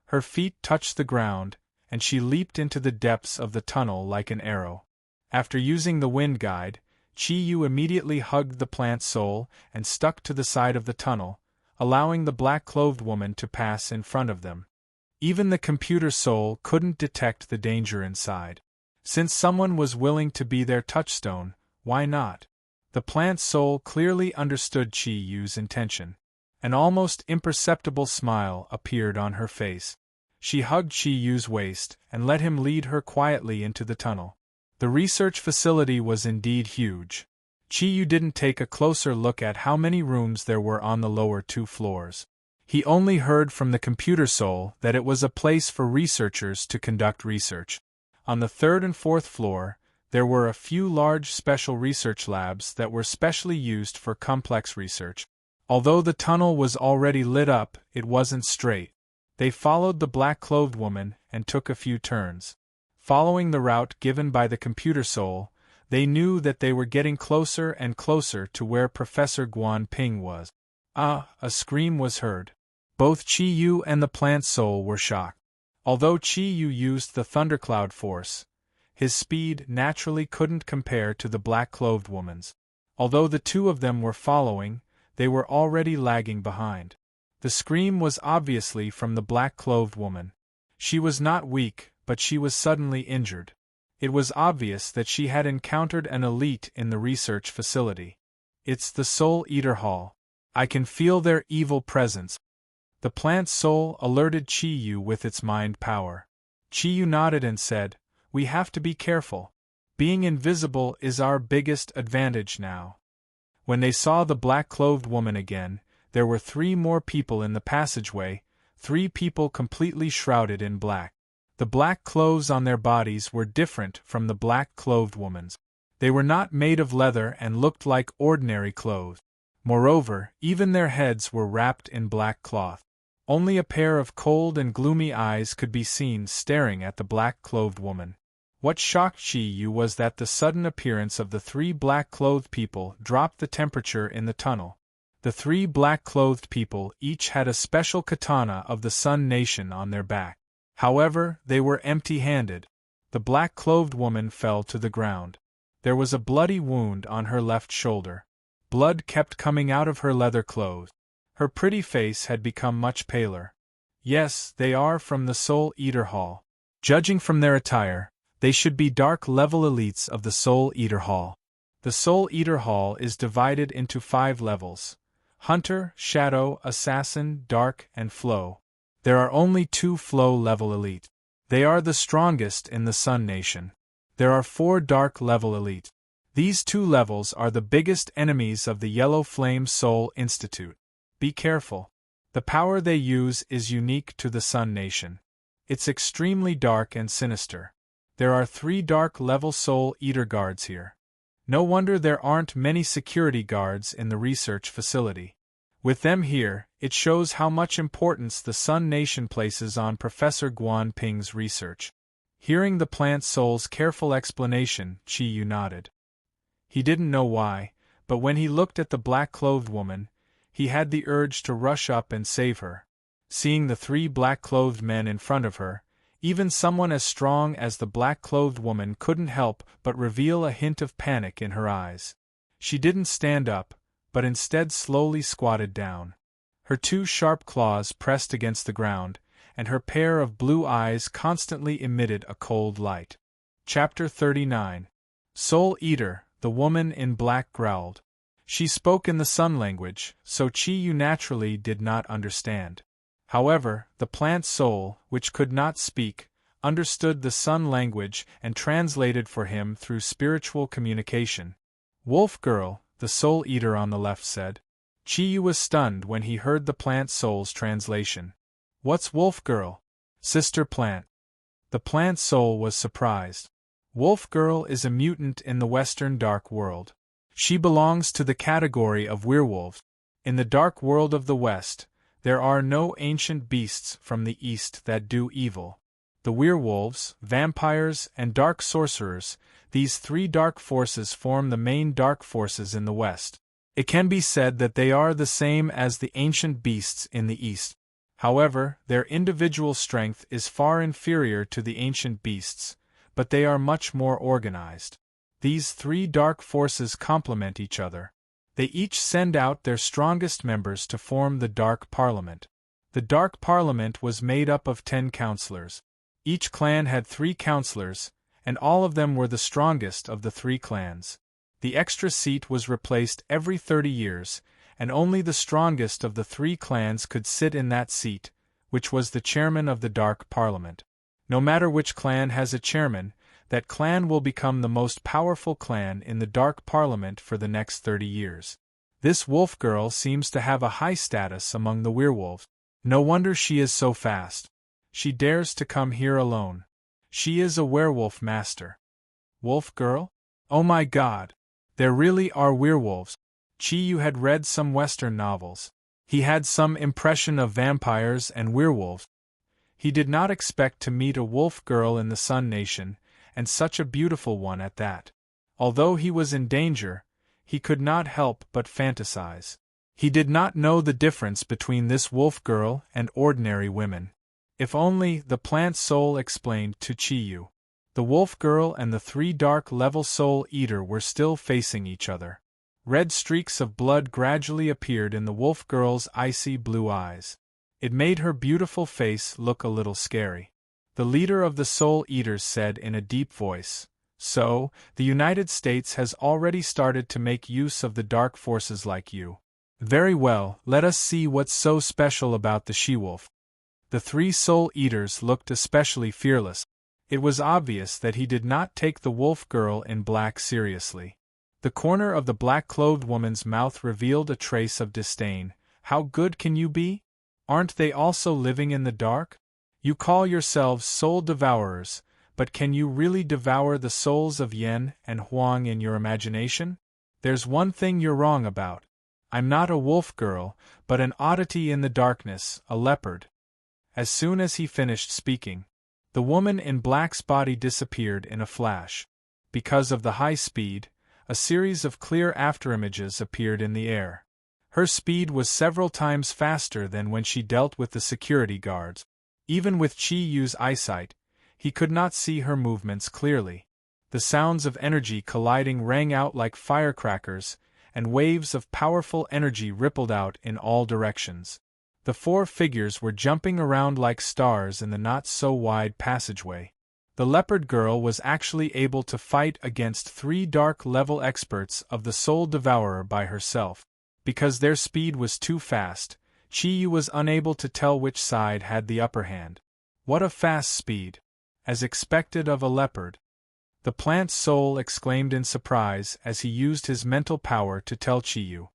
Speaker 1: Her feet touched the ground, and she leaped into the depths of the tunnel like an arrow. After using the wind guide, Chi-Yu immediately hugged the plant soul and stuck to the side of the tunnel, allowing the black-clothed woman to pass in front of them. Even the computer soul couldn't detect the danger inside. Since someone was willing to be their touchstone, why not? The plant soul clearly understood Chi-Yu's intention. An almost imperceptible smile appeared on her face. She hugged Chi-Yu's waist and let him lead her quietly into the tunnel. The research facility was indeed huge. Chi-Yu didn't take a closer look at how many rooms there were on the lower 2 floors. He only heard from the computer soul that it was a place for researchers to conduct research. On the third and fourth floor, there were a few large special research labs that were specially used for complex research. Although the tunnel was already lit up, it wasn't straight. They followed the black-clothed woman and took a few turns. Following the route given by the computer soul, they knew that they were getting closer and closer to where Professor Guan Ping was. Ah! A scream was heard. Both Qi Yu and the plant soul were shocked. Although Qi Yu used the thundercloud force, his speed naturally couldn't compare to the black-clothed woman's. Although the two of them were following, they were already lagging behind. The scream was obviously from the black-clothed woman. She was not weak, but she was suddenly injured. It was obvious that she had encountered an elite in the research facility. It's the Soul Eater Hall. I can feel their evil presence. The plant soul alerted Qi Yu with its mind power. Qi Yu nodded and said, "We have to be careful. Being invisible is our biggest advantage now." When they saw the black-clothed woman again, there were 3 more people in the passageway, 3 people completely shrouded in black. The black clothes on their bodies were different from the black-clothed woman's. They were not made of leather and looked like ordinary clothes. Moreover, even their heads were wrapped in black cloth. Only a pair of cold and gloomy eyes could be seen staring at the black-clothed woman. What shocked Qi Yu was that the sudden appearance of the 3 black-clothed people dropped the temperature in the tunnel. The 3 black-clothed people each had a special katana of the Sun Nation on their back. However, they were empty-handed. The black-clothed woman fell to the ground. There was a bloody wound on her left shoulder. Blood kept coming out of her leather clothes. Her pretty face had become much paler. Yes, they are from the Soul Eater Hall. Judging from their attire, they should be dark-level elites of the Soul Eater Hall. The Soul Eater Hall is divided into 5 levels: Hunter, Shadow, Assassin, Dark, and Flow. There are only 2 Flow-level elite. They are the strongest in the Sun Nation. There are 4 Dark-level elite. These 2 levels are the biggest enemies of the Yellow Flame Soul Institute. Be careful. The power they use is unique to the Sun Nation. It's extremely dark and sinister. There are 3 dark-level Soul Eater guards here. No wonder there aren't many security guards in the research facility. With them here, it shows how much importance the Sun Nation places on Professor Guan Ping's research. Hearing the plant soul's careful explanation, Qi Yu nodded. He didn't know why, but when he looked at the black-clothed woman, he had the urge to rush up and save her. Seeing the 3 black-clothed men in front of her, even someone as strong as the black-clothed woman couldn't help but reveal a hint of panic in her eyes. She didn't stand up, but instead slowly squatted down. Her 2 sharp claws pressed against the ground, and her pair of blue eyes constantly emitted a cold light. Chapter 39. Soul Eater, the woman in black growled. She spoke in the Sun language, so Qi Yu naturally did not understand. However, the plant soul, which could not speak, understood the Sun language and translated for him through spiritual communication. "Wolf girl," the Soul Eater on the left said. Qi Yu was stunned when he heard the plant soul's translation. "What's Wolf girl? Sister plant?" The plant soul was surprised. Wolf girl is a mutant in the Western Dark World. She belongs to the category of werewolves. In the Dark World of the West, there are no ancient beasts from the East that do evil. The werewolves, vampires, and dark sorcerers, these 3 dark forces form the main dark forces in the West. It can be said that they are the same as the ancient beasts in the East. However, their individual strength is far inferior to the ancient beasts, but they are much more organized. These 3 dark forces complement each other. They each send out their strongest members to form the Dark Parliament. The Dark Parliament was made up of 10 counselors. Each clan had 3 counselors, and all of them were the strongest of the 3 clans. The extra seat was replaced every 30 years, and only the strongest of the 3 clans could sit in that seat, which was the chairman of the Dark Parliament. No matter which clan has a chairman, that clan will become the most powerful clan in the Dark Parliament for the next 30 years. This wolf girl seems to have a high status among the werewolves. No wonder she is so fast. She dares to come here alone. She is a werewolf master. Wolf girl? Oh my God! There really are werewolves. Chi-Yu had read some Western novels. He had some impression of vampires and werewolves. He did not expect to meet a wolf girl in the Sun Nation, and such a beautiful one at that. Although he was in danger, he could not help but fantasize. He did not know the difference between this wolf girl and ordinary women. If only, the plant soul explained to Chi-Yu. The wolf girl and the 3 dark level soul eater were still facing each other. Red streaks of blood gradually appeared in the wolf girl's icy blue eyes. It made her beautiful face look a little scary. The leader of the soul eaters said in a deep voice, "So, the United States has already started to make use of the dark forces like you. Very well, let us see what's so special about the she-wolf." The 3 soul eaters looked especially fearless. It was obvious that he did not take the wolf girl in black seriously. The corner of the black-clothed woman's mouth revealed a trace of disdain. "How good can you be? Aren't they also living in the dark? You call yourselves soul devourers, but can you really devour the souls of Yen and Huang in your imagination? There's one thing you're wrong about. I'm not a wolf girl, but an oddity in the darkness, a leopard." As soon as he finished speaking, the woman in black's body disappeared in a flash. Because of the high speed, a series of clear afterimages appeared in the air. Her speed was several times faster than when she dealt with the security guards. Even with Chi-Yu's eyesight, he could not see her movements clearly. The sounds of energy colliding rang out like firecrackers, and waves of powerful energy rippled out in all directions. The 4 figures were jumping around like stars in the not-so-wide passageway. The leopard girl was actually able to fight against 3 dark-level experts of the Soul Devourer by herself. Because their speed was too fast, Chi-Yu was unable to tell which side had the upper hand. What a fast speed! As expected of a leopard. The plant soul exclaimed in surprise as he used his mental power to tell Chi-Yu.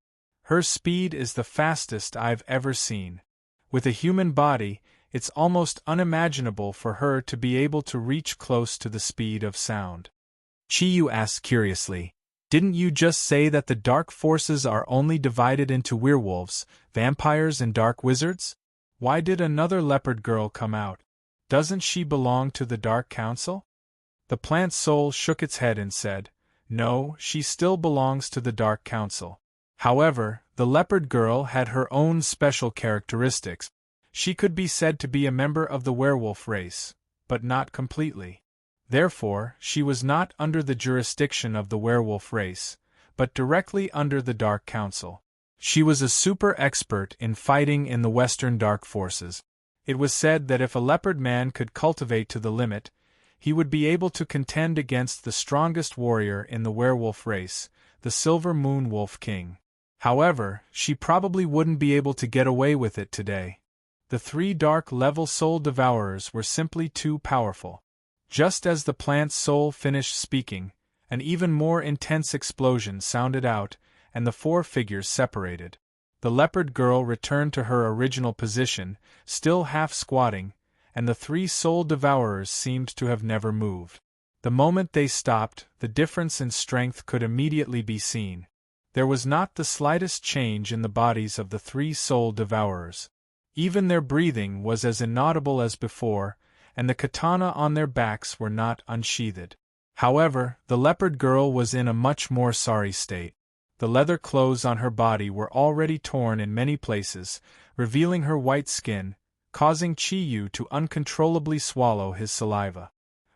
Speaker 1: Her speed is the fastest I've ever seen. With a human body, it's almost unimaginable for her to be able to reach close to the speed of sound. Chi-Yu asked curiously, "Didn't you just say that the dark forces are only divided into werewolves, vampires and dark wizards? Why did another leopard girl come out? Doesn't she belong to the Dark Council?" The plant soul shook its head and said, "No, she still belongs to the Dark Council. However, the leopard girl had her own special characteristics. She could be said to be a member of the werewolf race, but not completely. Therefore, she was not under the jurisdiction of the werewolf race, but directly under the Dark Council. She was a super expert in fighting in the Western Dark Forces. It was said that if a leopard man could cultivate to the limit, he would be able to contend against the strongest warrior in the werewolf race, the Silver Moon Wolf King. However, she probably wouldn't be able to get away with it today. The 3 dark-level soul devourers were simply too powerful. Just as the plant's soul finished speaking, an even more intense explosion sounded out, and the 4 figures separated. The leopard girl returned to her original position, still half squatting, and the 3 soul devourers seemed to have never moved. The moment they stopped, the difference in strength could immediately be seen. There was not the slightest change in the bodies of the 3 soul devourers. Even their breathing was as inaudible as before, and the katana on their backs were not unsheathed. However, the leopard girl was in a much more sorry state. The leather clothes on her body were already torn in many places, revealing her white skin, causing Chi-Yu to uncontrollably swallow his saliva.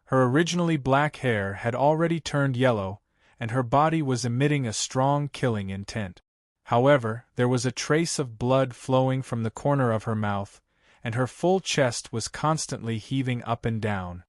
Speaker 1: Her originally black hair had already turned yellow, and her body was emitting a strong killing intent. However, there was a trace of blood flowing from the corner of her mouth, and her full chest was constantly heaving up and down.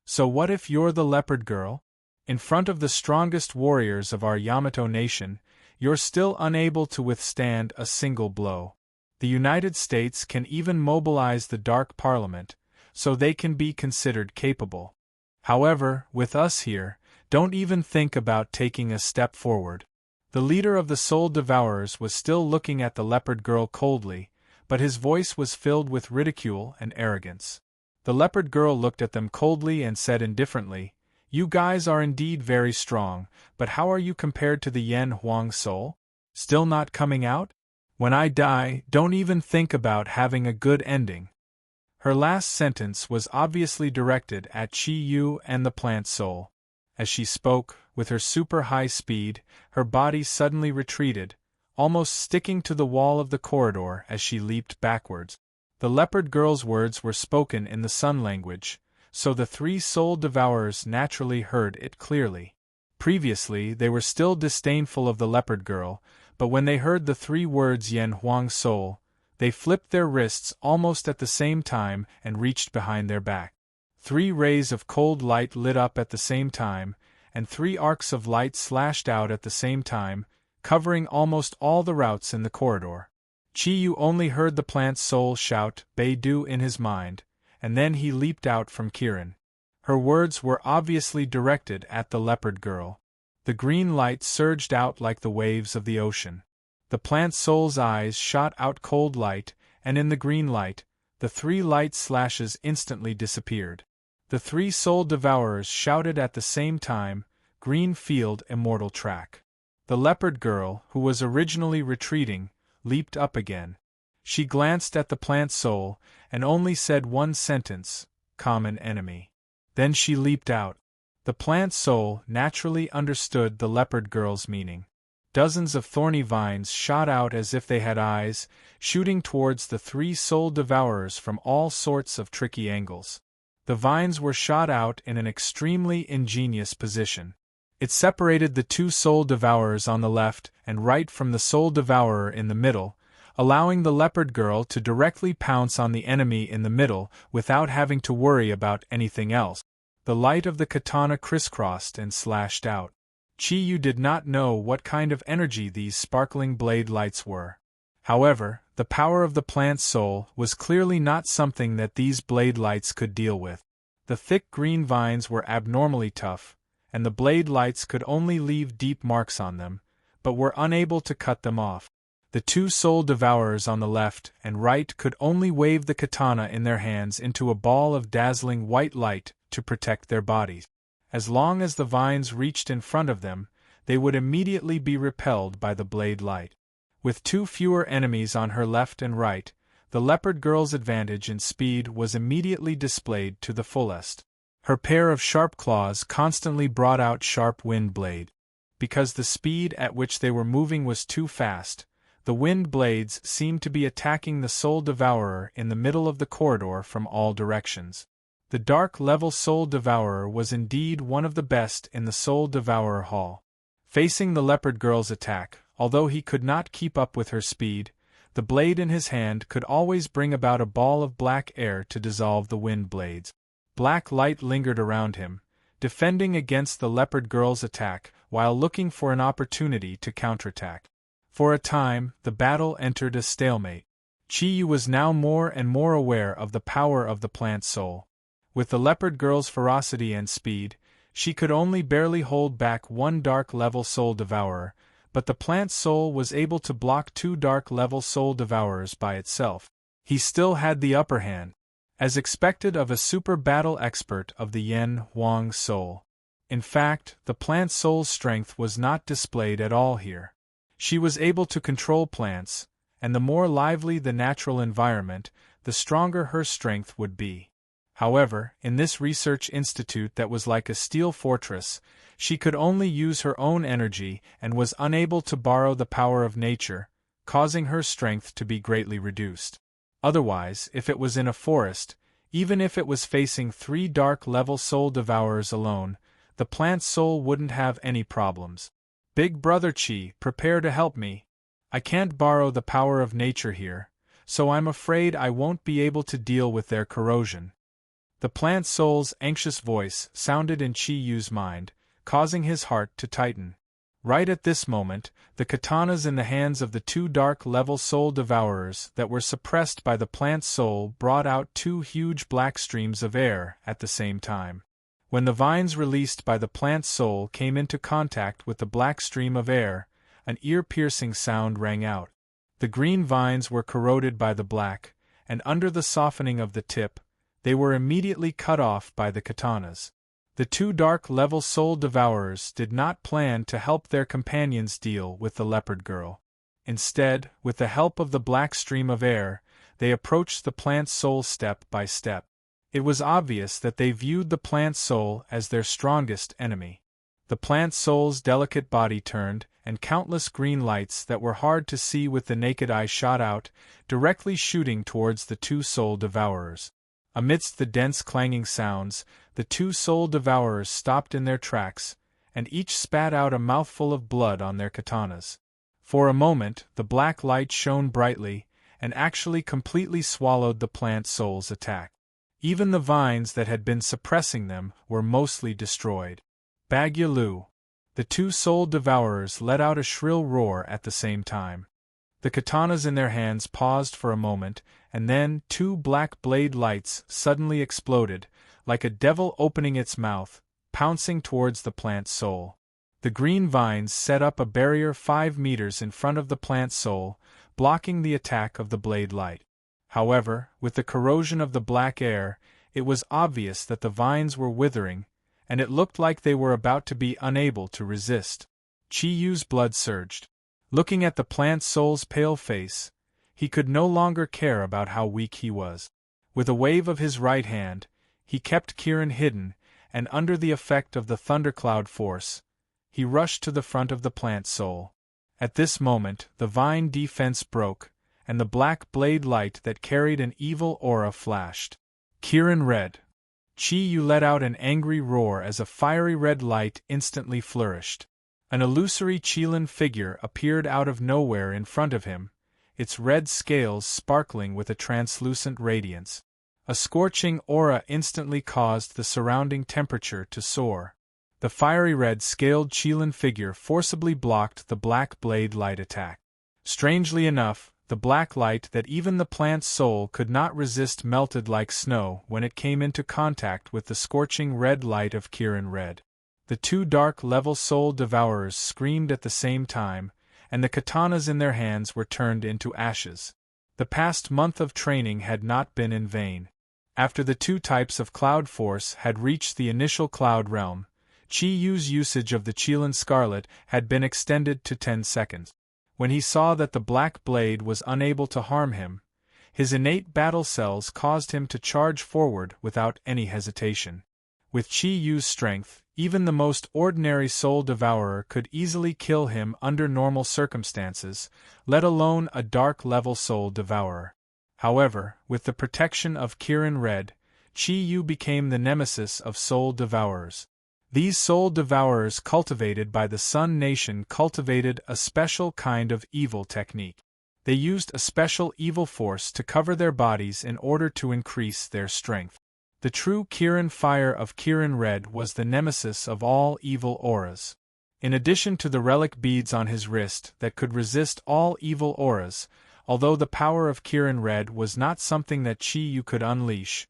Speaker 1: So what if you're the leopard girl? In front of the strongest warriors of our Yamato nation, you're still unable to withstand a single blow. The United States can even mobilize the Dark Parliament, so they can be considered capable. However, with us here, don't even think about taking a step forward. The leader of the Soul Devourers was still looking at the leopard girl coldly, but his voice was filled with ridicule and arrogance. The leopard girl looked at them coldly and said indifferently, "You guys are indeed very strong, but how are you compared to the Yen Huang soul? Still not coming out? When I die, don't even think about having a good ending." Her last sentence was obviously directed at Qi Yu and the plant soul. As she spoke, with her super high speed, her body suddenly retreated, almost sticking to the wall of the corridor as she leaped backwards. The leopard girl's words were spoken in the sun language, so the three soul devourers naturally heard it clearly. Previously, they were still disdainful of the leopard girl, but when they heard the three words Yen Huang soul, they flipped their wrists almost at the same time and reached behind their back. 3 rays of cold light lit up at the same time, and 3 arcs of light slashed out at the same time, covering almost all the routes in the corridor. Qi Yu only heard the plant soul shout Beidou in his mind, and then he leaped out from Kirin. Her words were obviously directed at the leopard girl. The green light surged out like the waves of the ocean. The plant soul's eyes shot out cold light, and in the green light, the 3 light slashes instantly disappeared. The 3 soul devourers shouted at the same time, "Green field, immortal track." The leopard girl, who was originally retreating, leaped up again. She glanced at the plant soul, and only said one sentence, "Common enemy." Then she leaped out. The plant soul naturally understood the leopard girl's meaning. Dozens of thorny vines shot out as if they had eyes, shooting towards the 3 soul devourers from all sorts of tricky angles. The vines were shot out in an extremely ingenious position. It separated the 2 soul devourers on the left and right from the soul devourer in the middle, allowing the leopard girl to directly pounce on the enemy in the middle without having to worry about anything else. The light of the katana crisscrossed and slashed out. Qi Yu did not know what kind of energy these sparkling blade lights were. However, the power of the plant soul was clearly not something that these blade lights could deal with. The thick green vines were abnormally tough, and the blade lights could only leave deep marks on them, but were unable to cut them off. The 2 soul devourers on the left and right could only wave the katana in their hands into a ball of dazzling white light to protect their bodies. As long as the vines reached in front of them, they would immediately be repelled by the blade light. With 2 fewer enemies on her left and right, the leopard girl's advantage in speed was immediately displayed to the fullest. Her pair of sharp claws constantly brought out sharp wind blade. Because the speed at which they were moving was too fast, the wind blades seemed to be attacking the soul devourer in the middle of the corridor from all directions. The dark level soul devourer was indeed one of the best in the soul devourer hall. Facing the leopard girl's attack, although he could not keep up with her speed, the blade in his hand could always bring about a ball of black air to dissolve the wind blades. Black light lingered around him, defending against the leopard girl's attack while looking for an opportunity to counterattack. For a time, the battle entered a stalemate. Qi Yu was now more and more aware of the power of the plant soul. With the leopard girl's ferocity and speed, she could only barely hold back 1 dark-level soul devourer, but the plant soul was able to block 2 dark-level soul devourers by itself. He still had the upper hand, as expected of a super battle expert of the Yen Huang soul. In fact, the plant soul's strength was not displayed at all here. She was able to control plants, and the more lively the natural environment, the stronger her strength would be. However, in this research institute that was like a steel fortress, she could only use her own energy and was unable to borrow the power of nature, causing her strength to be greatly reduced. Otherwise, if it was in a forest, even if it was facing 3 dark-level soul devourers alone, the plant soul wouldn't have any problems. "Big Brother Qi, prepare to help me. I can't borrow the power of nature here, so I'm afraid I won't be able to deal with their corrosion." The plant soul's anxious voice sounded in Qi Yu's mind, causing his heart to tighten. Right at this moment, the katanas in the hands of the 2 dark-level soul devourers that were suppressed by the plant soul brought out 2 huge black streams of air at the same time. When the vines released by the plant soul came into contact with the black stream of air, an ear-piercing sound rang out. The green vines were corroded by the black, and under the softening of the tip, they were immediately cut off by the katanas. The two dark level soul devourers did not plan to help their companions deal with the leopard girl. Instead, with the help of the black stream of air, they approached the plant soul step by step. It was obvious that they viewed the plant soul as their strongest enemy. The plant soul's delicate body turned, and countless green lights that were hard to see with the naked eye shot out, directly shooting towards the two soul devourers. Amidst the dense clanging sounds, the two soul devourers stopped in their tracks, and each spat out a mouthful of blood on their katanas. For a moment, the black light shone brightly, and actually completely swallowed the plant soul's attack. Even the vines that had been suppressing them were mostly destroyed. Bagyalu! The two soul devourers let out a shrill roar at the same time. The katanas in their hands paused for a moment, and then two black blade lights suddenly exploded, like a devil opening its mouth, pouncing towards the plant soul. The green vines set up a barrier 5 meters in front of the plant soul, blocking the attack of the blade light. However, with the corrosion of the black air, it was obvious that the vines were withering, and it looked like they were about to be unable to resist. Chi Yu's blood surged. Looking at the plant soul's pale face, he could no longer care about how weak he was. With a wave of his right hand, he kept Kirin hidden, and under the effect of the thundercloud force, he rushed to the front of the plant soul. At this moment, the vine defense broke, and the black blade light that carried an evil aura flashed. Kirin read. Chi Yu let out an angry roar as a fiery red light instantly flourished. An illusory Qilin figure appeared out of nowhere in front of him, its red scales sparkling with a translucent radiance. A scorching aura instantly caused the surrounding temperature to soar. The fiery red-scaled Qilin figure forcibly blocked the black blade light attack. Strangely enough, the black light that even the plant's soul could not resist melted like snow when it came into contact with the scorching red light of Kirin Red. The two dark level soul devourers screamed at the same time, and the katanas in their hands were turned into ashes. The past month of training had not been in vain. After the two types of cloud force had reached the initial cloud realm, Chi Yu's usage of the Qilin Scarlet had been extended to 10 seconds. When he saw that the black blade was unable to harm him, his innate battle cells caused him to charge forward without any hesitation. With Chi Yu's strength, even the most ordinary soul devourer could easily kill him under normal circumstances, let alone a dark-level soul devourer. However, with the protection of Kirin Red, Chi Yu became the nemesis of soul devourers. These soul devourers cultivated by the Sun Nation cultivated a special kind of evil technique. They used a special evil force to cover their bodies in order to increase their strength. The true Kirin fire of Kirin Red was the nemesis of all evil auras. In addition to the relic beads on his wrist that could resist all evil auras, although the power of Kirin Red was not something that Chi Yu could unleash,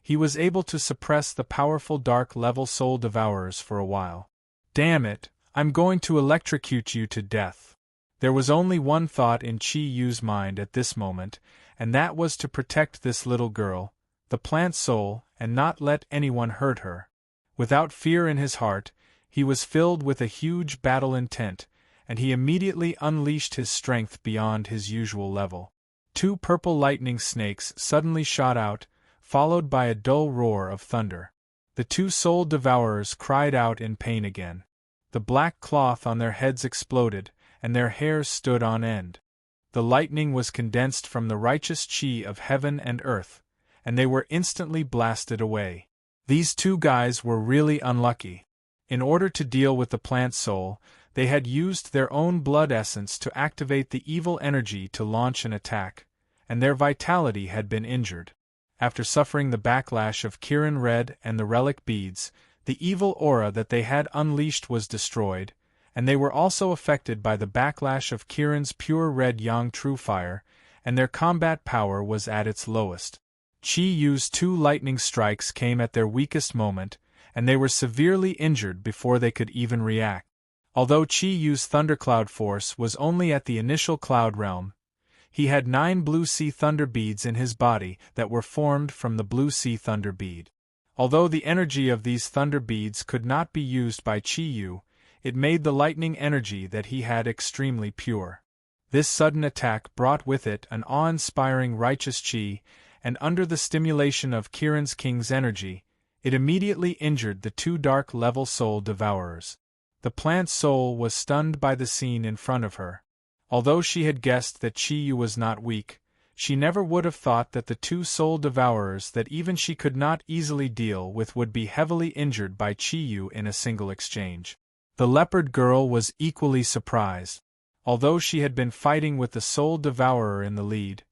Speaker 1: he was able to suppress the powerful dark-level soul devourers for a while. Damn it, I'm going to electrocute you to death. There was only one thought in Chi Yu's mind at this moment, and that was to protect this little girl, the plant soul, and not let anyone hurt her. Without fear in his heart, he was filled with a huge battle intent, and he immediately unleashed his strength beyond his usual level. Two purple lightning snakes suddenly shot out, followed by a dull roar of thunder. The two soul devourers cried out in pain again. The black cloth on their heads exploded, and their hair stood on end. The lightning was condensed from the righteous chi of heaven and earth, and they were instantly blasted away. These two guys were really unlucky. In order to deal with the plant soul, they had used their own blood essence to activate the evil energy to launch an attack, and their vitality had been injured. After suffering the backlash of Kirin Red and the relic beads, the evil aura that they had unleashed was destroyed, and they were also affected by the backlash of Kirin's pure red Yang True Fire, and their combat power was at its lowest. Chi Yu's two lightning strikes came at their weakest moment, and they were severely injured before they could even react. Although Chi Yu's thundercloud force was only at the initial cloud realm, He had 9 blue sea thunder beads in his body that were formed from the blue sea thunder bead. Although the energy of these thunder beads could not be used by Chi-Yu, it made the lightning energy that he had extremely pure. This sudden attack brought with it an awe-inspiring righteous chi, and under the stimulation of Kirin's king's energy, it immediately injured the 2 dark level soul devourers. The plant soul was stunned by the scene in front of her. Although she had guessed that Chi-Yu was not weak, she never would have thought that the 2 soul devourers that even she could not easily deal with would be heavily injured by Chi-Yu in a single exchange. The leopard girl was equally surprised. Although she had been fighting with the soul devourer in the lead,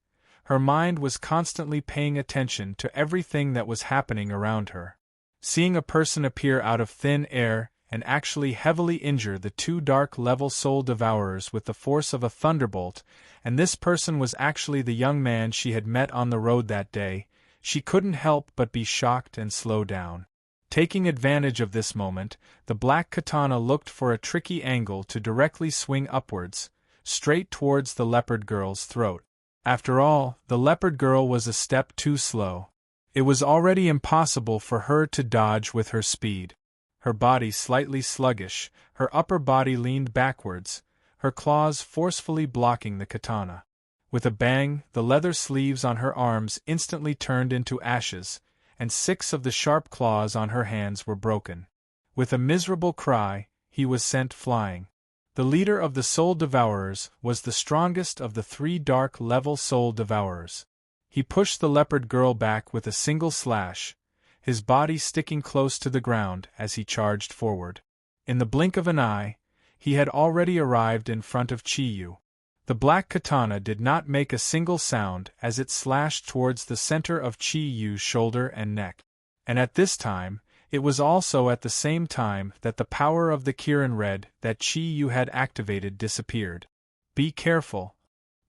Speaker 1: her mind was constantly paying attention to everything that was happening around her. Seeing a person appear out of thin air and actually heavily injure the 2 dark level soul devourers with the force of a thunderbolt, and this person was actually the young man she had met on the road that day, she couldn't help but be shocked and slow down. Taking advantage of this moment, the black katana looked for a tricky angle to directly swing upwards, straight towards the leopard girl's throat. After all, the leopard girl was a step too slow. It was already impossible for her to dodge with her speed. Her body slightly sluggish, her upper body leaned backwards, her claws forcefully blocking the katana. With a bang, the leather sleeves on her arms instantly turned into ashes, and 6 of the sharp claws on her hands were broken. With a miserable cry, he was sent flying. The leader of the soul devourers was the strongest of the 3 dark level soul devourers. He pushed the leopard girl back with a single slash, his body sticking close to the ground as he charged forward. In the blink of an eye, he had already arrived in front of Chi-Yu. The black katana did not make a single sound as it slashed towards the center of Chi-Yu's shoulder and neck. And at this time, it was also at the same time that the power of the Kirin Red that Chi-Yu had activated disappeared. "Be careful!"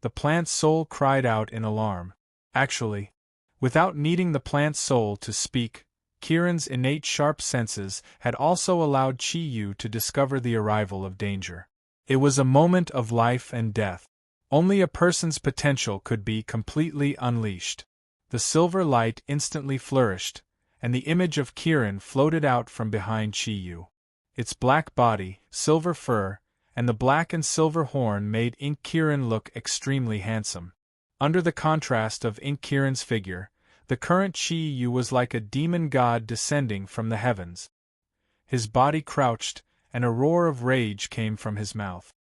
Speaker 1: the plant soul cried out in alarm. Actually, without needing the plant soul to speak, Kirin's innate sharp senses had also allowed Chi-Yu to discover the arrival of danger. It was a moment of life and death. Only a person's potential could be completely unleashed. The silver light instantly flourished, and the image of Kirin floated out from behind Chi-Yu. Its black body, silver fur, and the black and silver horn made Ink Kirin look extremely handsome. Under the contrast of Ink Kirin's figure, the current Chi-Yu was like a demon god descending from the heavens. His body crouched, and a roar of rage came from his mouth.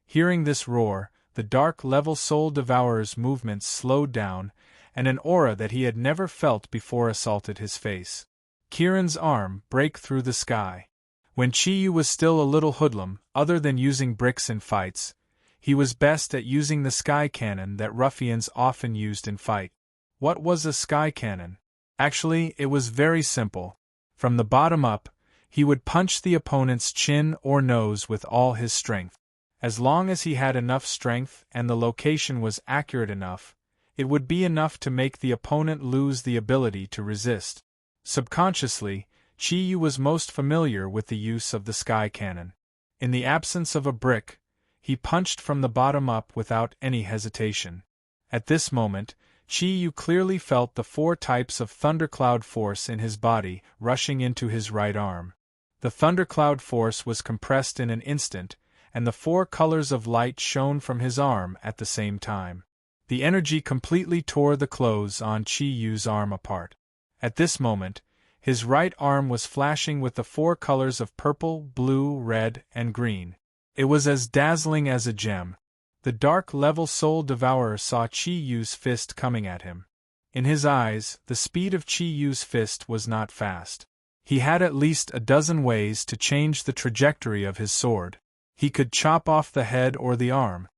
Speaker 1: Hearing this roar, the dark level soul devourer's movements slowed down, and an aura that he had never felt before assaulted his face. Kirin's arm brake through the sky. When Chi-Yu was still a little hoodlum, other than using bricks in fights, he was best at using the sky cannon that ruffians often used in fight. What was a sky cannon? Actually, it was very simple. From the bottom up, he would punch the opponent's chin or nose with all his strength. As long as he had enough strength and the location was accurate enough, it would be enough to make the opponent lose the ability to resist. Subconsciously, Chi-Yu was most familiar with the use of the sky cannon. In the absence of a brick, he punched from the bottom up without any hesitation. At this moment, Chi-Yu clearly felt the 4 types of thundercloud force in his body rushing into his right arm. The thundercloud force was compressed in an instant, and the 4 colors of light shone from his arm at the same time. The energy completely tore the clothes on Chi-Yu's arm apart. At this moment, his right arm was flashing with the 4 colors of purple, blue, red, and green. It was as dazzling as a gem. The dark level soul devourer saw Chi-Yu's fist coming at him. In his eyes, the speed of Chi-Yu's fist was not fast. He had at least a dozen ways to change the trajectory of his sword. He could chop off the head or the arm.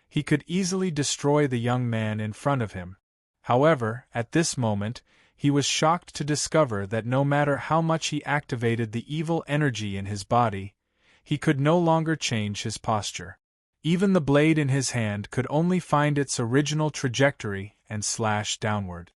Speaker 1: He could easily destroy the young man in front of him. However, at this moment, he was shocked to discover that no matter how much he activated the evil energy in his body, he could no longer change his posture. Even the blade in his hand could only find its original trajectory and slash downward.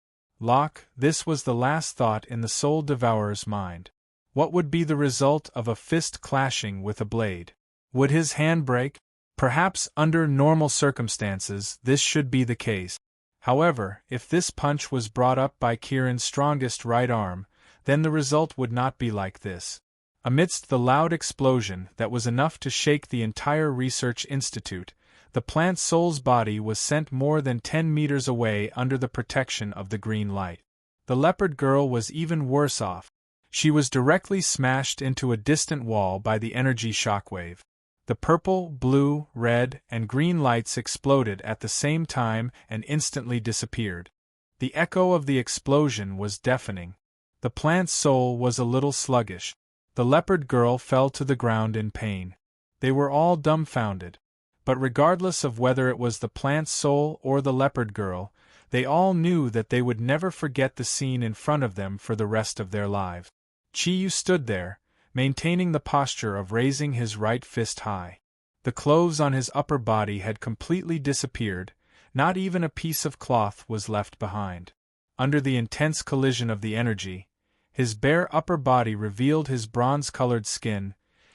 Speaker 1: This was the last thought in the soul devourer's mind. What would be the result of a fist clashing with a blade? Would his hand break? Perhaps under normal circumstances this should be the case. However, if this punch was brought up by Kieran's strongest right arm, then the result would not be like this. Amidst the loud explosion that was enough to shake the entire research institute, the plant soul's body was sent more than 10 meters away under the protection of the green light. The leopard girl was even worse off. She was directly smashed into a distant wall by the energy shockwave. The purple, blue, red, and green lights exploded at the same time and instantly disappeared. The echo of the explosion was deafening. The plant's soul was a little sluggish. The leopard girl fell to the ground in pain. They were all dumbfounded. But regardless of whether it was the plant's soul or the leopard girl, they all knew that they would never forget the scene in front of them for the rest of their lives. Chi-Yu stood there, maintaining the posture of raising his right fist high. The clothes on his upper body had completely disappeared, not even a piece of cloth was left behind. Under the intense collision of the energy, his bare upper body revealed his bronze-colored skin,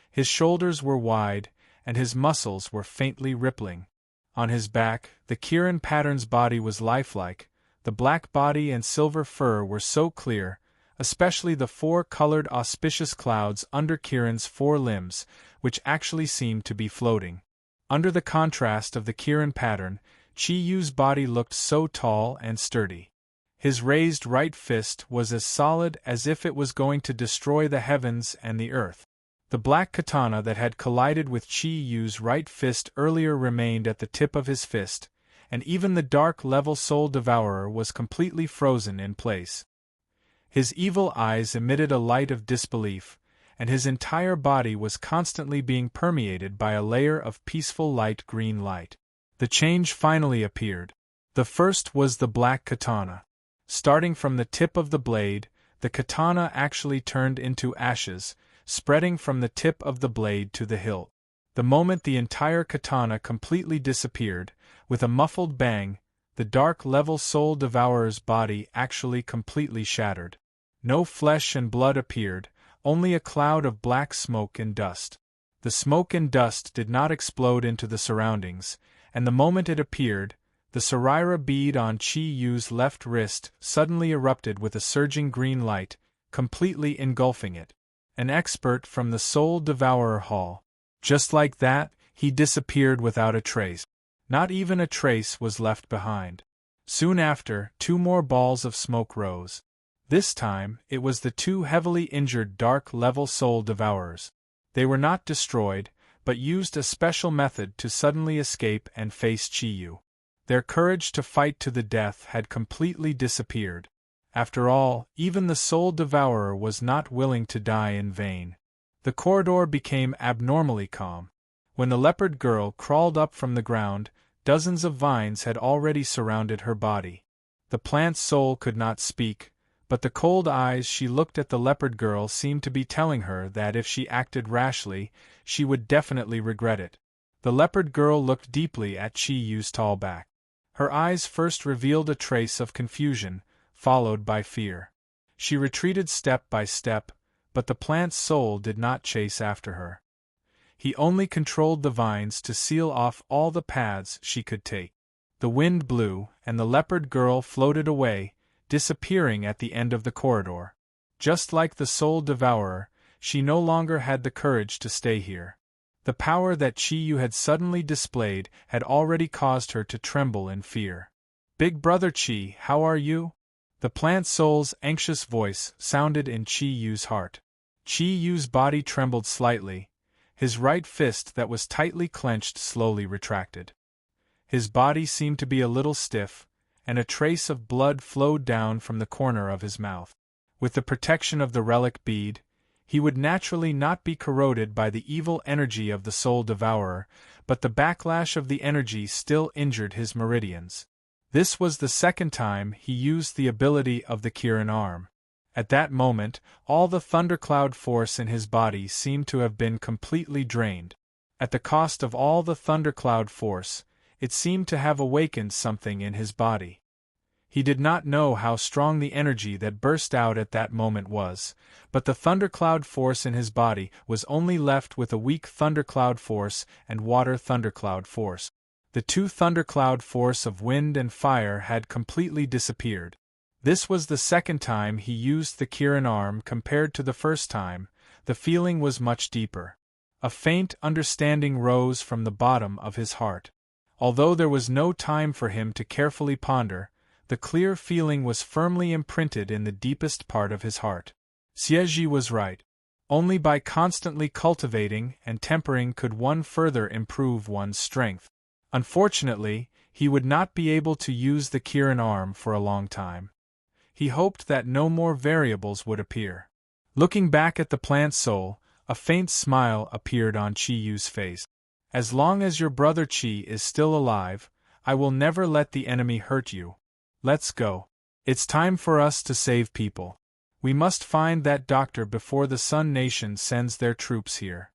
Speaker 1: his shoulders were wide, and his muscles were faintly rippling. On his back, the Kieran pattern's body was lifelike. The black body and silver fur were so clear, especially the four-colored auspicious clouds under Kieran's four limbs, which actually seemed to be floating. Under the contrast of the Kieran pattern, Chi-Yu's body looked so tall and sturdy. His raised right fist was as solid as if it was going to destroy the heavens and the earth. The black katana that had collided with Chi-Yu's right fist earlier remained at the tip of his fist, and even the dark level soul devourer was completely frozen in place. His evil eyes emitted a light of disbelief, and his entire body was constantly being permeated by a layer of peaceful light green light. The change finally appeared. The first was the black katana. Starting from the tip of the blade, the katana actually turned into ashes, spreading from the tip of the blade to the hilt. The moment the entire katana completely disappeared, with a muffled bang, the dark level soul devourer's body actually completely shattered. No flesh and blood appeared, only a cloud of black smoke and dust. The smoke and dust did not explode into the surroundings, and the moment it appeared, the Sarira bead on Chi-Yu's left wrist suddenly erupted with a surging green light, completely engulfing it. An expert from the Soul Devourer Hall. Just like that, he disappeared without a trace. Not even a trace was left behind. Soon after, two more balls of smoke rose. This time, it was the two heavily injured dark-level soul devourers. They were not destroyed, but used a special method to suddenly escape and face Chi-Yu. Their courage to fight to the death had completely disappeared. After all, even the soul devourer was not willing to die in vain. The corridor became abnormally calm. When the leopard girl crawled up from the ground, dozens of vines had already surrounded her body. The plant's soul could not speak, but the cold eyes she looked at the leopard girl seemed to be telling her that if she acted rashly, she would definitely regret it. The leopard girl looked deeply at Chi-Yu's tall back. Her eyes first revealed a trace of confusion, followed by fear. She retreated step by step, but the plant's soul did not chase after her. He only controlled the vines to seal off all the paths she could take. The wind blew, and the leopard girl floated away, disappearing at the end of the corridor. Just like the soul devourer, she no longer had the courage to stay here. The power that Chi-Yu had suddenly displayed had already caused her to tremble in fear. "Big brother Chi, how are you?" The plant soul's anxious voice sounded in Chi-Yu's heart. Chi-Yu's body trembled slightly. His right fist that was tightly clenched slowly retracted. His body seemed to be a little stiff, and a trace of blood flowed down from the corner of his mouth. With the protection of the relic bead, he would naturally not be corroded by the evil energy of the soul devourer, but the backlash of the energy still injured his meridians. This was the second time he used the ability of the Kirin arm. At that moment, all the thundercloud force in his body seemed to have been completely drained. At the cost of all the thundercloud force, it seemed to have awakened something in his body. He did not know how strong the energy that burst out at that moment was, but the thundercloud force in his body was only left with a weak thundercloud force and water thundercloud force. The two thundercloud force of wind and fire had completely disappeared. This was the second time he used the Kirin arm compared to the first time. The feeling was much deeper. A faint understanding rose from the bottom of his heart. Although there was no time for him to carefully ponder, the clear feeling was firmly imprinted in the deepest part of his heart. Xieji was right. Only by constantly cultivating and tempering could one further improve one's strength. Unfortunately, he would not be able to use the Kirin arm for a long time. He hoped that no more variables would appear. Looking back at the plant soul, a faint smile appeared on Chi Yu's face. As long as your brother Chi is still alive, I will never let the enemy hurt you. Let's go. It's time for us to save people. We must find that doctor before the Sun Nation sends their troops here.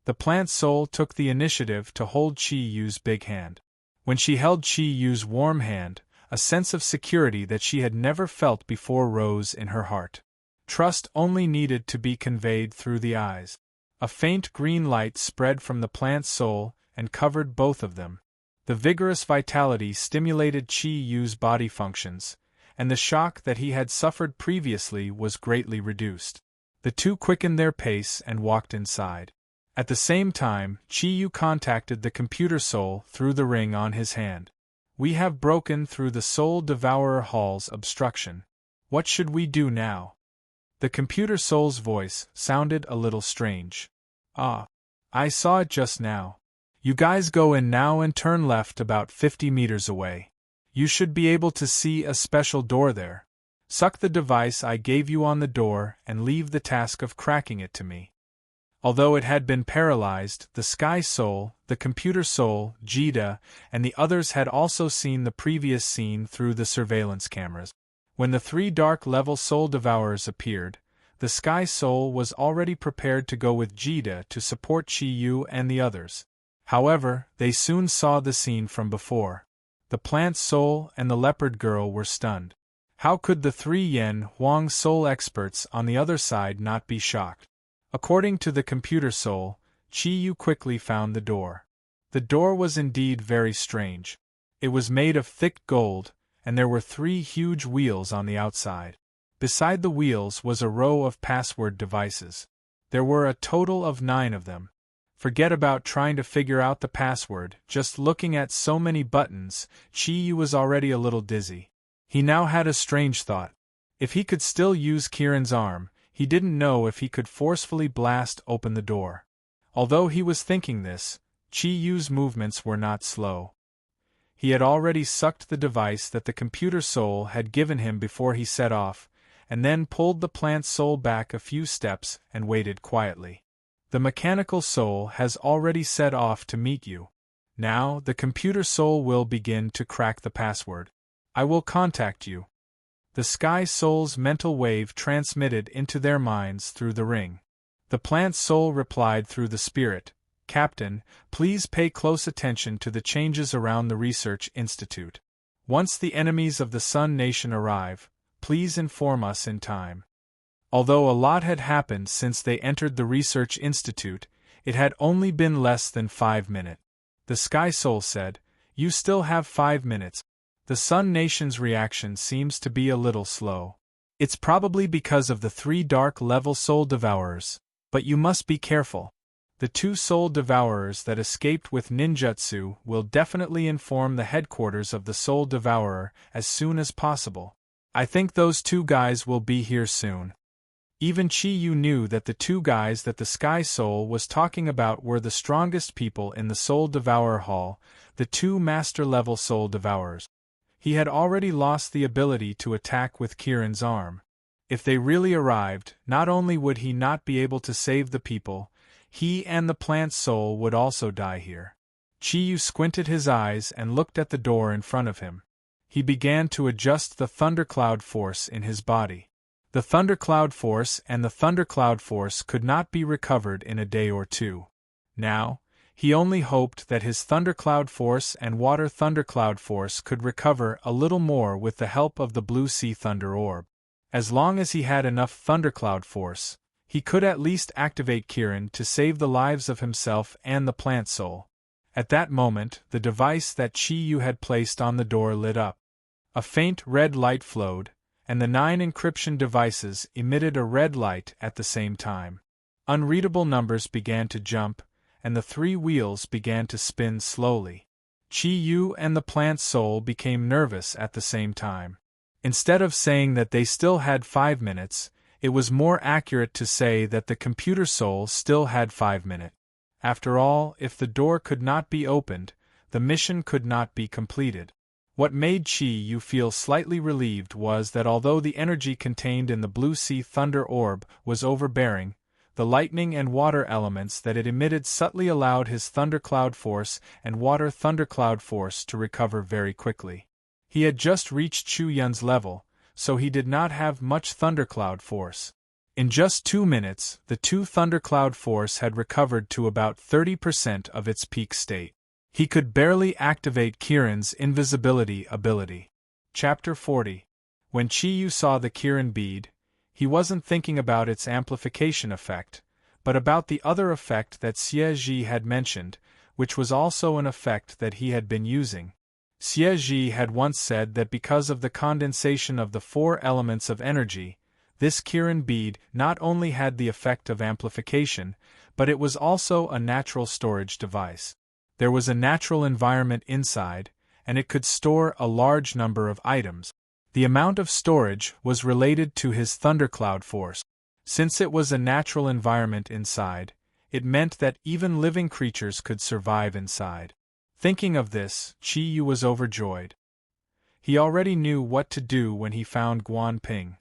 Speaker 1: The plant soul took the initiative to hold Chi Yu's big hand. When she held Chi Yu's warm hand, a sense of security that she had never felt before rose in her heart. Trust only needed to be conveyed through the eyes. A faint green light spread from the plant soul and covered both of them. The vigorous vitality stimulated Chi Yu's body functions, and the shock that he had suffered previously was greatly reduced. The two quickened their pace and walked inside. At the same time, Chi Yu contacted the computer soul through the ring on his hand. We have broken through the Soul Devourer Hall's obstruction. What should we do now? The computer soul's voice sounded a little strange. Ah, I saw it just now. You guys go in now and turn left about 50 meters away. You should be able to see a special door there. Suck the device I gave you on the door and leave the task of cracking it to me. Although it had been paralyzed, the Sky Soul, the Computer Soul, Jida, and the others had also seen the previous scene through the surveillance cameras. When the three dark-level Soul Devourers appeared, the Sky Soul was already prepared to go with Jida to support Chi Yu and the others. However, they soon saw the scene from before. The Plant Soul and the Leopard Girl were stunned. How could the three Yen Huang Soul experts on the other side not be shocked? According to the Computer Soul, Chi Yu quickly found the door. The door was indeed very strange. It was made of thick gold, and there were 3 huge wheels on the outside. Beside the wheels was a row of password devices. There were a total of 9 of them. Forget about trying to figure out the password, just looking at so many buttons, Chi Yu was already a little dizzy. He now had a strange thought. If he could still use Kirin's arm, he didn't know if he could forcefully blast open the door. Although he was thinking this, Chi Yu's movements were not slow. He had already sucked the device that the Computer Soul had given him before he set off, and then pulled the Plant Soul back a few steps and waited quietly. The Mechanical Soul has already set off to meet you. Now the Computer Soul will begin to crack the password. I will contact you. The Sky Soul's mental wave transmitted into their minds through the ring. The Plant Soul replied through the spirit, Captain, please pay close attention to the changes around the Research Institute. Once the enemies of the Sun Nation arrive, please inform us in time. Although a lot had happened since they entered the Research Institute, it had only been less than 5 minutes. The Sky Soul said, You still have 5 minutes. The Sun Nation's reaction seems to be a little slow. It's probably because of the 3 dark-level Soul Devourers, but you must be careful. The 2 Soul Devourers that escaped with ninjutsu will definitely inform the headquarters of the Soul Devourer as soon as possible. I think those 2 guys will be here soon. Even Chi Yu knew that the 2 guys that the Sky Soul was talking about were the strongest people in the Soul Devourer Hall, the 2 Master-level Soul Devourers. He had already lost the ability to attack with Kirin's arm. If they really arrived, not only would he not be able to save the people, he and the Plant Soul would also die here. Chi Yu squinted his eyes and looked at the door in front of him. He began to adjust the thundercloud force in his body. The thundercloud force and the thundercloud force could not be recovered in a day or 2. Now, He only hoped that his thundercloud force and water thundercloud force could recover a little more with the help of the blue sea thunder orb. As long as he had enough thundercloud force, he could at least activate Kirin to save the lives of himself and the plant soul. At that moment, the device that Chi-Yu had placed on the door lit up. A faint red light flowed, and the 9 encryption devices emitted a red light at the same time. Unreadable numbers began to jump, and the 3 wheels began to spin slowly. Chi-Yu and the plant soul became nervous at the same time. Instead of saying that they still had 5 minutes, it was more accurate to say that the computer soul still had 5 minutes. After all, if the door could not be opened, the mission could not be completed. What made Chi-Yu feel slightly relieved was that although the energy contained in the blue sea thunder orb was overbearing, the lightning and water elements that it emitted subtly allowed his thundercloud force and water thundercloud force to recover very quickly. He had just reached Chu Yun's level, so he did not have much thundercloud force. In just 2 minutes, the 2 thundercloud force had recovered to about 30% of its peak state. He could barely activate Kirin's invisibility ability. Chapter 40. When Chi-Yu saw the Kirin bead, he wasn't thinking about its amplification effect, but about the other effect that Xie Zhi had mentioned, which was also an effect that he had been using. Xie Zhi had once said that because of the condensation of the 4 elements of energy, this Kirin bead not only had the effect of amplification, but it was also a natural storage device. There was a natural environment inside, and it could store a large number of items. The amount of storage was related to his thundercloud force. Since it was a natural environment inside, it meant that even living creatures could survive inside. Thinking of this, Chi-Yu was overjoyed. He already knew what to do when he found Guan Ping.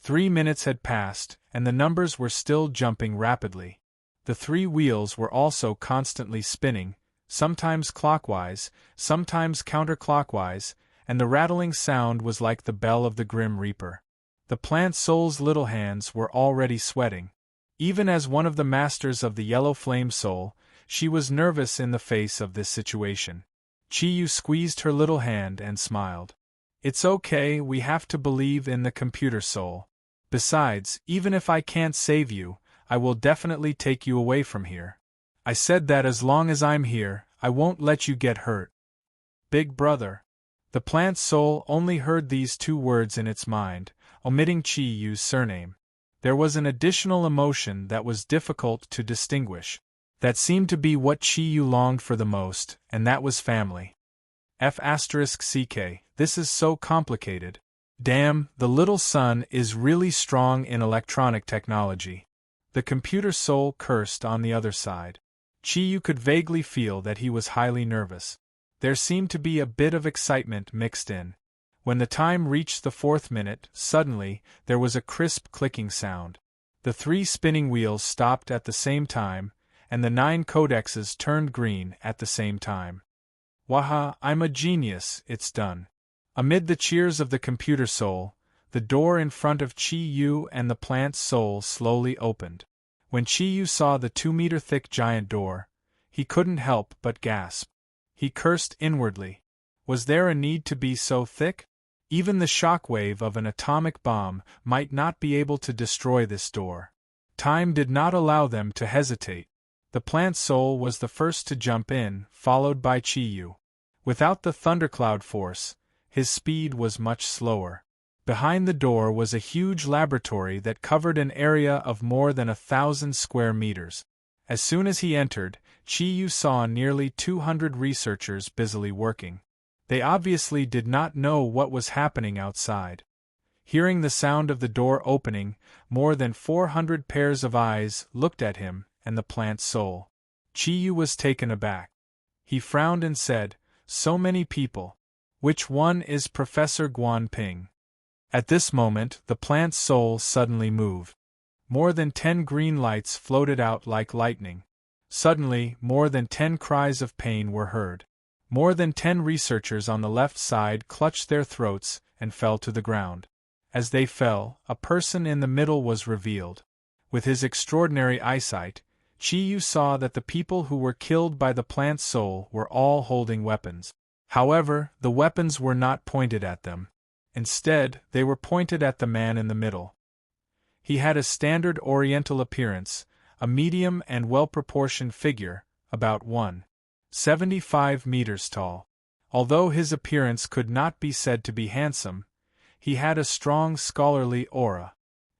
Speaker 1: 3 minutes had passed, and the numbers were still jumping rapidly. The 3 wheels were also constantly spinning, sometimes clockwise, sometimes counterclockwise, and the rattling sound was like the bell of the Grim Reaper. The plant soul's little hands were already sweating. Even as one of the masters of the Yellow Flame Soul, she was nervous in the face of this situation. Chi-Yu squeezed her little hand and smiled. "It's okay, we have to believe in the computer soul. Besides, even if I can't save you, I will definitely take you away from here. I said that as long as I'm here, I won't let you get hurt. Big brother." The plant soul only heard these 2 words in its mind, omitting Chi-Yu's surname. There was an additional emotion that was difficult to distinguish. That seemed to be what Chi-Yu longed for the most, and that was family. F***ck, this is so complicated. Damn, the little son is really strong in electronic technology. The computer soul cursed on the other side. Chi-Yu could vaguely feel that he was highly nervous. There seemed to be a bit of excitement mixed in. When the time reached the 4th minute, suddenly, there was a crisp clicking sound. The 3 spinning wheels stopped at the same time, and the 9 codexes turned green at the same time. Waha, I'm a genius, it's done. Amid the cheers of the computer soul, the door in front of Chi-Yu and the plant soul slowly opened. When Chi-Yu saw the 2-meter-thick giant door, he couldn't help but gasp. He cursed inwardly. Was there a need to be so thick? Even the shockwave of an atomic bomb might not be able to destroy this door. Time did not allow them to hesitate. The plant soul was the first to jump in, followed by Chi-Yu. Without the thundercloud force, his speed was much slower. Behind the door was a huge laboratory that covered an area of more than 1,000 square meters. As soon as he entered, Chi-Yu saw nearly 200 researchers busily working. They obviously did not know what was happening outside. Hearing the sound of the door opening, more than 400 pairs of eyes looked at him and the plant soul. Chi-Yu was taken aback. He frowned and said, "So many people. Which one is Professor Guan Ping?" At this moment, the plant soul suddenly moved. More than 10 green lights floated out like lightning. Suddenly, more than 10 cries of pain were heard. More than 10 researchers on the left side clutched their throats and fell to the ground. As they fell, a person in the middle was revealed. With his extraordinary eyesight, Chi-Yu saw that the people who were killed by the plant soul were all holding weapons. However, the weapons were not pointed at them. Instead, they were pointed at the man in the middle. He had a standard Oriental appearance, a medium and well-proportioned figure, about 1.75 meters tall. Although his appearance could not be said to be handsome, he had a strong scholarly aura.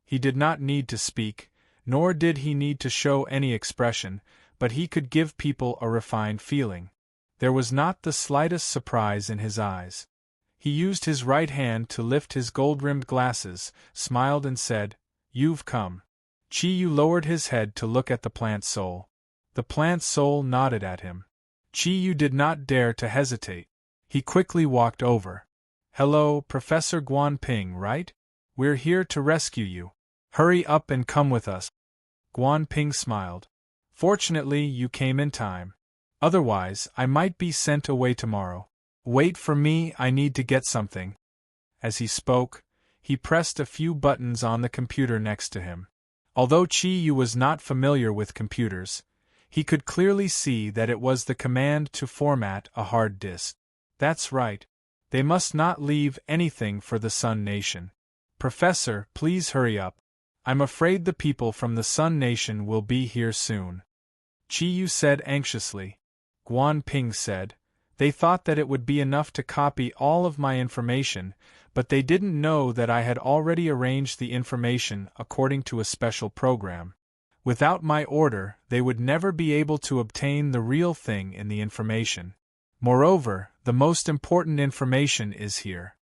Speaker 1: He did not need to speak, nor did he need to show any expression, but he could give people a refined feeling. There was not the slightest surprise in his eyes. He used his right hand to lift his gold-rimmed glasses, smiled and said, "You've come." Chi-Yu lowered his head to look at the plant soul. The plant soul nodded at him. Chi-Yu did not dare to hesitate. He quickly walked over. "Hello, Professor Guan Ping, right? We're here to rescue you. Hurry up and come with us." Guan Ping smiled. "Fortunately, you came in time. Otherwise, I might be sent away tomorrow. Wait for me, I need to get something." As he spoke, he pressed a few buttons on the computer next to him. Although Chi-Yu was not familiar with computers, he could clearly see that it was the command to format a hard disk. That's right. They must not leave anything for the Sun Nation. "Professor, please hurry up. I'm afraid the people from the Sun Nation will be here soon," Chi-Yu said anxiously. Guan Ping said, "They thought that it would be enough to copy all of my information, but they didn't know that I had already arranged the information according to a special program. Without my order, they would never be able to obtain the real thing in the information. Moreover, the most important information is here."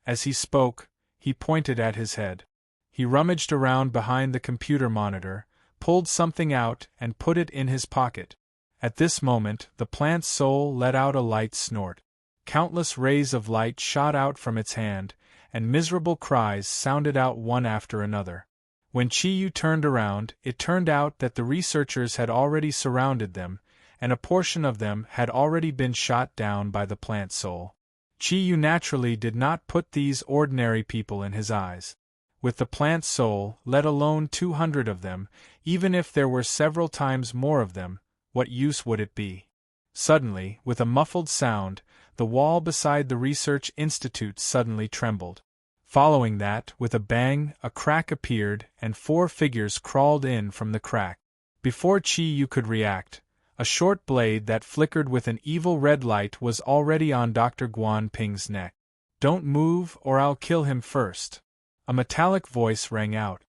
Speaker 1: As he spoke, he pointed at his head. He rummaged around behind the computer monitor, pulled something out and put it in his pocket. At this moment, the plant soul let out a light snort. Countless rays of light shot out from its hand, and miserable cries sounded out one after another. When Chi-Yu turned around, it turned out that the researchers had already surrounded them, and a portion of them had already been shot down by the plant soul. Chi-Yu naturally did not put these ordinary people in his eyes. With the plant soul, let alone 200 of them, even if there were several times more of them, what use would it be? Suddenly, with a muffled sound, the wall beside the research institute suddenly trembled. Following that, with a bang, a crack appeared, and 4 figures crawled in from the crack. Before Chi-Yu could react, a short blade that flickered with an evil red light was already on Dr. Guan Ping's neck. "Don't move, or I'll kill him first," a metallic voice rang out.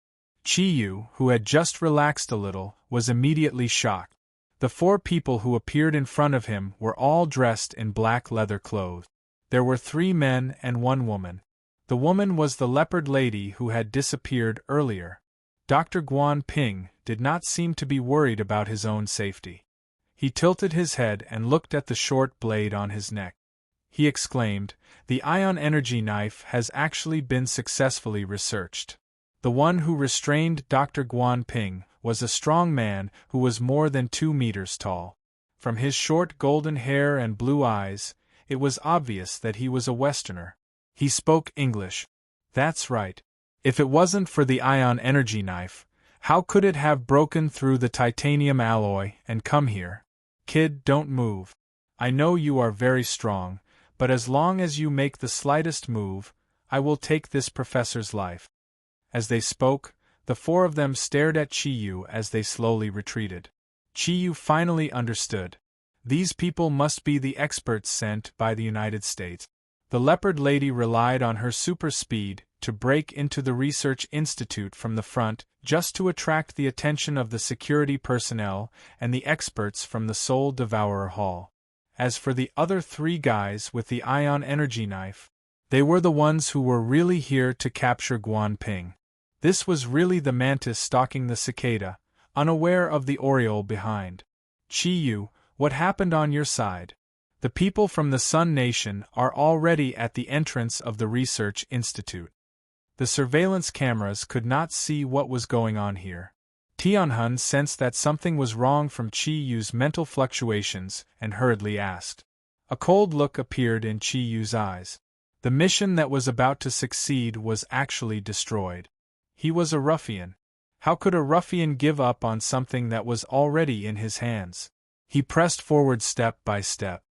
Speaker 1: Chi-Yu, who had just relaxed a little, was immediately shocked. The 4 people who appeared in front of him were all dressed in black leather clothes. There were 3 men and 1 woman. The woman was the leopard lady who had disappeared earlier. Dr. Guan Ping did not seem to be worried about his own safety. He tilted his head and looked at the short blade on his neck. He exclaimed, "The ion energy knife has actually been successfully researched." The one who restrained Dr. Guan Ping was a strong man who was more than 2 meters tall. From his short golden hair and blue eyes, it was obvious that he was a Westerner. He spoke English. "That's right. If it wasn't for the ion energy knife, how could it have broken through the titanium alloy and come here? Kid, don't move. I know you are very strong, but as long as you make the slightest move, I will take this professor's life." As they spoke, the 4 of them stared at Chi-Yu as they slowly retreated. Chi-Yu finally understood. These people must be the experts sent by the United States. The leopard lady relied on her super speed to break into the research institute from the front just to attract the attention of the security personnel and the experts from the Soul Devourer Hall. As for the other 3 guys with the ion energy knife, they were the ones who were really here to capture Guan Ping. This was really the mantis stalking the cicada, unaware of the oriole behind. "Chi-Yu, what happened on your side? The people from the Sun Nation are already at the entrance of the research institute." The surveillance cameras could not see what was going on here. Tianhun sensed that something was wrong from Chi-Yu's mental fluctuations and hurriedly asked. A cold look appeared in Chi-Yu's eyes. The mission that was about to succeed was actually destroyed. He was a ruffian. How could a ruffian give up on something that was already in his hands? He pressed forward step by step.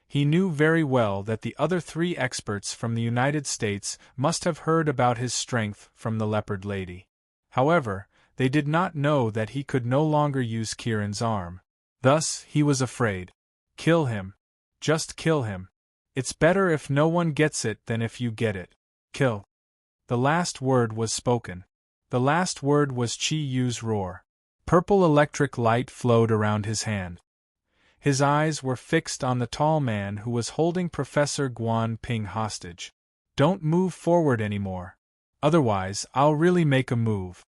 Speaker 1: He knew very well that the other 3 experts from the United States must have heard about his strength from the leopard lady. However, they did not know that he could no longer use Kieran's arm. Thus, he was afraid. Kill him. Just kill him. It's better if no one gets it than if you get it. Kill. The last word was spoken. The last word was Chi Yu's roar. Purple electric light flowed around his hand. His eyes were fixed on the tall man who was holding Professor Guan Ping hostage. Don't move forward anymore. Otherwise, I'll really make a move.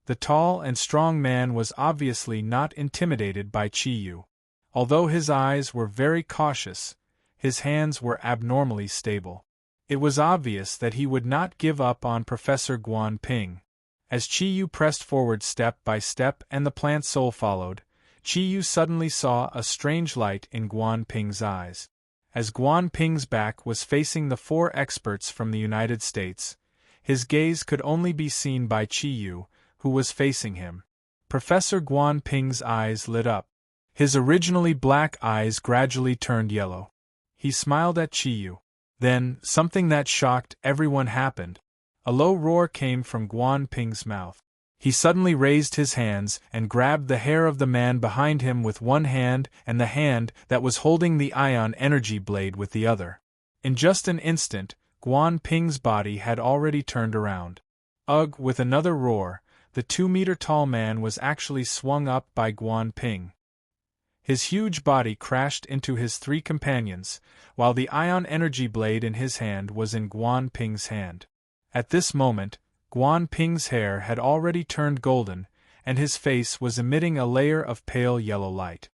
Speaker 1: The tall and strong man was obviously not intimidated by Chi Yu. Although his eyes were very cautious, his hands were abnormally stable. It was obvious that he would not give up on Professor Guan Ping. As Chi Yu pressed forward step by step and the plant soul followed, Chi Yu suddenly saw a strange light in Guan Ping's eyes. As Guan Ping's back was facing the 4 experts from the United States, his gaze could only be seen by Chi Yu, who was facing him. Professor Guan Ping's eyes lit up. His originally black eyes gradually turned yellow. He smiled at Chi Yu. Then, something that shocked everyone happened. A low roar came from Guan Ping's mouth. He suddenly raised his hands and grabbed the hair of the man behind him with one hand and the hand that was holding the ion energy blade with the other. In just an instant, Guan Ping's body had already turned around. Ugh! With another roar, the 2-meter-tall man was actually swung up by Guan Ping. His huge body crashed into his 3 companions, while the ion energy blade in his hand was in Guan Ping's hand. At this moment, Guan Ping's hair had already turned golden, and his face was emitting a layer of pale yellow light.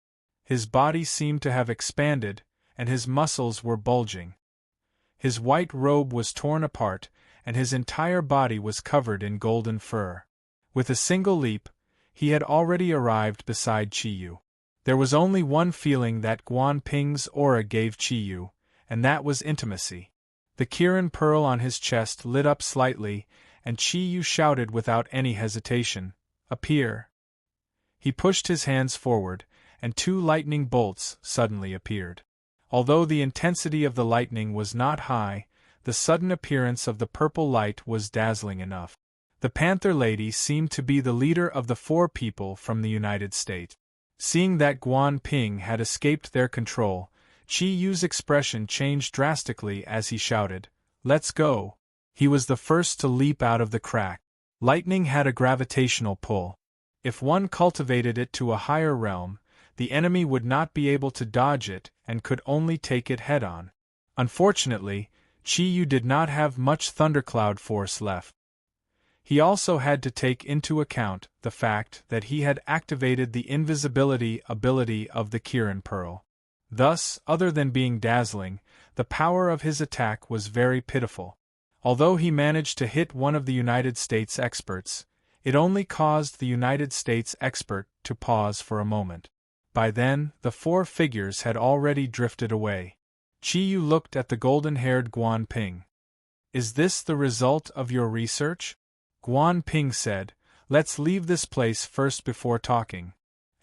Speaker 1: His body seemed to have expanded, and his muscles were bulging. His white robe was torn apart, and his entire body was covered in golden fur. With a single leap, he had already arrived beside Chi Yu. There was only one feeling that Guan Ping's aura gave Chi Yu, and that was intimacy. The Kirin pearl on his chest lit up slightly, and Chi Yu shouted without any hesitation, "Appear!" He pushed his hands forward, and 2 lightning bolts suddenly appeared. Although the intensity of the lightning was not high, the sudden appearance of the purple light was dazzling enough. The Panther Lady seemed to be the leader of the 4 people from the United States. Seeing that Guan Ping had escaped their control, Chi Yu's expression changed drastically as he shouted, "Let's go!" He was the first to leap out of the crack. Lightning had a gravitational pull. If one cultivated it to a higher realm, the enemy would not be able to dodge it and could only take it head-on. Unfortunately, Chi Yu did not have much thundercloud force left. He also had to take into account the fact that he had activated the invisibility ability of the Kirin Pearl. Thus, other than being dazzling, the power of his attack was very pitiful. Although he managed to hit one of the United States experts, it only caused the United States expert to pause for a moment. By then, the 4 figures had already drifted away. Chi Yu looked at the golden-haired Guan Ping. "Is this the result of your research?" Guan Ping said, "Let's leave this place first before talking."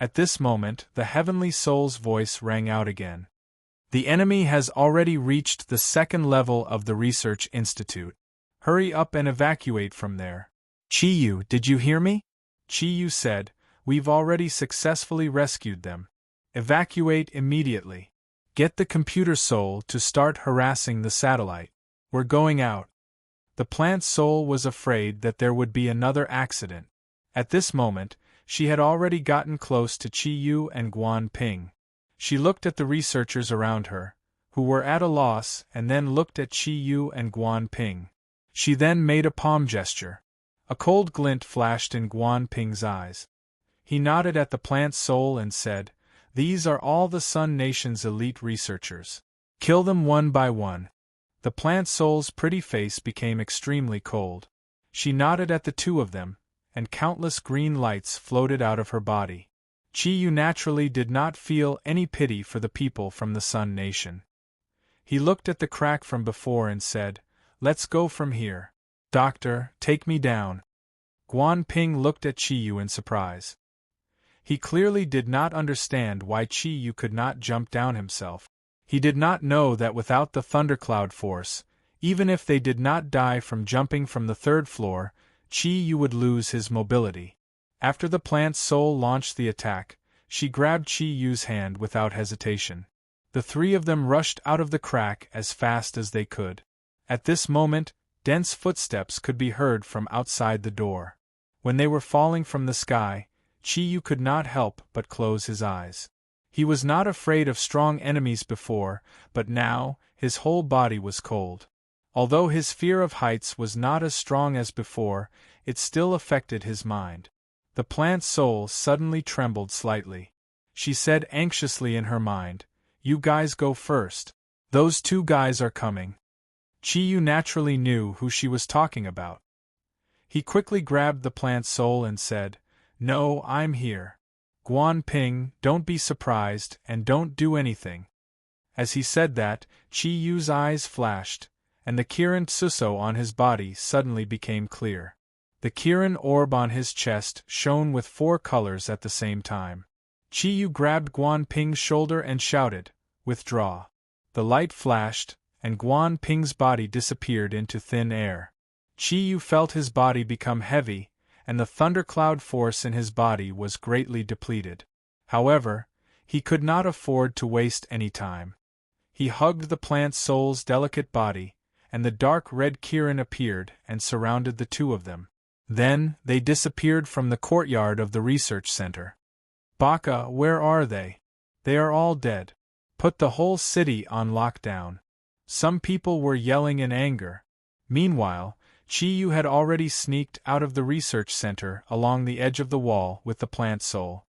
Speaker 1: At this moment, the Heavenly Soul's voice rang out again. "The enemy has already reached the 2nd level of the Research Institute. Hurry up and evacuate from there." "Chi Yu, did you hear me?" Chi Yu said, "We've already successfully rescued them. Evacuate immediately. Get the computer soul to start harassing the satellite. We're going out." The plant soul was afraid that there would be another accident. At this moment, she had already gotten close to Chi Yu and Guan Ping. She looked at the researchers around her, who were at a loss, and then looked at Chi Yu and Guan Ping. She then made a palm gesture. A cold glint flashed in Guan Ping's eyes. He nodded at the plant soul and said, "These are all the Sun Nation's elite researchers. Kill them one by one." The plant soul's pretty face became extremely cold. She nodded at the 2 of them, and countless green lights floated out of her body. Chi Yu naturally did not feel any pity for the people from the Sun Nation. He looked at the crack from before and said, "Let's go from here. Doctor, take me down." Guan Ping looked at Qi Yu in surprise. He clearly did not understand why Qi Yu could not jump down himself. He did not know that without the thundercloud force, even if they did not die from jumping from the third floor, Qi Yu would lose his mobility. After the plant soul launched the attack, she grabbed Qi Yu's hand without hesitation. The three of them rushed out of the crack as fast as they could. At this moment, dense footsteps could be heard from outside the door. When they were falling from the sky, Qi Yu could not help but close his eyes. He was not afraid of strong enemies before, but now, his whole body was cold. Although his fear of heights was not as strong as before, it still affected his mind. The plant soul suddenly trembled slightly. She said anxiously in her mind, "You guys go first. Those two guys are coming." Qi Yu naturally knew who she was talking about. He quickly grabbed the plant soul and said, "No, I'm here. Guan Ping, don't be surprised and don't do anything." As he said that, Qi Yu's eyes flashed, and the Kirin Tsuso on his body suddenly became clear. The Kirin orb on his chest shone with 4 colors at the same time. Qi Yu grabbed Guan Ping's shoulder and shouted, "Withdraw." The light flashed, and Guan Ping's body disappeared into thin air. Qi Yu felt his body become heavy, and the thundercloud force in his body was greatly depleted. However, he could not afford to waste any time. He hugged the plant soul's delicate body, and the dark red Kirin appeared and surrounded the two of them. Then, they disappeared from the courtyard of the research center. "Baka, where are they? They are all dead. Put the whole city on lockdown." Some people were yelling in anger. Meanwhile, Qi Yu had already sneaked out of the research center along the edge of the wall with the plant soul.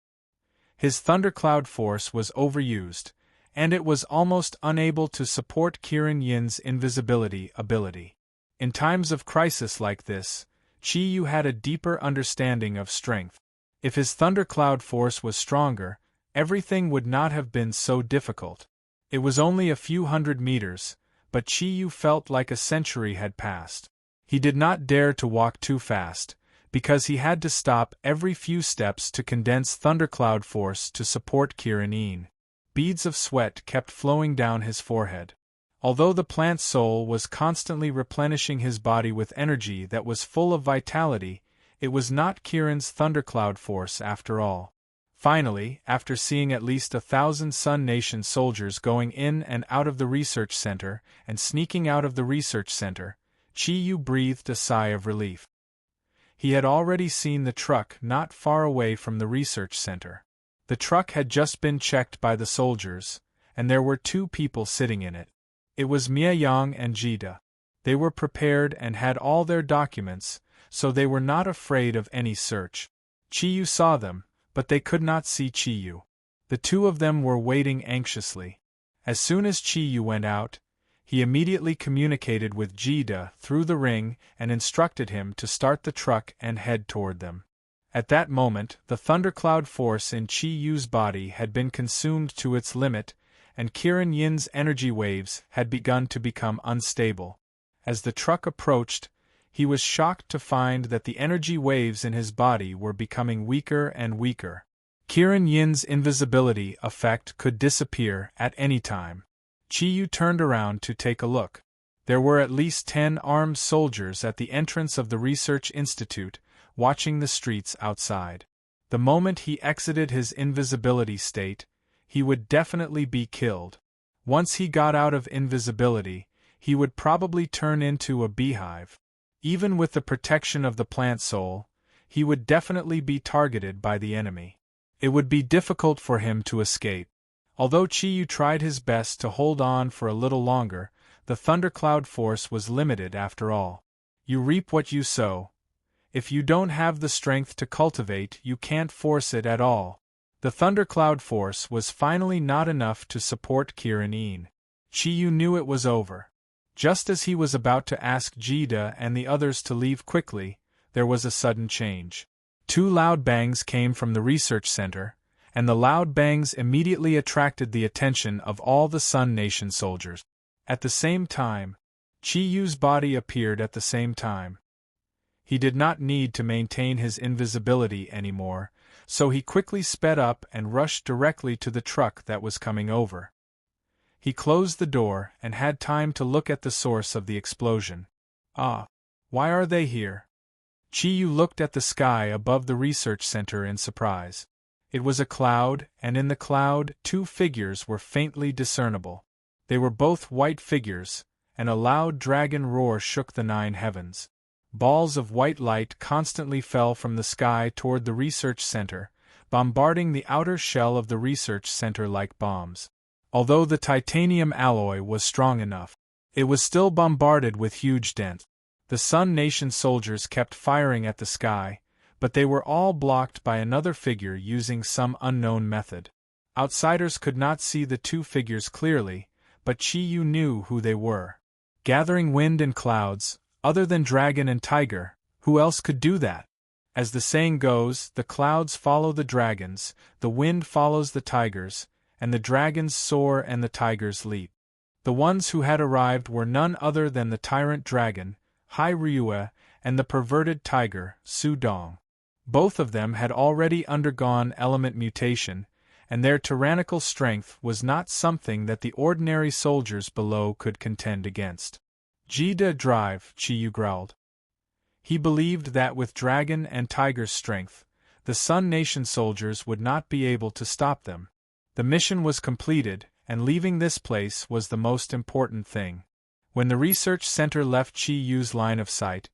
Speaker 1: His thundercloud force was overused, and it was almost unable to support Kirin Yin's invisibility ability. In times of crisis like this, Qi Yu had a deeper understanding of strength. If his thundercloud force was stronger, everything would not have been so difficult. It was only a few hundred meters, but Qi Yu felt like a century had passed. He did not dare to walk too fast, because he had to stop every few steps to condense thundercloud force to support Kirin Yin. Beads of sweat kept flowing down his forehead. Although the plant soul was constantly replenishing his body with energy that was full of vitality, it was not Kirin's thundercloud force after all. Finally, after seeing at least 1,000 Sun Nation soldiers going in and out of the research center and sneaking out of the research center, Qi Yu breathed a sigh of relief. He had already seen the truck not far away from the research center. The truck had just been checked by the soldiers, and there were 2 people sitting in it. It was Miayang and Jida. They were prepared and had all their documents, so they were not afraid of any search. Qi Yu saw them, but they could not see Qi Yu. The 2 of them were waiting anxiously. As soon as Qi Yu went out, he immediately communicated with Jida through the ring and instructed him to start the truck and head toward them. At that moment, the thundercloud force in Qi Yu's body had been consumed to its limit, and Kirin Yin's energy waves had begun to become unstable. As the truck approached, he was shocked to find that the energy waves in his body were becoming weaker and weaker. Kirin Yin's invisibility effect could disappear at any time. Qi Yu turned around to take a look. There were at least 10 armed soldiers at the entrance of the research institute, watching the streets outside. The moment he exited his invisibility state, he would definitely be killed. Once he got out of invisibility, he would probably turn into a beehive. Even with the protection of the plant soul, he would definitely be targeted by the enemy. It would be difficult for him to escape. Although Qi Yu tried his best to hold on for a little longer, the thundercloud force was limited after all. You reap what you sow. If you don't have the strength to cultivate, you can't force it at all. The thundercloud force was finally not enough to support Kirin Yin. Qi Yu knew it was over. Just as he was about to ask Jida and the others to leave quickly, there was a sudden change. 2 loud bangs came from the research center, and the loud bangs immediately attracted the attention of all the Sun Nation soldiers. At the same time, Qi Yu's body appeared at the same time. He did not need to maintain his invisibility anymore, so he quickly sped up and rushed directly to the truck that was coming over. He closed the door and had time to look at the source of the explosion. Ah, why are they here? Chi-Yu looked at the sky above the research center in surprise. It was a cloud, and in the cloud 2 figures were faintly discernible. They were both white figures, and a loud dragon roar shook the 9 heavens. Balls of white light constantly fell from the sky toward the research center, bombarding the outer shell of the research center like bombs. Although the titanium alloy was strong enough, it was still bombarded with huge dents. The Sun Nation soldiers kept firing at the sky, but they were all blocked by another figure using some unknown method. Outsiders could not see the 2 figures clearly, but Chi-Yu knew who they were. Gathering wind and clouds, other than dragon and tiger, who else could do that? As the saying goes, the clouds follow the dragons, the wind follows the tigers, and the dragons soar and the tigers leap. The ones who had arrived were none other than the tyrant dragon, Hai Ryue, and the perverted tiger, Su Dong. Both of them had already undergone element mutation, and their tyrannical strength was not something that the ordinary soldiers below could contend against. "Jida drive," Chi-Yu growled. He believed that with dragon and tiger's strength, the Sun Nation soldiers would not be able to stop them. The mission was completed, and leaving this place was the most important thing. When the research center left Chi-Yu's line of sight,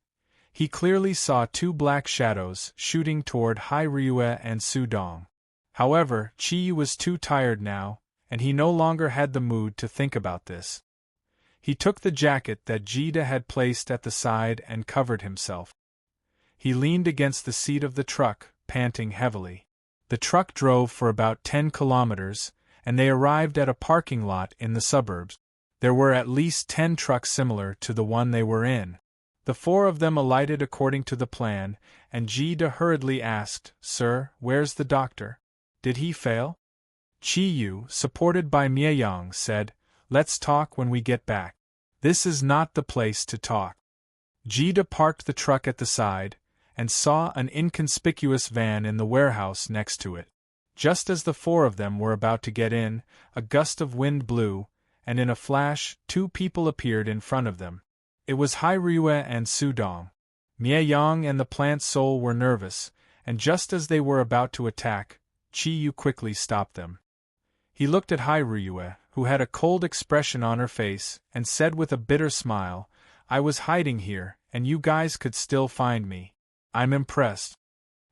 Speaker 1: he clearly saw 2 black shadows shooting toward Hai Ryue and Su Dong. However, Chi-Yu was too tired now, and he no longer had the mood to think about this. He took the jacket that Jida had placed at the side and covered himself. He leaned against the seat of the truck, panting heavily. The truck drove for about 10 kilometers, and they arrived at a parking lot in the suburbs. There were at least 10 trucks similar to the one they were in. The 4 of them alighted according to the plan, and Jida hurriedly asked, "Sir, where's the doctor? Did he fail?" Chi-Yu, supported by Mieyang, said, "Let's talk when we get back. This is not the place to talk." Jida parked the truck at the side, and saw an inconspicuous van in the warehouse next to it. Just as the 4 of them were about to get in, a gust of wind blew, and in a flash 2 people appeared in front of them. It was Hai Ryue and Su Dong. Mieyang and the plant soul were nervous, and just as they were about to attack, Chi-Yu quickly stopped them. He looked at Hai Ryue, who had a cold expression on her face, and said with a bitter smile, "I was hiding here, and you guys could still find me. I'm impressed."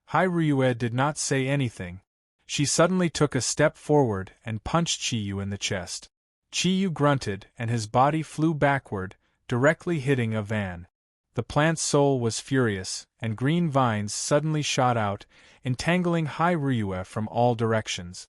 Speaker 1: Hai Ryue did not say anything. She suddenly took a step forward and punched Chi-Yu in the chest. Chi-Yu grunted, and his body flew backward, directly hitting a van. The plant's soul was furious, and green vines suddenly shot out, entangling Hai Ryue from all directions.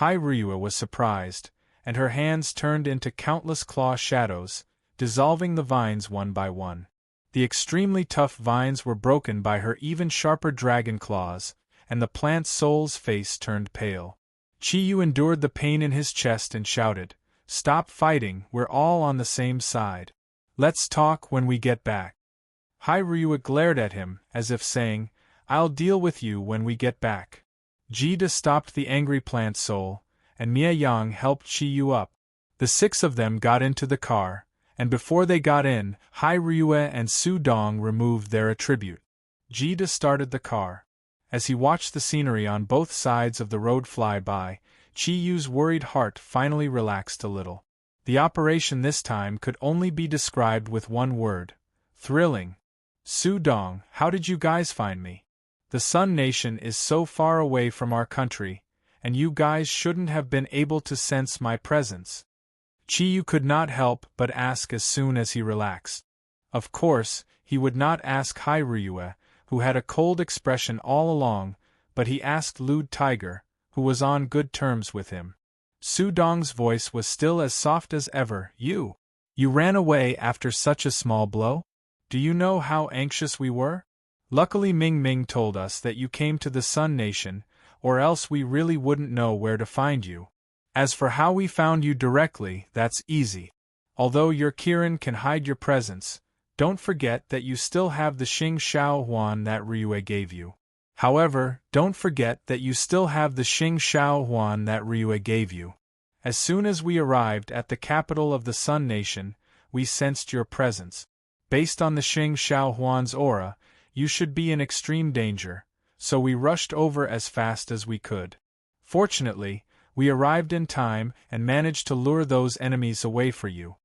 Speaker 1: Hai Ryue was surprised, and her hands turned into countless claw shadows, dissolving the vines one by one. The extremely tough vines were broken by her even sharper dragon claws, and the plant soul's face turned pale. Chi-Yu endured the pain in his chest and shouted, "Stop fighting, we're all on the same side. Let's talk when we get back." Hai Ryue glared at him, as if saying, "I'll deal with you when we get back." Jida stopped the angry plant soul, and Mieyang helped Chi-Yu up. The 6 of them got into the car, and before they got in, Hai Ryue and Su Dong removed their attribute. Jida started the car. As he watched the scenery on both sides of the road fly by, Chi-Yu's worried heart finally relaxed a little. The operation this time could only be described with one word: thrilling. "Su Dong, how did you guys find me? The Sun Nation is so far away from our country, and you guys shouldn't have been able to sense my presence." Chi-Yu could not help but ask as soon as he relaxed. Of course, he would not ask Hai Ryue, who had a cold expression all along, but he asked Lewd Tiger, who was on good terms with him. Su Dong's voice was still as soft as ever. You ran away after such a small blow? Do you know how anxious we were? Luckily Ming Ming told us that you came to the Sun Nation, or else we really wouldn't know where to find you. As for how we found you directly, that's easy. Although your Kirin can hide your presence, Don't forget that you still have the Xing Shao Huan that Ryue gave you. However, don't forget that you still have the Xing Shao Huan that Ryue gave you. As soon as we arrived at the capital of the Sun Nation, we sensed your presence. Based on the Xing Shao Huan's aura, you should be in extreme danger, so we rushed over as fast as we could. Fortunately, we arrived in time and managed to lure those enemies away for you.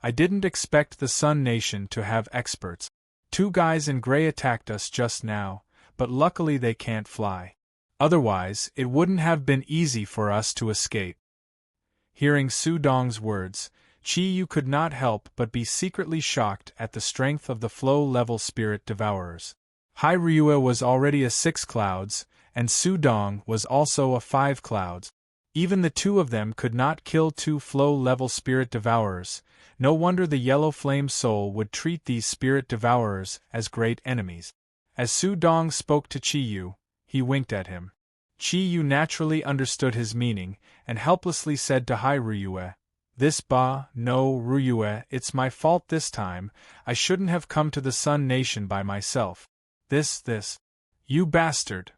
Speaker 1: I didn't expect the Sun Nation to have experts. 2 guys in gray attacked us just now, but luckily they can't fly. Otherwise, it wouldn't have been easy for us to escape. Hearing Su Dong's words, Chi Yu could not help but be secretly shocked at the strength of the flow-level spirit devourers. Hai Ryue was already a 6 clouds, and Su Dong was also a 5 clouds. Even the 2 of them could not kill 2 flow-level spirit devourers. No wonder the Yellow Flame Soul would treat these spirit devourers as great enemies. As Su Dong spoke to Chi Yu, he winked at him. Chi Yu naturally understood his meaning, and helplessly said to Hai Ryue, No, Ryue, it's my fault this time. I shouldn't have come to the Sun Nation by myself. You bastard!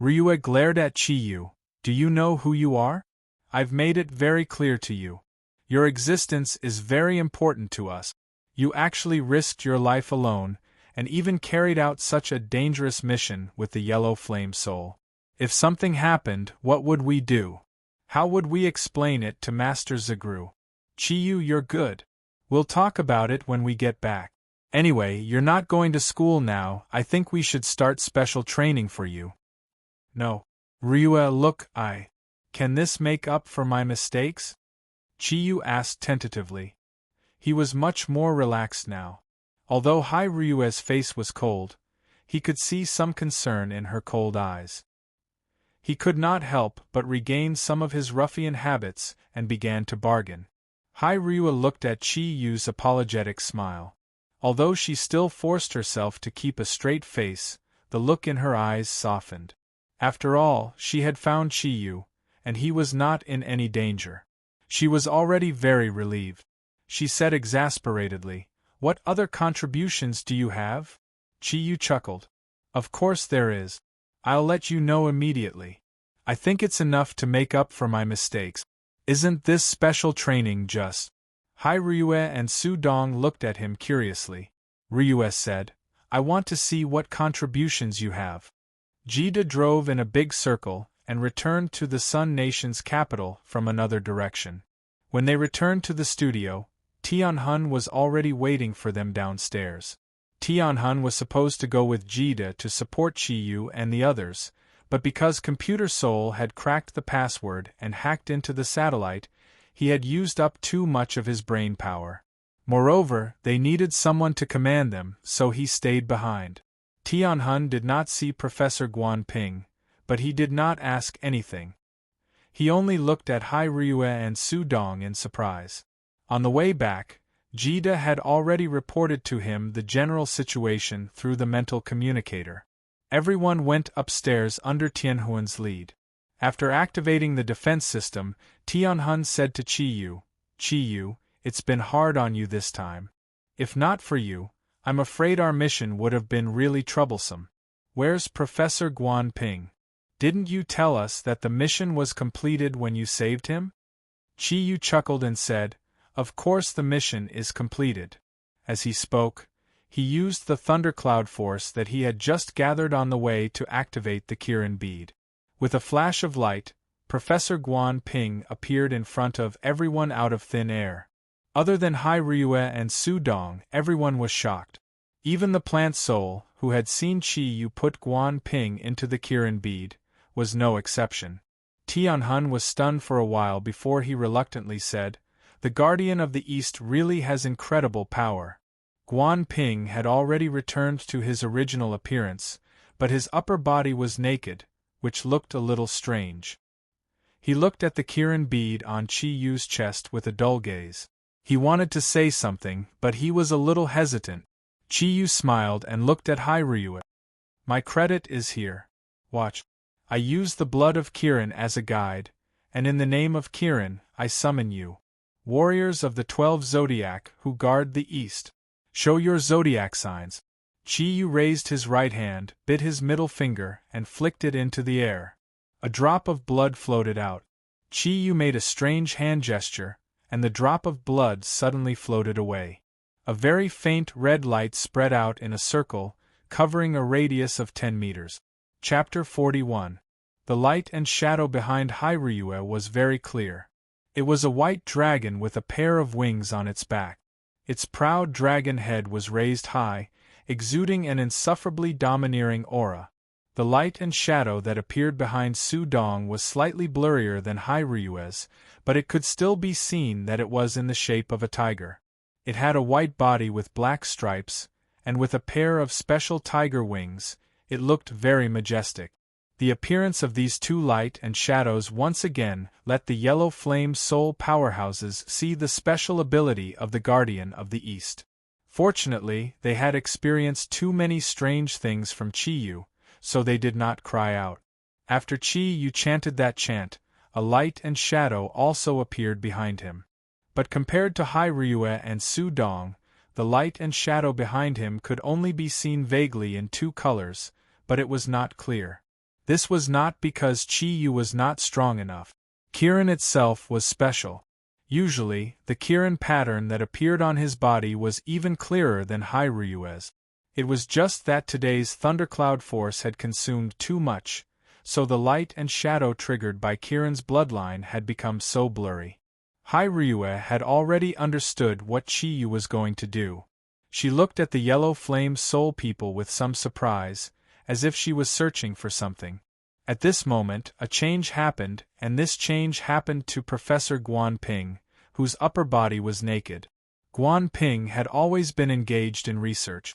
Speaker 1: Ryue glared at Chi Yu. Do you know who you are? I've made it very clear to you. Your existence is very important to us. You actually risked your life alone, and even carried out such a dangerous mission with the Yellow Flame Soul. If something happened, what would we do? How would we explain it to Master Zagru? Chi Yu, you're good. We'll talk about it when we get back. Anyway, you're not going to school now. I think we should start special training for you. No. Ryue, look, can this make up for my mistakes? Chi Yu asked tentatively. He was much more relaxed now. Although Hai Ryue's face was cold, he could see some concern in her cold eyes. He could not help but regain some of his ruffian habits and began to bargain. Hai Ryue looked at Chi Yu's apologetic smile. Although she still forced herself to keep a straight face, the look in her eyes softened. After all, she had found Chi Yu, and he was not in any danger. She was already very relieved. She said exasperatedly, "What other contributions do you have?" Chi Yu chuckled. "Of course there is. I'll let you know immediately. I think it's enough to make up for my mistakes. Isn't this special training just?" Hai Ryue and Su Dong looked at him curiously. Ryue said, "I want to see what contributions you have." Jida drove in a big circle and returned to the Sun Nation's capital from another direction. When they returned to the studio, Tianhun was already waiting for them downstairs. Tianhun was supposed to go with Jida to support Chi Yu and the others, but because Computer Soul had cracked the password and hacked into the satellite, he had used up too much of his brain power. Moreover, they needed someone to command them, so he stayed behind. Tianhun did not see Professor Guan Ping, but he did not ask anything. He only looked at Hai Ryue and Su Dong in surprise. On the way back, Jida had already reported to him the general situation through the mental communicator. Everyone went upstairs under Tianhun's lead. After activating the defense system, Tianhun said to Chi Yu, "It's been hard on you this time. If not for you, I'm afraid our mission would have been really troublesome. Where's Professor Guan Ping? Didn't you tell us that the mission was completed when you saved him?" Chi Yu chuckled and said, "Of course the mission is completed." As he spoke, he used the thundercloud force that he had just gathered on the way to activate the Kirin bead. With a flash of light, Professor Guan Ping appeared in front of everyone out of thin air. Other than Hai Ryue and Su Dong, everyone was shocked. Even the plant soul, who had seen Chi Yu put Guan Ping into the Kirin bead, was no exception. Tianhun was stunned for a while before he reluctantly said, "The Guardian of the East really has incredible power." Guan Ping had already returned to his original appearance, but his upper body was naked, which looked a little strange. He looked at the Kirin bead on Chi Yu's chest with a dull gaze. He wanted to say something, but he was a little hesitant. Chi Yu smiled and looked at Hai Ryue. "My credit is here. Watch. I use the blood of Kirin as a guide, and in the name of Kirin, I summon you. Warriors of the 12 Zodiac who guard the East. Show your zodiac signs. Chi-Yu raised his right hand, bit his middle finger, and flicked it into the air. A drop of blood floated out. Chi-Yu made a strange hand gesture, and the drop of blood suddenly floated away. A very faint red light spread out in a circle, covering a radius of 10 meters. Chapter 41. The light and shadow behind Hyrule was very clear. It was a white dragon with a pair of wings on its back. Its proud dragon head was raised high, exuding an insufferably domineering aura. The light and shadow that appeared behind Su Dong was slightly blurrier than Hyrue's, but it could still be seen that it was in the shape of a tiger. It had a white body with black stripes, and with a pair of special tiger wings, it looked very majestic. The appearance of these two light and shadows once again let the yellow flame soul powerhouses see the special ability of the Guardian of the East. Fortunately, they had experienced too many strange things from Chi-Yu, so they did not cry out. After Chi-Yu chanted that chant, a light and shadow also appeared behind him. But compared to Hyrule and Su Dong, the light and shadow behind him could only be seen vaguely in two colors, but it was not clear. This was not because Chi-Yu was not strong enough. Kirin itself was special. Usually, the Kirin pattern that appeared on his body was even clearer than Hyrue's. It was just that today's thundercloud force had consumed too much, so the light and shadow triggered by Kirin's bloodline had become so blurry. Hyrule had already understood what Chi-Yu was going to do. She looked at the yellow flame soul people with some surprise, as if she was searching for something. At this moment, a change happened, and this change happened to Professor Guan Ping, whose upper body was naked. Guan Ping had always been engaged in research.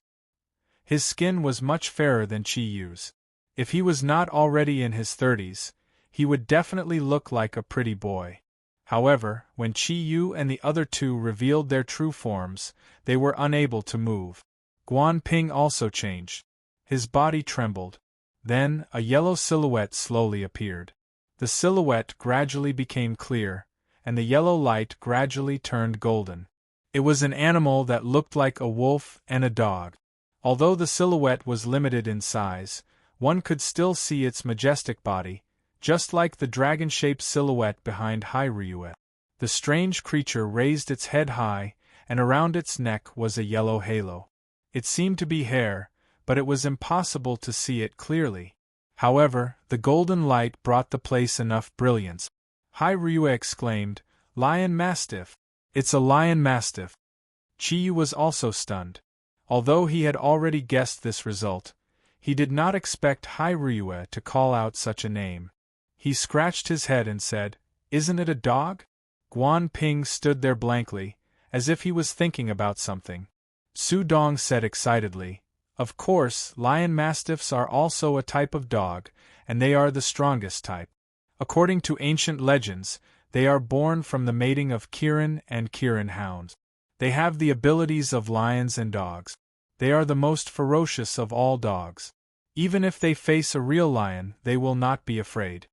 Speaker 1: His skin was much fairer than Chi-Yu's. If he was not already in his 30s, he would definitely look like a pretty boy. However, when Chi-Yu and the other two revealed their true forms, they were unable to move. Guan Ping also changed. His body trembled. Then, a yellow silhouette slowly appeared. The silhouette gradually became clear, and the yellow light gradually turned golden. It was an animal that looked like a wolf and a dog. Although the silhouette was limited in size, one could still see its majestic body, just like the dragon-shaped silhouette behind Hyrule. The strange creature raised its head high, and around its neck was a yellow halo. It seemed to be hair, but it was impossible to see it clearly. However, the golden light brought the place enough brilliance. Hyrule exclaimed, "Lion Mastiff! It's a lion mastiff!" Chi-Yu was also stunned. Although he had already guessed this result, he did not expect Hyrule to call out such a name. He scratched his head and said, "Isn't it a dog?" Guan Ping stood there blankly, as if he was thinking about something. Su Dong said excitedly, "Of course, lion mastiffs are also a type of dog, and they are the strongest type. According to ancient legends, they are born from the mating of Kirin and Kirin hounds. They have the abilities of lions and dogs. They are the most ferocious of all dogs. Even if they face a real lion, they will not be afraid.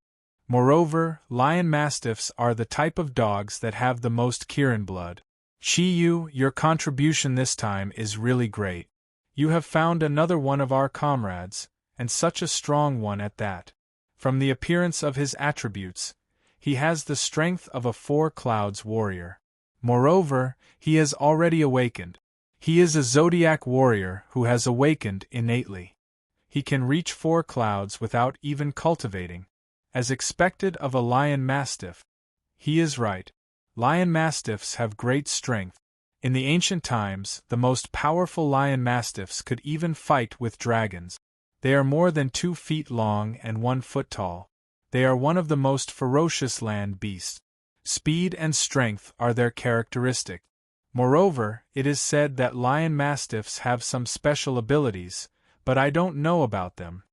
Speaker 1: Moreover, lion mastiffs are the type of dogs that have the most Kirin blood. Chi-Yu, your contribution this time is really great. You have found another one of our comrades, and such a strong one at that. From the appearance of his attributes, he has the strength of a Four Clouds warrior. Moreover, he has already awakened. He is a Zodiac warrior who has awakened innately. He can reach 4 clouds without even cultivating. As expected of a lion mastiff. He is right. Lion mastiffs have great strength. In the ancient times, the most powerful lion mastiffs could even fight with dragons. They are more than 2 feet long and 1 foot tall. They are one of the most ferocious land beasts. Speed and strength are their characteristic. Moreover, it is said that lion mastiffs have some special abilities, but I don't know about them.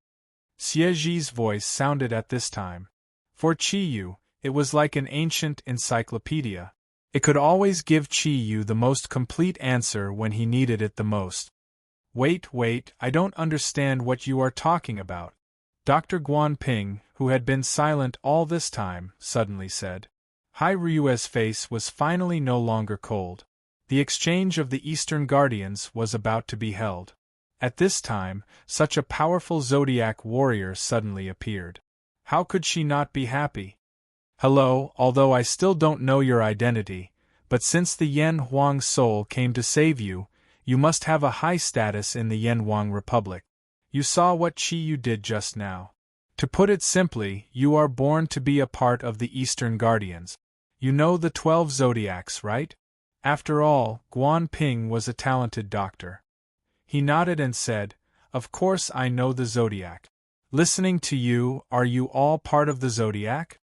Speaker 1: Xieji's voice sounded at this time. For Chi-Yu, it was like an ancient encyclopedia. It could always give Chi-Yu the most complete answer when he needed it the most. Wait, I don't understand what you are talking about. Dr. Guan Ping, who had been silent all this time, suddenly said. Hyrue's face was finally no longer cold. The exchange of the Eastern Guardians was about to be held. At this time, such a powerful Zodiac warrior suddenly appeared. How could she not be happy? Hello, although I still don't know your identity, but since the Yen Huang soul came to save you, you must have a high status in the Yen Huang Republic. You saw what Qi Yu did just now. To put it simply, you are born to be a part of the Eastern Guardians. You know the 12 Zodiacs, right? After all, Guan Ping was a talented doctor. He nodded and said, "Of course I know the Zodiac." Listening to you, are you all part of the Zodiac?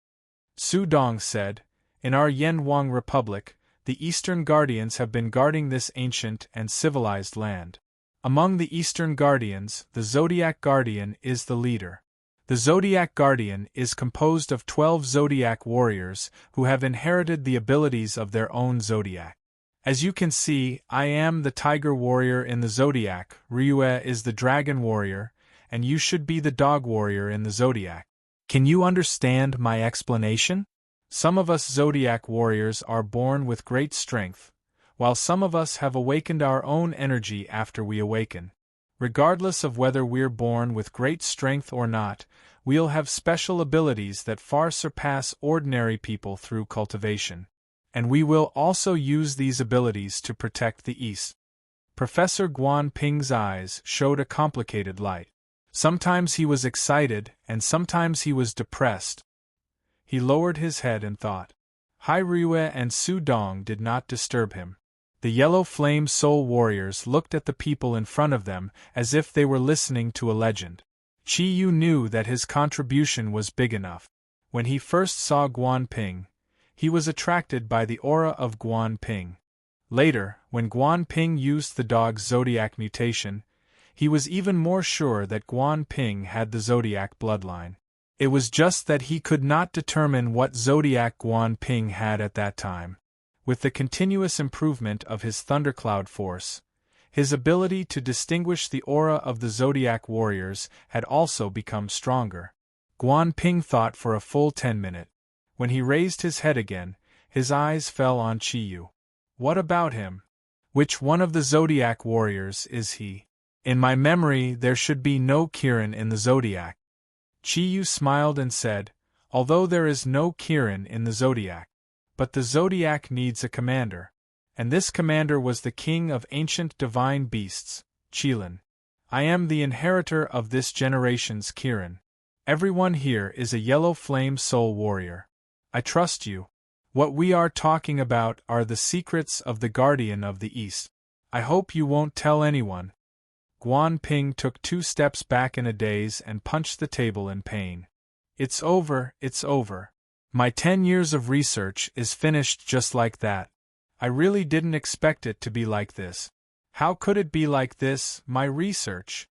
Speaker 1: Su Dong said, "In our Yen Huang Republic, the Eastern Guardians have been guarding this ancient and civilized land. Among the Eastern Guardians, the Zodiac Guardian is the leader. The Zodiac Guardian is composed of 12 Zodiac warriors who have inherited the abilities of their own Zodiac. As you can see, I am the Tiger Warrior in the Zodiac, Ryue is the Dragon Warrior, and you should be the Dog Warrior in the Zodiac. Can you understand my explanation? Some of us Zodiac warriors are born with great strength, while some of us have awakened our own energy after we awaken. Regardless of whether we're born with great strength or not, we'll have special abilities that far surpass ordinary people through cultivation. And we will also use these abilities to protect the East." Professor Guan Ping's eyes showed a complicated light. Sometimes he was excited, and sometimes he was depressed. He lowered his head and thought. Hai Ryue and Su Dong did not disturb him. The Yellow Flame Soul Warriors looked at the people in front of them as if they were listening to a legend. Qi Yu knew that his contribution was big enough. When he first saw Guan Ping, he was attracted by the aura of Guan Ping. Later, when Guan Ping used the dog's Zodiac mutation, he was even more sure that Guan Ping had the Zodiac bloodline. It was just that he could not determine what Zodiac Guan Ping had at that time. With the continuous improvement of his Thundercloud force, his ability to distinguish the aura of the Zodiac warriors had also become stronger. Guan Ping thought for a full 10 minutes. When he raised his head again, his eyes fell on Qi Yu. What about him? Which one of the Zodiac warriors is he? In my memory, there should be no Kirin in the Zodiac. Qi Yu smiled and said, although there is no Kirin in the Zodiac, but the Zodiac needs a commander. And this commander was the king of ancient divine beasts, Qilin. I am the inheritor of this generation's Kirin. Everyone here is a Yellow Flame Soul Warrior. I trust you. What we are talking about are the secrets of the Guardian of the East. I hope you won't tell anyone. Guan Ping took 2 steps back in a daze and punched the table in pain. It's over, it's over. My 10 years of research is finished just like that. I really didn't expect it to be like this. How could it be like this, my research?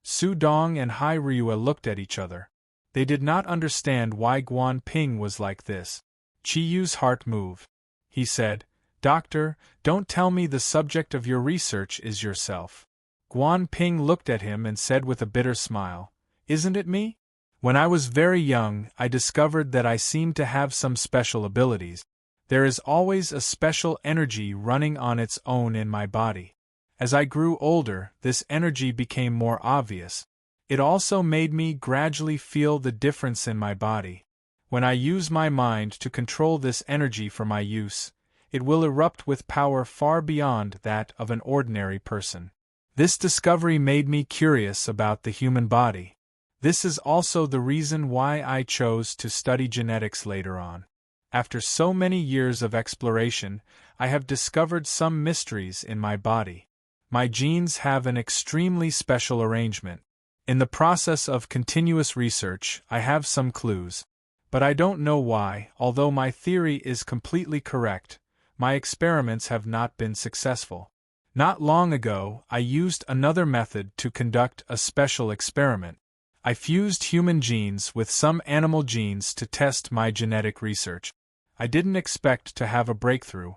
Speaker 1: Su Dong and Hai Ryue looked at each other. They did not understand why Guan Ping was like this. Qi Yu's heart moved. He said, Doctor, don't tell me the subject of your research is yourself. Guan Ping looked at him and said with a bitter smile, Isn't it me? When I was very young, I discovered that I seemed to have some special abilities. There is always a special energy running on its own in my body. As I grew older, this energy became more obvious. It also made me gradually feel the difference in my body. When I use my mind to control this energy for my use, it will erupt with power far beyond that of an ordinary person. This discovery made me curious about the human body. This is also the reason why I chose to study genetics later on. After so many years of exploration, I have discovered some mysteries in my body. My genes have an extremely special arrangement. In the process of continuous research, I have some clues. But I don't know why, although my theory is completely correct, my experiments have not been successful. Not long ago, I used another method to conduct a special experiment. I fused human genes with some animal genes to test my genetic research. I didn't expect to have a breakthrough.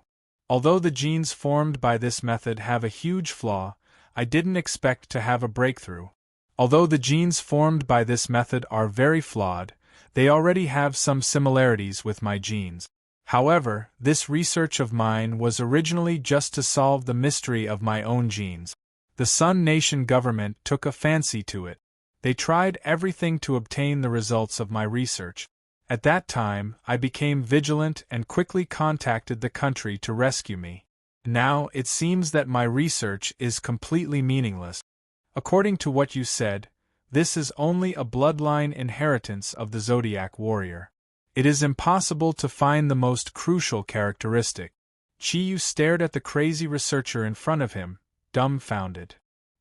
Speaker 1: Although the genes formed by this method have a huge flaw, I didn't expect to have a breakthrough. Although the genes formed by this method are very flawed, they already have some similarities with my genes. However, this research of mine was originally just to solve the mystery of my own genes. The Sun Nation government took a fancy to it. They tried everything to obtain the results of my research. At that time, I became vigilant and quickly contacted the country to rescue me. Now, it seems that my research is completely meaningless. According to what you said, this is only a bloodline inheritance of the Zodiac warrior. It is impossible to find the most crucial characteristic. Chiyu stared at the crazy researcher in front of him, dumbfounded.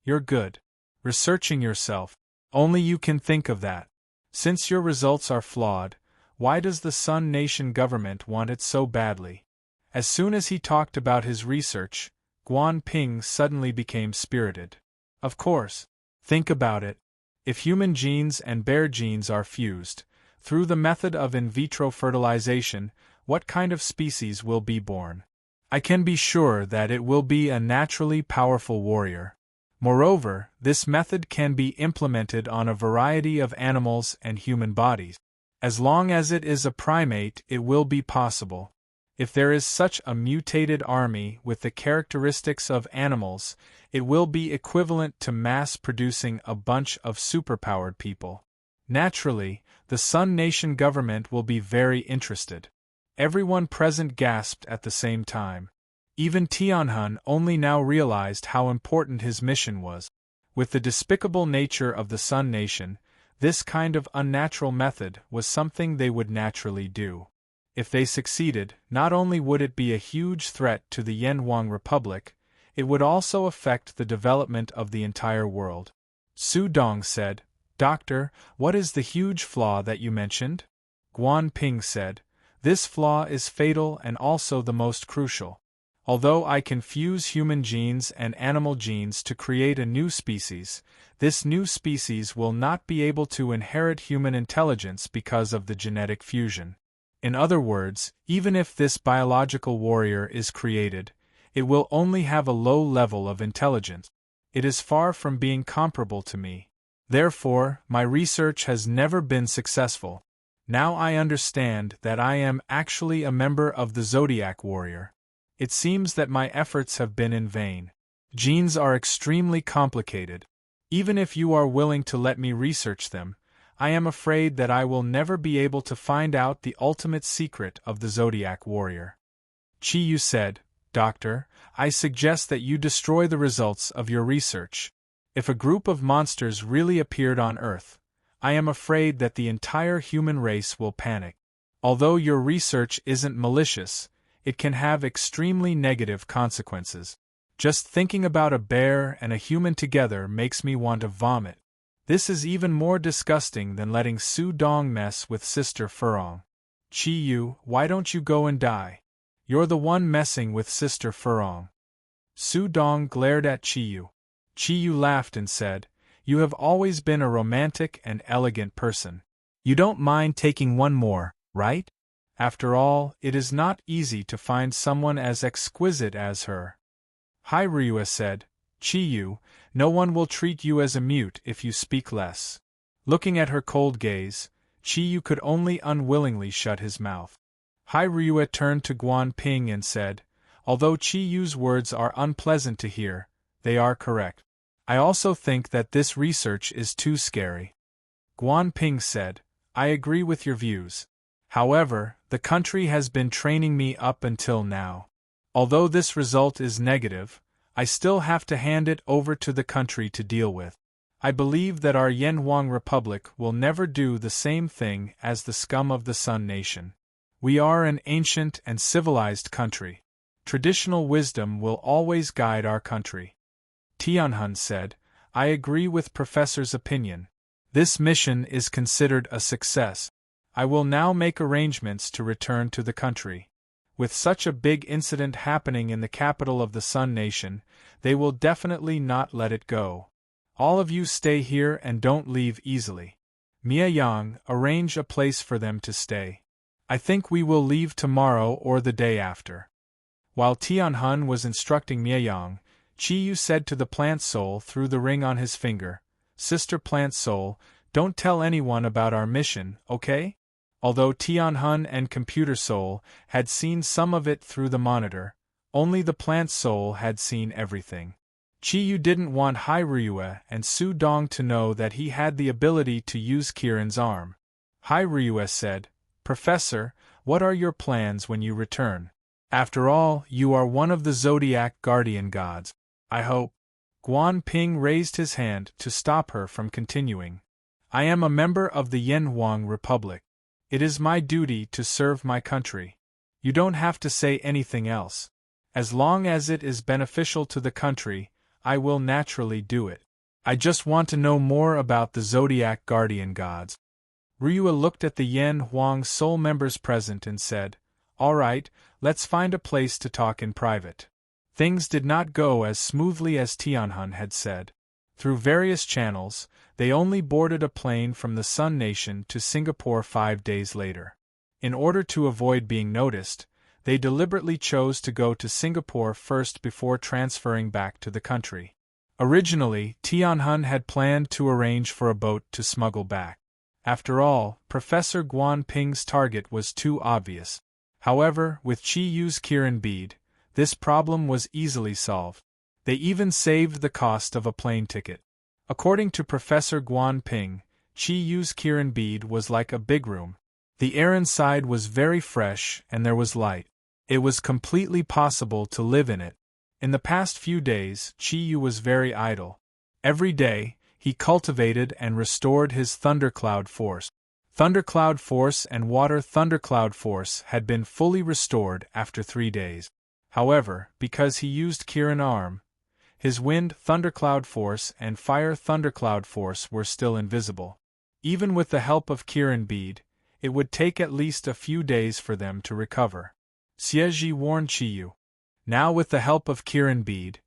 Speaker 1: You're good. Researching yourself. Only you can think of that. Since your results are flawed, why does the Sun Nation government want it so badly? As soon as he talked about his research, Guan Ping suddenly became spirited. Of course. Think about it. If human genes and bear genes are fused, through the method of in vitro fertilization, what kind of species will be born? I can be sure that it will be a naturally powerful warrior. Moreover, this method can be implemented on a variety of animals and human bodies. As long as it is a primate, it will be possible. If there is such a mutated army with the characteristics of animals, it will be equivalent to mass-producing a bunch of superpowered people. Naturally, the Sun Nation government will be very interested. Everyone present gasped at the same time. Even Tianhun only now realized how important his mission was. With the despicable nature of the Sun Nation, this kind of unnatural method was something they would naturally do. If they succeeded, not only would it be a huge threat to the Yanhuang Republic, it would also affect the development of the entire world. Su Dong said, "Doctor, what is the huge flaw that you mentioned?" Guan Ping said, "This flaw is fatal and also the most crucial. Although I can fuse human genes and animal genes to create a new species, this new species will not be able to inherit human intelligence because of the genetic fusion. In other words, even if this biological warrior is created, it will only have a low level of intelligence. It is far from being comparable to me. Therefore, my research has never been successful. Now I understand that I am actually a member of the Zodiac warrior. It seems that my efforts have been in vain. Genes are extremely complicated. Even if you are willing to let me research them, I am afraid that I will never be able to find out the ultimate secret of the Zodiac warrior." Chiyu said, "Doctor, I suggest that you destroy the results of your research. If a group of monsters really appeared on Earth, I am afraid that the entire human race will panic. Although your research isn't malicious, it can have extremely negative consequences. Just thinking about a bear and a human together makes me want to vomit. This is even more disgusting than letting Su Dong mess with Sister Furong. Chiyu, why don't you go and die? You're the one messing with Sister Furong." Su Dong glared at Chiyu. Chiyu laughed and said, "You have always been a romantic and elegant person. You don't mind taking one more, right? After all, it is not easy to find someone as exquisite as her." Ryua said, "Chiyu, no one will treat you as a mute if you speak less." Looking at her cold gaze, Chiyu could only unwillingly shut his mouth. Ryua turned to Guan Ping and said, "Although Chiyu's words are unpleasant to hear, they are correct. I also think that this research is too scary." Guan Ping said, "I agree with your views. However, the country has been training me up until now. Although this result is negative, I still have to hand it over to the country to deal with. I believe that our Yanhuang Republic will never do the same thing as the scum of the Sun Nation. We are an ancient and civilized country. Traditional wisdom will always guide our country." Tianhun said, "I agree with Professor's opinion. This mission is considered a success. I will now make arrangements to return to the country. With such a big incident happening in the capital of the Sun Nation, they will definitely not let it go. All of you stay here and don't leave easily. Mia Yang, arrange a place for them to stay. I think we will leave tomorrow or the day after." While Tianhun was instructing Mia Yang, Chiyu said to the plant soul through the ring on his finger, "Sister Plant Soul, don't tell anyone about our mission, okay? Although Tianhun and Computer Soul had seen some of it through the monitor, only the Plant Soul had seen everything. Chi-Yu didn't want Hai Ryue and Su Dong to know that he had the ability to use Kirin's arm. Hai Ryue said, "Professor, what are your plans when you return? After all, you are one of the Zodiac guardian gods. I hope." Guan Ping raised his hand to stop her from continuing. "I am a member of the Yanhuang Republic. It is my duty to serve my country. You don't have to say anything else. As long as it is beneficial to the country, I will naturally do it. I just want to know more about the Zodiac guardian gods." Ryue looked at the Yanhuang Soul members present and said, "All right, let's find a place to talk in private." Things did not go as smoothly as Tianhun had said. Through various channels, they only boarded a plane from the Sun Nation to Singapore 5 days later. In order to avoid being noticed, they deliberately chose to go to Singapore first before transferring back to the country. Originally, Tianhun had planned to arrange for a boat to smuggle back. After all, Professor Guan Ping's target was too obvious. However, with Chi-Yu's Kirin bead, this problem was easily solved. They even saved the cost of a plane ticket. According to Professor Guan Ping, Chi-Yu's Kirin bead was like a big room. The air inside was very fresh and there was light. It was completely possible to live in it. In the past few days, Chi-Yu was very idle. Every day, he cultivated and restored his Thundercloud Force. Thundercloud Force and Water Thundercloud Force had been fully restored after 3 days. However, because he used Kirin Arm, his Wind Thundercloud Force and Fire Thundercloud Force were still invisible. Even with the help of Kirin bead, it would take at least a few days for them to recover. Xieji warned Chi-Yu. Now with the help of Kirin bead,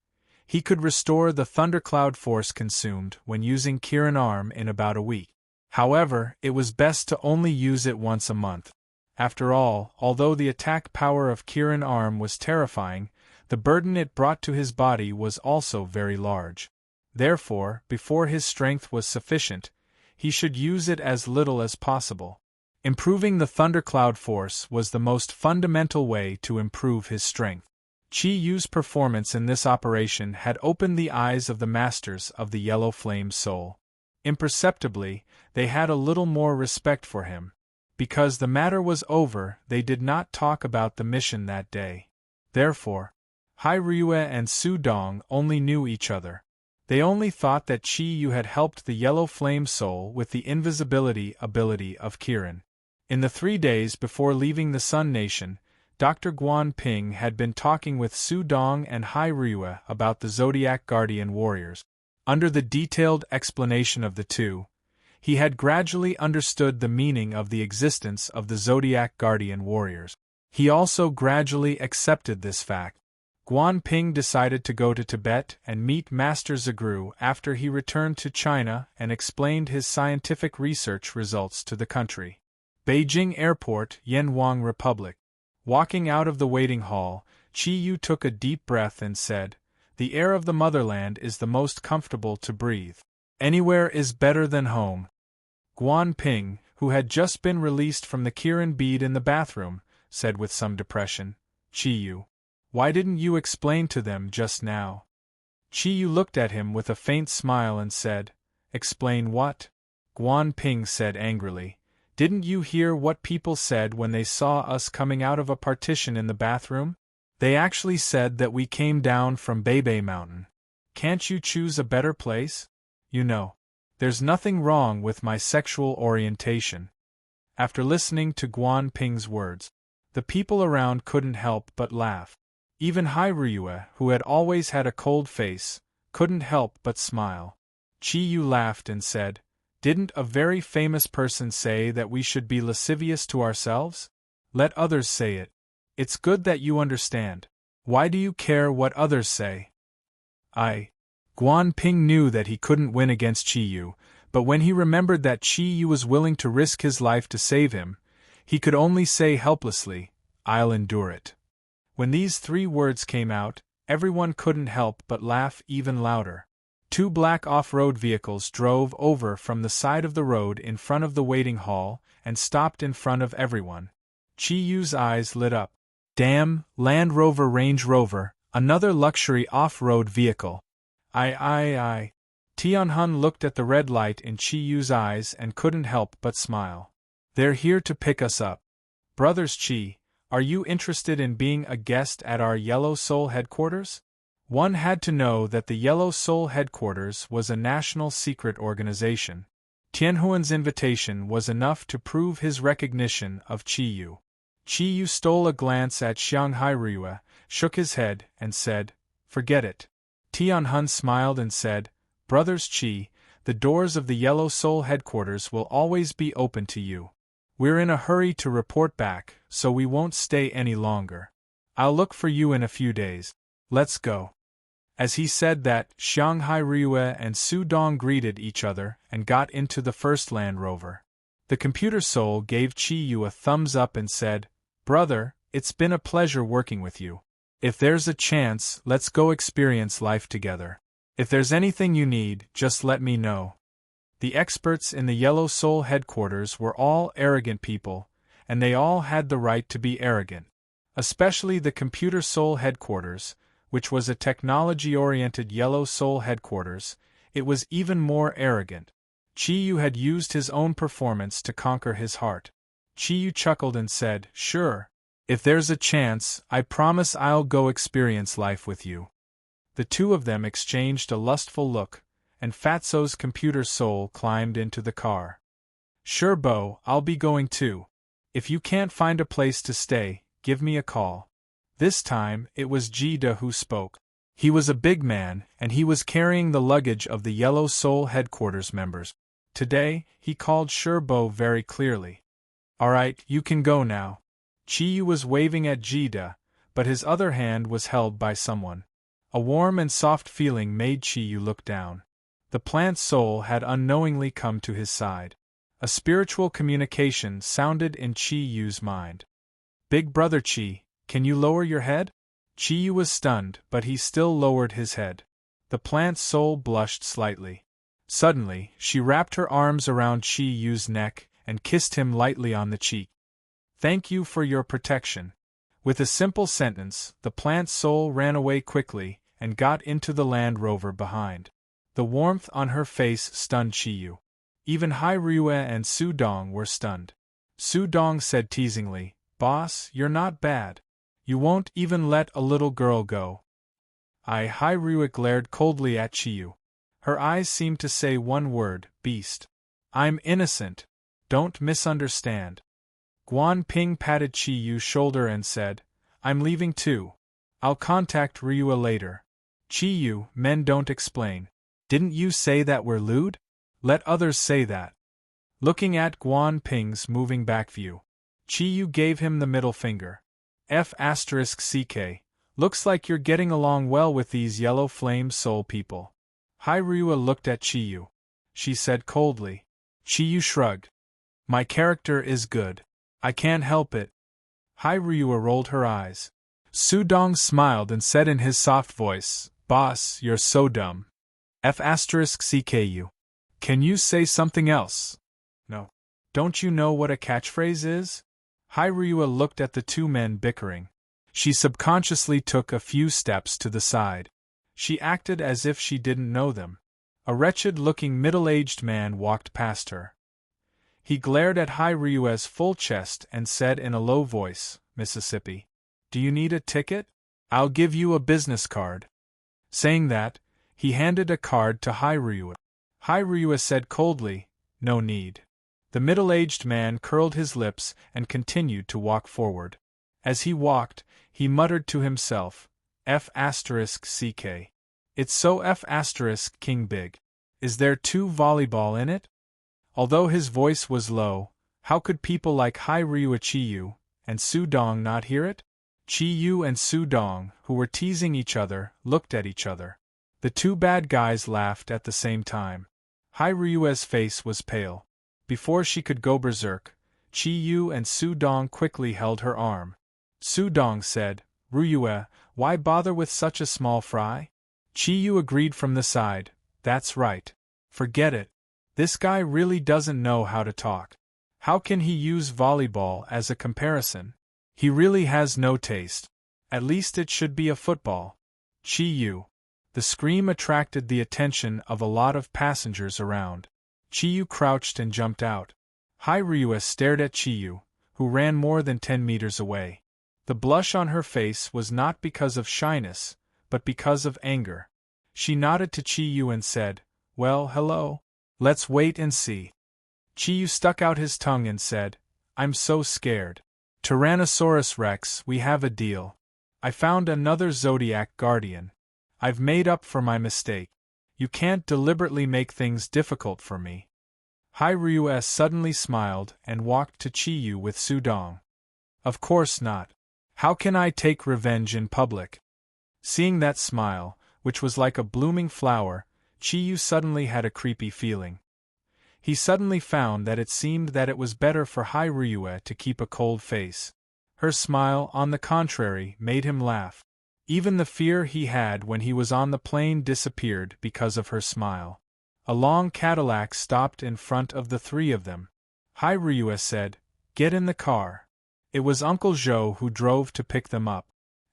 Speaker 1: he could restore the Thundercloud Force consumed when using Kirin Arm in about a week. However, it was best to only use it once a month. After all, although the attack power of Kirin Arm was terrifying, the burden it brought to his body was also very large. Therefore, before his strength was sufficient, he should use it as little as possible. Improving the Thundercloud Force was the most fundamental way to improve his strength. Chi-Yu's performance in this operation had opened the eyes of the masters of the Yellow Flame Soul. Imperceptibly, they had a little more respect for him. Because the matter was over, they did not talk about the mission that day. Therefore, Hai Ryue and Su Dong only knew each other. They only thought that Chi-Yu had helped the Yellow Flame Soul with the invisibility ability of Kirin. In the 3 days before leaving the Sun Nation, Dr. Guan Ping had been talking with Su Dong and Hai Ryue about the Zodiac Guardian Warriors. Under the detailed explanation of the two, he had gradually understood the meaning of the existence of the Zodiac Guardian Warriors. He also gradually accepted this fact. Guan Ping decided to go to Tibet and meet Master Zagru after he returned to China and explained his scientific research results to the country. Beijing Airport, Yanhuang Republic. Walking out of the waiting hall, Chi-Yu took a deep breath and said, "The air of the motherland is the most comfortable to breathe. Anywhere is better than home." Guan Ping, who had just been released from the Kirin bead in the bathroom, said with some depression, "Chi-Yu, why didn't you explain to them just now?" Chi-Yu looked at him with a faint smile and said, "Explain what?" Guan Ping said angrily, "Didn't you hear what people said when they saw us coming out of a partition in the bathroom? They actually said that we came down from Beibei Mountain. Can't you choose a better place? You know, there's nothing wrong with my sexual orientation." After listening to Guan Ping's words, the people around couldn't help but laugh. Even Hai Ryue, who had always had a cold face, couldn't help but smile. Chi-Yu laughed and said, "Didn't a very famous person say that we should be lascivious to ourselves? Let others say it. It's good that you understand. Why do you care what others say?" Guan Ping knew that he couldn't win against Chi-Yu, but when he remembered that Chi-Yu was willing to risk his life to save him, he could only say helplessly, "I'll endure it." When these 3 words came out, everyone couldn't help but laugh even louder. Two black off-road vehicles drove over from the side of the road in front of the waiting hall and stopped in front of everyone. Chi Yu's eyes lit up. Damn, Land Rover Range Rover, another luxury off-road vehicle. I. Tianhun looked at the red light in Chi Yu's eyes and couldn't help but smile. They're here to pick us up. Brothers Chi, are you interested in being a guest at our Yellow Soul headquarters? One had to know that the Yellow Soul headquarters was a national secret organization. Tianhuan's invitation was enough to prove his recognition of Chi Yu. Chi Yu stole a glance at Xianghai Ryue, shook his head, and said, "Forget it." Tianhun smiled and said, "Brothers Chi, the doors of the Yellow Soul headquarters will always be open to you. We're in a hurry to report back, so we won't stay any longer. I'll look for you in a few days. Let's go." As he said that, Xianghai Ryue and Su Dong greeted each other and got into the first Land Rover. The computer soul gave Chi Yu a thumbs up and said, "Brother, it's been a pleasure working with you. If there's a chance, let's go experience life together. If there's anything you need, just let me know." The experts in the Yellow Soul headquarters were all arrogant people, and they all had the right to be arrogant. Especially the Computer Soul headquarters, which was a technology-oriented Yellow Soul headquarters, it was even more arrogant. Chi Yu had used his own performance to conquer his heart. Chi Yu chuckled and said, "Sure. If there's a chance, I promise I'll go experience life with you." The two of them exchanged a lustful look, and Fatso's computer soul climbed into the car. "Sure, Bo, I'll be going too. If you can't find a place to stay, give me a call." This time, it was Jida who spoke. He was a big man, and he was carrying the luggage of the Yellow Soul headquarters members. Today, he called Sherbo very clearly. "Alright, you can go now." Chi Yu was waving at Jida, but his other hand was held by someone. A warm and soft feeling made Chi Yu look down. The plant soul had unknowingly come to his side. A spiritual communication sounded in Chi Yu's mind. "Big brother Chi, can you lower your head?" Chi Yu was stunned, but he still lowered his head. The plant soul blushed slightly. Suddenly, she wrapped her arms around Chi Yu's neck and kissed him lightly on the cheek. "Thank you for your protection." With a simple sentence, the plant soul ran away quickly and got into the Land Rover behind. The warmth on her face stunned Chi Yu. Even Hai Ryue and Su Dong were stunned. Su Dong said teasingly, "Boss, you're not bad. You won't even let a little girl go." Hai Ryue glared coldly at Chi Yu. Her eyes seemed to say one word, "Beast." "I'm innocent. Don't misunderstand." Guan Ping patted Chi Yu's shoulder and said, "I'm leaving too. I'll contact Ryue later." "Chi Yu, men don't explain. Didn't you say that we're lewd? Let others say that." Looking at Guan Ping's moving back view, Chi Yu gave him the middle finger. F***ck, looks like you're getting along well with these Yellow Flame Soul people. Hai Ryue looked at Chi Yu. She said coldly. Chi Yu shrugged. "My character is good. I can't help it." Hai Ryue rolled her eyes. Su Dong smiled and said in his soft voice, "Boss, you're so dumb. F***ck. Can you say something else?" "No. Don't you know what a catchphrase is?" Hai Ryue looked at the two men bickering. She subconsciously took a few steps to the side. She acted as if she didn't know them. A wretched-looking middle-aged man walked past her. He glared at Hai Ryue's full chest and said in a low voice, "Mississippi. Do you need a ticket? I'll give you a business card." Saying that, he handed a card to Hai Ryue. Hai Ryue said coldly, "No need." The middle-aged man curled his lips and continued to walk forward. As he walked, he muttered to himself, F***ck. It's so F***king big. Is there two volleyball in it? Although his voice was low, how could people like Hai Ryue Chi Yu and Su Dong not hear it? Chi Yu and Su Dong, who were teasing each other, looked at each other. The two bad guys laughed at the same time. Hai Ryue's face was pale. Before she could go berserk, Chi Yu and Su Dong quickly held her arm. Su Dong said, "Ryue, why bother with such a small fry?" Chi Yu agreed from the side, That's right. Forget it. This guy really doesn't know how to talk. How can he use volleyball as a comparison? He really has no taste. At least it should be a football. Chi-yu. The scream attracted the attention of a lot of passengers around. Chi-yu crouched and jumped out. Ryua stared at Chi-yu, who ran more than 10 meters away. The blush on her face was not because of shyness, but because of anger. She nodded to Chi-yu and said, "Well, hello. Let's wait and see." Chi-yu stuck out his tongue and said, "I'm so scared. Tyrannosaurus Rex, we have a deal. I found another Zodiac guardian. I've made up for my mistake. You can't deliberately make things difficult for me." Ryua suddenly smiled and walked to Chi-yu with Sudong. "Of course not. How can I take revenge in public?" Seeing that smile, which was like a blooming flower, Chi-yu suddenly had a creepy feeling. He suddenly found that it seemed that it was better for Ryua to keep a cold face. Her smile, on the contrary, made him laugh. Even the fear he had when he was on the plane disappeared because of her smile. A long Cadillac stopped in front of the three of them. Ryua said, "Get in the car." It was Uncle Zhou who drove to pick them up.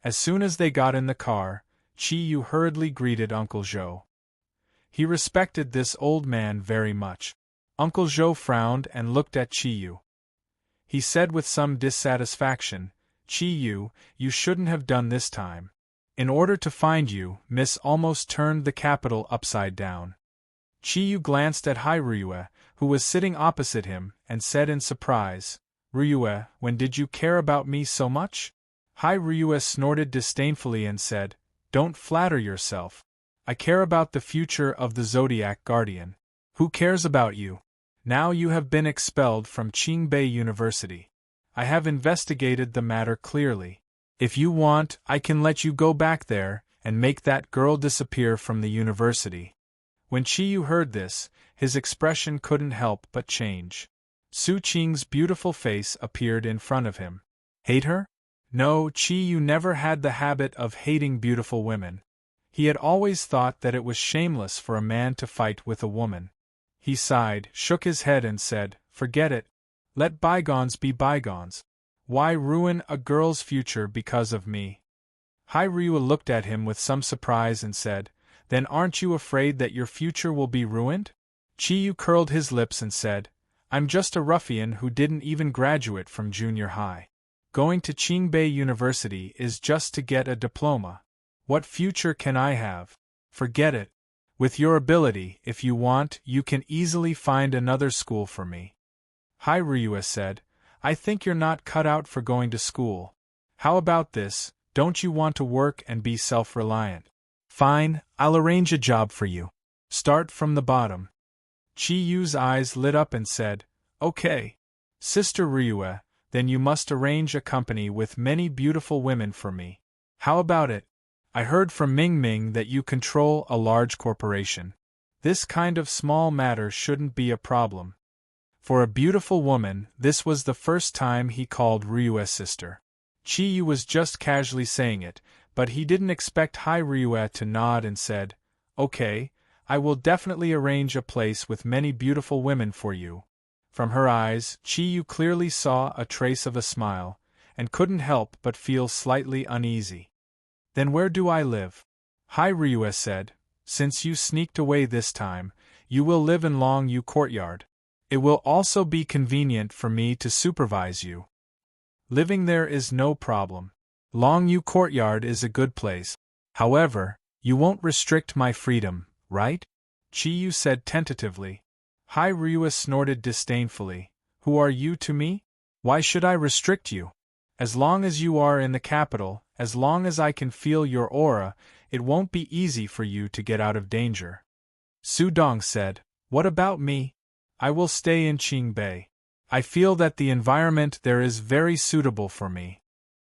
Speaker 1: As soon as they got in the car, Chi-yu hurriedly greeted Uncle Zhou. He respected this old man very much. Uncle Zhou frowned and looked at Chi-yu. He said with some dissatisfaction, "Chi-yu, you shouldn't have done this time. In order to find you, Miss almost turned the capital upside down." Chi-yu glanced at Ryua, who was sitting opposite him, and said in surprise, "Ryua, when did you care about me so much?" Ryua snorted disdainfully and said, "Don't flatter yourself. I care about the future of the Zodiac Guardian. Who cares about you? Now you have been expelled from Qingbei University. I have investigated the matter clearly. If you want, I can let you go back there and make that girl disappear from the university." When Chi-yu heard this, his expression couldn't help but change. Su Qing's beautiful face appeared in front of him. Hate her? No, Chi-yu never had the habit of hating beautiful women. He had always thought that it was shameless for a man to fight with a woman. He sighed, shook his head and said, "Forget it. Let bygones be bygones. Why ruin a girl's future because of me?" Ryua looked at him with some surprise and said, "Then aren't you afraid that your future will be ruined?" Chi-yu curled his lips and said, "I'm just a ruffian who didn't even graduate from junior high. Going to Qingbei University is just to get a diploma. What future can I have? Forget it. With your ability, if you want, you can easily find another school for me." Ryua said, "I think you're not cut out for going to school. How about this, don't you want to work and be self-reliant? Fine, I'll arrange a job for you. Start from the bottom." Chi-yu's eyes lit up and said, "Okay. Sister Ryua, then you must arrange a company with many beautiful women for me. How about it? I heard from Ming Ming that you control a large corporation. This kind of small matter shouldn't be a problem." For a beautiful woman, this was the first time he called Ryua sister. Chi-yu was just casually saying it, but he didn't expect Ryua to nod and said, "Okay, I will definitely arrange a place with many beautiful women for you." From her eyes, Chi-yu clearly saw a trace of a smile, and couldn't help but feel slightly uneasy. "Then where do I live?" Ryua said, "Since you sneaked away this time, you will live in Long Yu Courtyard. It will also be convenient for me to supervise you. Living there is no problem. Long Yu Courtyard is a good place. However, you won't restrict my freedom, right?" Chi-yu said tentatively. Ryua snorted disdainfully. "Who are you to me? Why should I restrict you? As long as you are in the capital, as long as I can feel your aura, it won't be easy for you to get out of danger." Sudong said, "What about me? I will stay in Qingbei. I feel that the environment there is very suitable for me."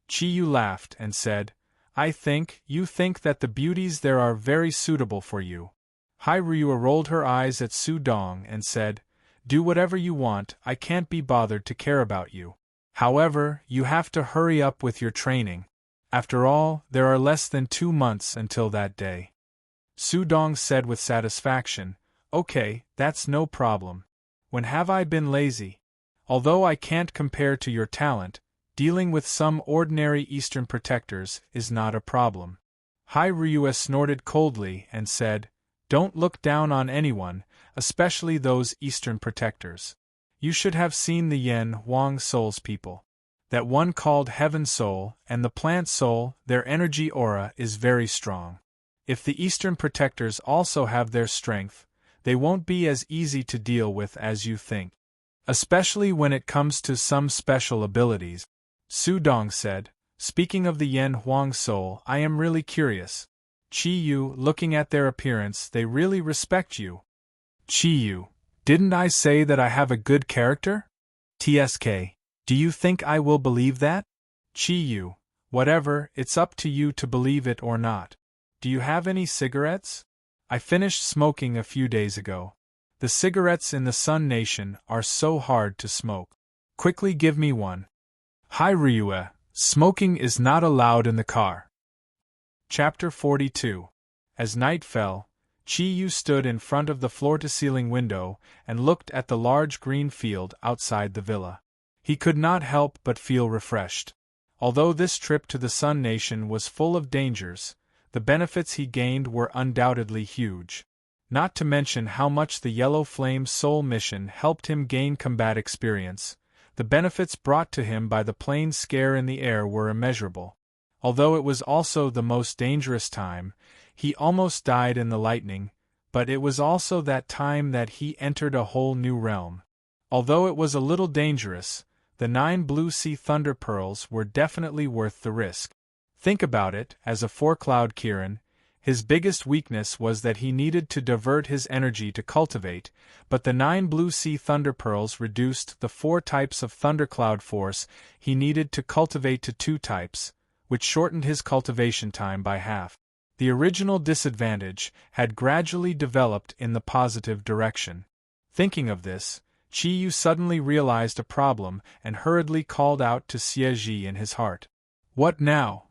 Speaker 1: Chi-yu laughed and said, You think that the beauties there are very suitable for you." Ryua rolled her eyes at Sudong and said, "Do whatever you want, I can't be bothered to care about you. However, you have to hurry up with your training. After all, there are less than 2 months until that day." Su Dong said with satisfaction, "Okay, that's no problem. When have I been lazy? Although I can't compare to your talent, dealing with some ordinary Eastern protectors is not a problem." Hai Ryue snorted coldly and said, "Don't look down on anyone, especially those Eastern protectors. You should have seen the Yen Huang Soul's people. That one called Heaven Soul and the Plant Soul, their energy aura is very strong. If the Eastern protectors also have their strength, they won't be as easy to deal with as you think. Especially when it comes to some special abilities." Su Dong said, "Speaking of the Yen Huang Soul, I am really curious. Chi Yu, looking at their appearance, they really respect you." "Chi Yu, didn't I say that I have a good character? TSK, do you think I will believe that?" "Chi Yu, whatever, it's up to you to believe it or not. Do you have any cigarettes? I finished smoking a few days ago. The cigarettes in the Sun Nation are so hard to smoke. Quickly give me one." "Hai Ryue, smoking is not allowed in the car." Chapter 42. As night fell, Chi Yu stood in front of the floor-to-ceiling window and looked at the large green field outside the villa. He could not help but feel refreshed. Although this trip to the Sun Nation was full of dangers, the benefits he gained were undoubtedly huge. Not to mention how much the Yellow Flame Soul mission helped him gain combat experience, the benefits brought to him by the plane scare in the air were immeasurable. Although it was also the most dangerous time, he almost died in the lightning, but it was also that time that he entered a whole new realm. Although it was a little dangerous, the 9 blue sea thunder pearls were definitely worth the risk. Think about it, as a 4-cloud Kirin, his biggest weakness was that he needed to divert his energy to cultivate, but the 9 blue sea thunder pearls reduced the 4 types of thundercloud force he needed to cultivate to 2 types, which shortened his cultivation time by half. The original disadvantage had gradually developed in the positive direction. Thinking of this, Chi Yu suddenly realized a problem and hurriedly called out to Xie in his heart. "What now?"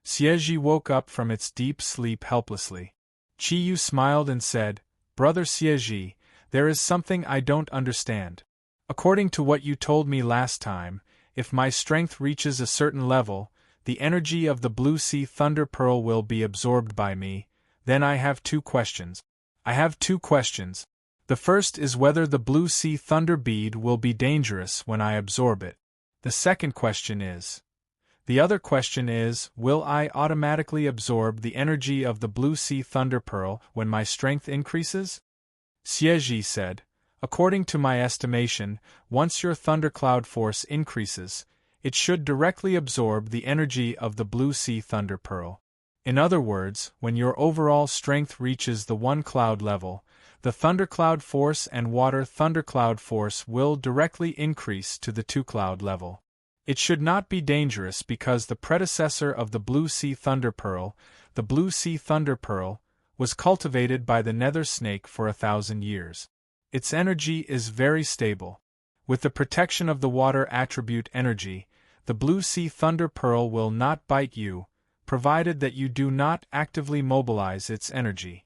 Speaker 1: Xie woke up from its deep sleep helplessly. Chi Yu smiled and said, "Brother Xie, there is something I don't understand. According to what you told me last time, if my strength reaches a certain level, the energy of the Blue Sea Thunder Pearl will be absorbed by me. Then I have 2 questions. I have 2 questions. The first is whether the Blue Sea Thunder Bead will be dangerous when I absorb it. The second question is... The other question is, will I automatically absorb the energy of the Blue Sea Thunder Pearl when my strength increases?" Xie said, "According to my estimation, once your thundercloud force increases, it should directly absorb the energy of the Blue Sea Thunder Pearl. In other words, when your overall strength reaches the 1-cloud level, the thundercloud force and water thundercloud force will directly increase to the 2-cloud level. It should not be dangerous because the predecessor of the Blue Sea Thunder Pearl, the Blue Sea Thunder Pearl, was cultivated by the Nether Snake for 1,000 years. Its energy is very stable. With the protection of the water attribute energy, the Blue Sea Thunder Pearl will not bite you, provided that you do not actively mobilize its energy."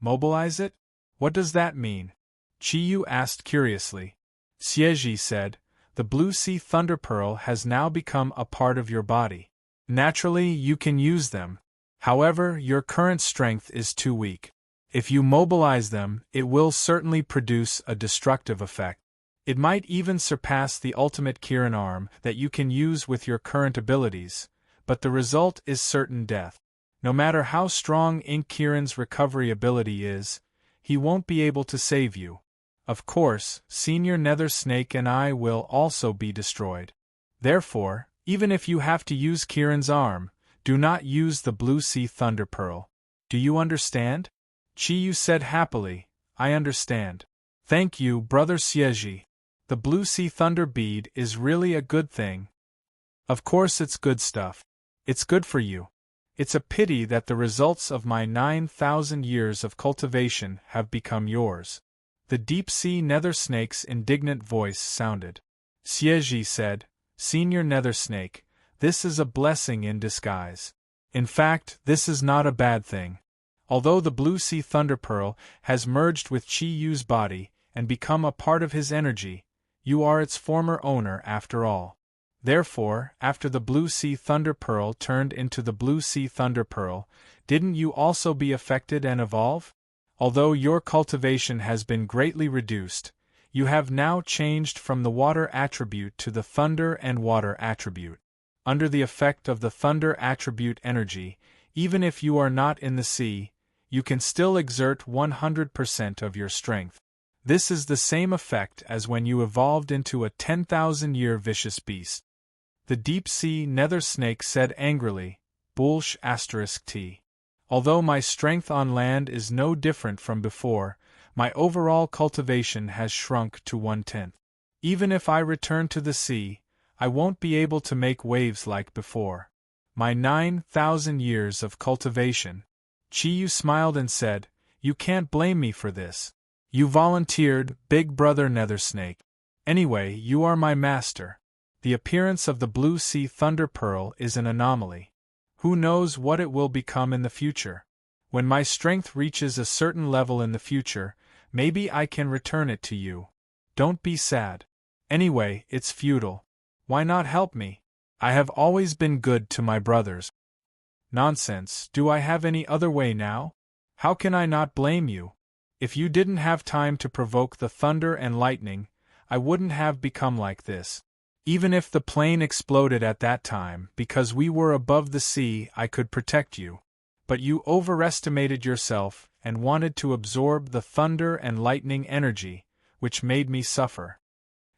Speaker 1: "Mobilize it? What does that mean?" Chi Yu asked curiously. Xie said, "The Blue Sea Thunder Pearl has now become a part of your body. Naturally, you can use them. However, your current strength is too weak. If you mobilize them, it will certainly produce a destructive effect. It might even surpass the ultimate Kirin arm that you can use with your current abilities, but the result is certain death. No matter how strong Ink Kirin's recovery ability is, he won't be able to save you. Of course, Senior Nether Snake and I will also be destroyed. Therefore, even if you have to use Kirin's arm, do not use the Blue Sea Thunder Pearl. Do you understand?" Chi Yu said happily, "I understand. Thank you, Brother Xie. The Blue Sea Thunder Bead is really a good thing. Of course it's good stuff. It's good for you. It's a pity that the results of my 9,000 years of cultivation have become yours." The deep-sea Nether Snake's indignant voice sounded. Xie said, "Senior Nether Snake, this is a blessing in disguise. In fact, this is not a bad thing. Although the blue sea thunder pearl has merged with Chi Yu's body and become a part of his energy, you are its former owner after all. Therefore, after the blue sea thunder pearl turned into the blue sea thunder pearl, didn't you also be affected and evolve? Although your cultivation has been greatly reduced, you have now changed from the water attribute to the thunder and water attribute. Under the effect of the thunder attribute energy, even if you are not in the sea, you can still exert 100% of your strength. This is the same effect as when you evolved into a 10,000-year vicious beast. The deep-sea nether snake said angrily, Bullsh *t. Although my strength on land is no different from before, my overall cultivation has shrunk to 1/10. Even if I return to the sea, I won't be able to make waves like before. My 9,000 years of cultivation. Chi Yu smiled and said, You can't blame me for this. You volunteered, big brother nether snake. Anyway, you are my master. The appearance of the blue sea thunder pearl is an anomaly. Who knows what it will become in the future? When my strength reaches a certain level in the future, maybe I can return it to you. Don't be sad. Anyway, it's futile. Why not help me? I have always been good to my brothers. Nonsense, do I have any other way now? How can I not blame you? If you didn't have time to provoke the thunder and lightning, I wouldn't have become like this. Even if the plane exploded at that time, because we were above the sea, I could protect you. But you overestimated yourself and wanted to absorb the thunder and lightning energy, which made me suffer.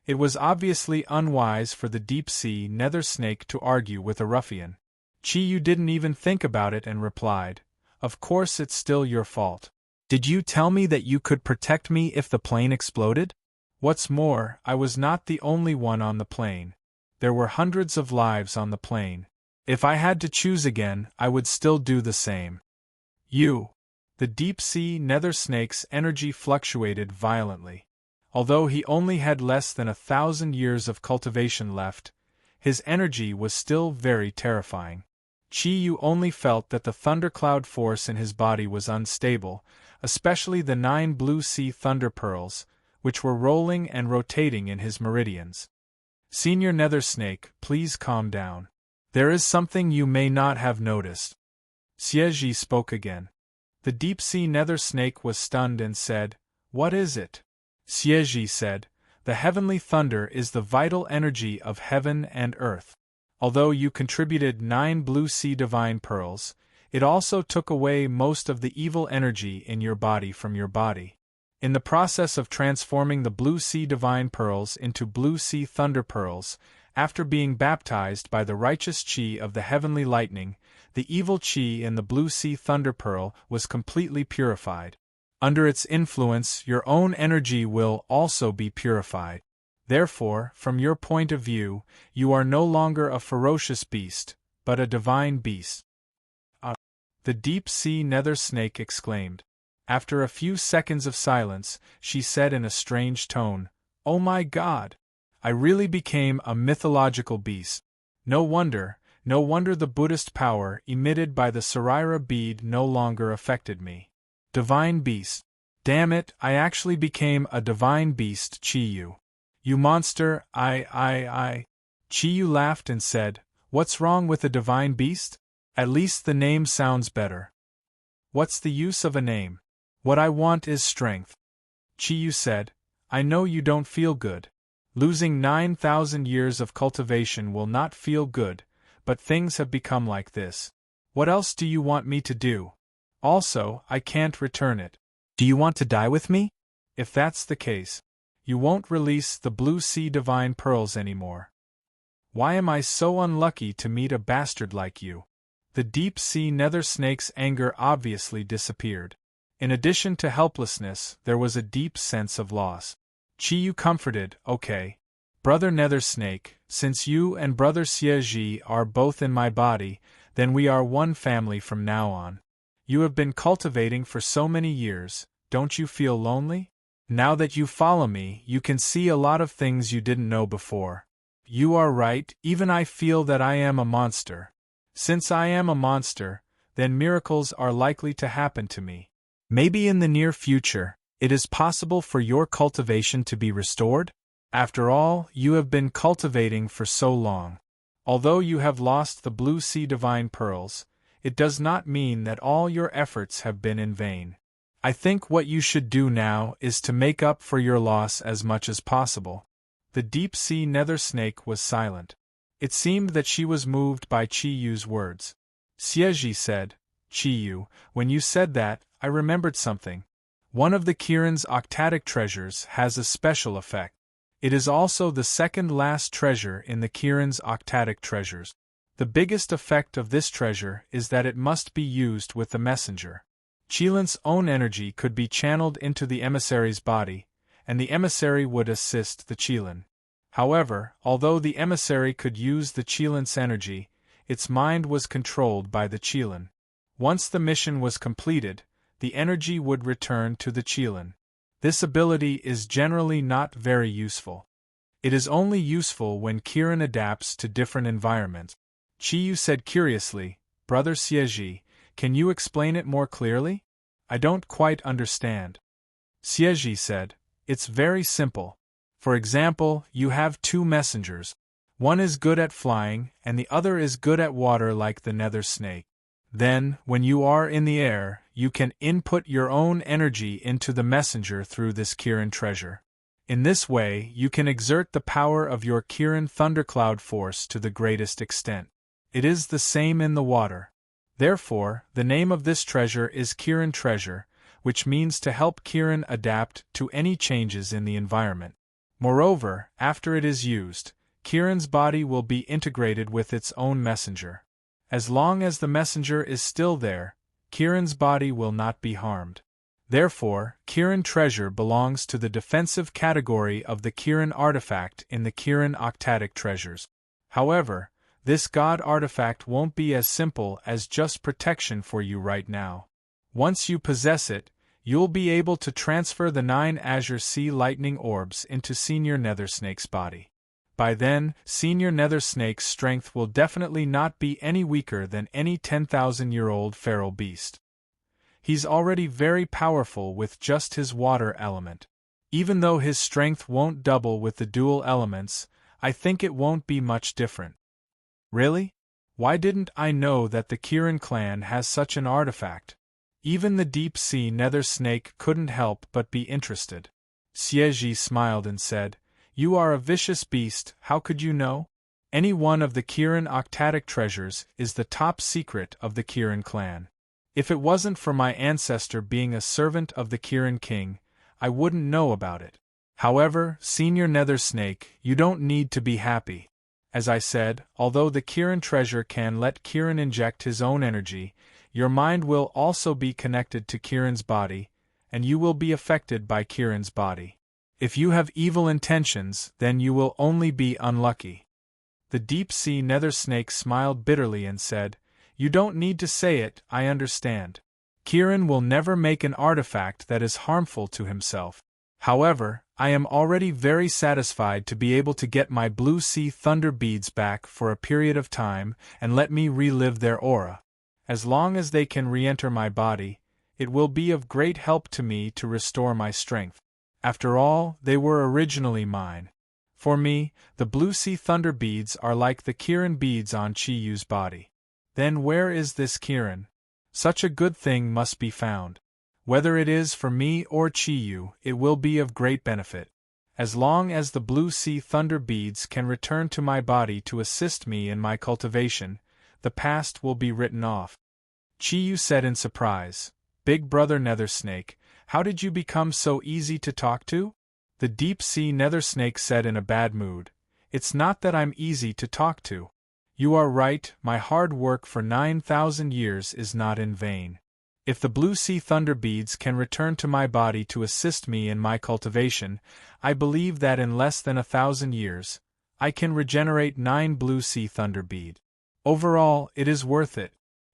Speaker 1: It was obviously unwise for the deep-sea nether snake to argue with a ruffian. Chi Yu didn't even think about it and replied, Of course it's still your fault. Did you tell me that you could protect me if the plane exploded? What's more, I was not the only one on the plane. There were hundreds of lives on the plane. If I had to choose again, I would still do the same. You. The deep-sea nether snake's energy fluctuated violently. Although he only had less than 1,000 years of cultivation left, his energy was still very terrifying. Chi Yu only felt that the thundercloud force in his body was unstable, especially the 9 blue sea thunder pearls, which were rolling and rotating in his meridians. Senior Nether Snake, please calm down. There is something you may not have noticed. Xieji spoke again. The deep-sea nether snake was stunned and said, What is it? Xieji said, The heavenly thunder is the vital energy of heaven and earth. Although you contributed 9 blue sea divine pearls, it also took away most of the evil energy in your body from your body. In the process of transforming the blue sea divine pearls into blue sea thunder pearls, after being baptized by the righteous chi of the heavenly lightning, the evil chi in the blue sea thunder pearl was completely purified. Under its influence, your own energy will also be purified. Therefore, from your point of view, you are no longer a ferocious beast, but a divine beast. The deep-sea nether snake exclaimed. After a few seconds of silence, she said in a strange tone, Oh my God! I really became a mythological beast. No wonder the Buddhist power emitted by the Sarira bead no longer affected me. Divine beast. Damn it, I actually became a divine beast, Chi Yu. You monster, Chi Yu laughed and said, What's wrong with a divine beast? At least the name sounds better. What's the use of a name? What I want is strength. Chi Yu said, I know you don't feel good. Losing 9,000 years of cultivation will not feel good, but things have become like this. What else do you want me to do? Also, I can't return it. Do you want to die with me? If that's the case, you won't release the blue sea divine pearls anymore. Why am I so unlucky to meet a bastard like you? The deep-sea nether snake's anger obviously disappeared. In addition to helplessness, there was a deep sense of loss. Chi Yu comforted, Okay. Brother Nether Snake, since you and Brother Xieji are both in my body, then we are one family from now on. You have been cultivating for so many years, don't you feel lonely? Now that you follow me, you can see a lot of things you didn't know before. You are right, even I feel that I am a monster. Since I am a monster, then miracles are likely to happen to me. Maybe in the near future, it is possible for your cultivation to be restored? After all, you have been cultivating for so long. Although you have lost the blue sea divine pearls, it does not mean that all your efforts have been in vain. I think what you should do now is to make up for your loss as much as possible. The deep-sea nether snake was silent. It seemed that she was moved by Chi-Yu's words. Xieji said, Chi-Yu, when you said that, I remembered something. One of the Kirin's octatic treasures has a special effect. It is also the second last treasure in the Kirin's octatic treasures. The biggest effect of this treasure is that it must be used with the messenger. Qilin's own energy could be channeled into the emissary's body, and the emissary would assist the Qilin. However, although the emissary could use the Qilin's energy, its mind was controlled by the Qilin. Once the mission was completed, the energy would return to the Qilin. This ability is generally not very useful. It is only useful when Kirin adapts to different environments. Chi-Yu said curiously, Brother Xieji, can you explain it more clearly? I don't quite understand. Xieji said, it's very simple. For example, you have two messengers. One is good at flying, and the other is good at water like the nether snake. Then, when you are in the air, you can input your own energy into the messenger through this Kirin treasure. In this way, you can exert the power of your Kirin thundercloud force to the greatest extent. It is the same in the water. Therefore, the name of this treasure is Kirin treasure, which means to help Kirin adapt to any changes in the environment. Moreover, after it is used, Kirin's body will be integrated with its own messenger. As long as the messenger is still there, Kirin's body will not be harmed. Therefore, Kirin treasure belongs to the defensive category of the Kirin artifact in the Kirin octatic treasures. However, this god artifact won't be as simple as just protection for you right now. Once you possess it, you'll be able to transfer the 9 Azure Sea Lightning Orbs into Senior Nether Snake's body. By then, Senior Nether Snake's strength will definitely not be any weaker than any 10,000-year-old feral beast. He's already very powerful with just his water element. Even though his strength won't double with the dual elements, I think it won't be much different. Really? Why didn't I know that the Kirin clan has such an artifact? Even the deep-sea nether snake couldn't help but be interested. Xieji smiled and said, You are a vicious beast, how could you know? Any one of the Kirin octatic treasures is the top secret of the Kirin clan. If it wasn't for my ancestor being a servant of the Kirin king, I wouldn't know about it. However, Senior Nether Snake, you don't need to be happy. As I said, although the Kirin treasure can let Kirin inject his own energy, your mind will also be connected to Kirin's body, and you will be affected by Kirin's body. If you have evil intentions, then you will only be unlucky. The deep-sea nether snake smiled bitterly and said, You don't need to say it, I understand. Kirin will never make an artifact that is harmful to himself. However, I am already very satisfied to be able to get my blue sea thunder beads back for a period of time and let me relive their aura. As long as they can re-enter my body, it will be of great help to me to restore my strength. After all, they were originally mine. For me, the blue sea thunder beads are like the Kirin beads on Chi-Yu's body. Then where is this Kirin? Such a good thing must be found. Whether it is for me or Chi-Yu, it will be of great benefit. As long as the blue sea thunder beads can return to my body to assist me in my cultivation, the past will be written off. Chi-Yu said in surprise, Big Brother Nether Snake, how did you become so easy to talk to? The deep-sea nether snake said in a bad mood, It's not that I'm easy to talk to. You are right, my hard work for 9,000 years is not in vain. If the blue sea thunder beads can return to my body to assist me in my cultivation, I believe that in less than 1,000 years, I can regenerate 9 blue sea thunder bead. Overall, it is worth it.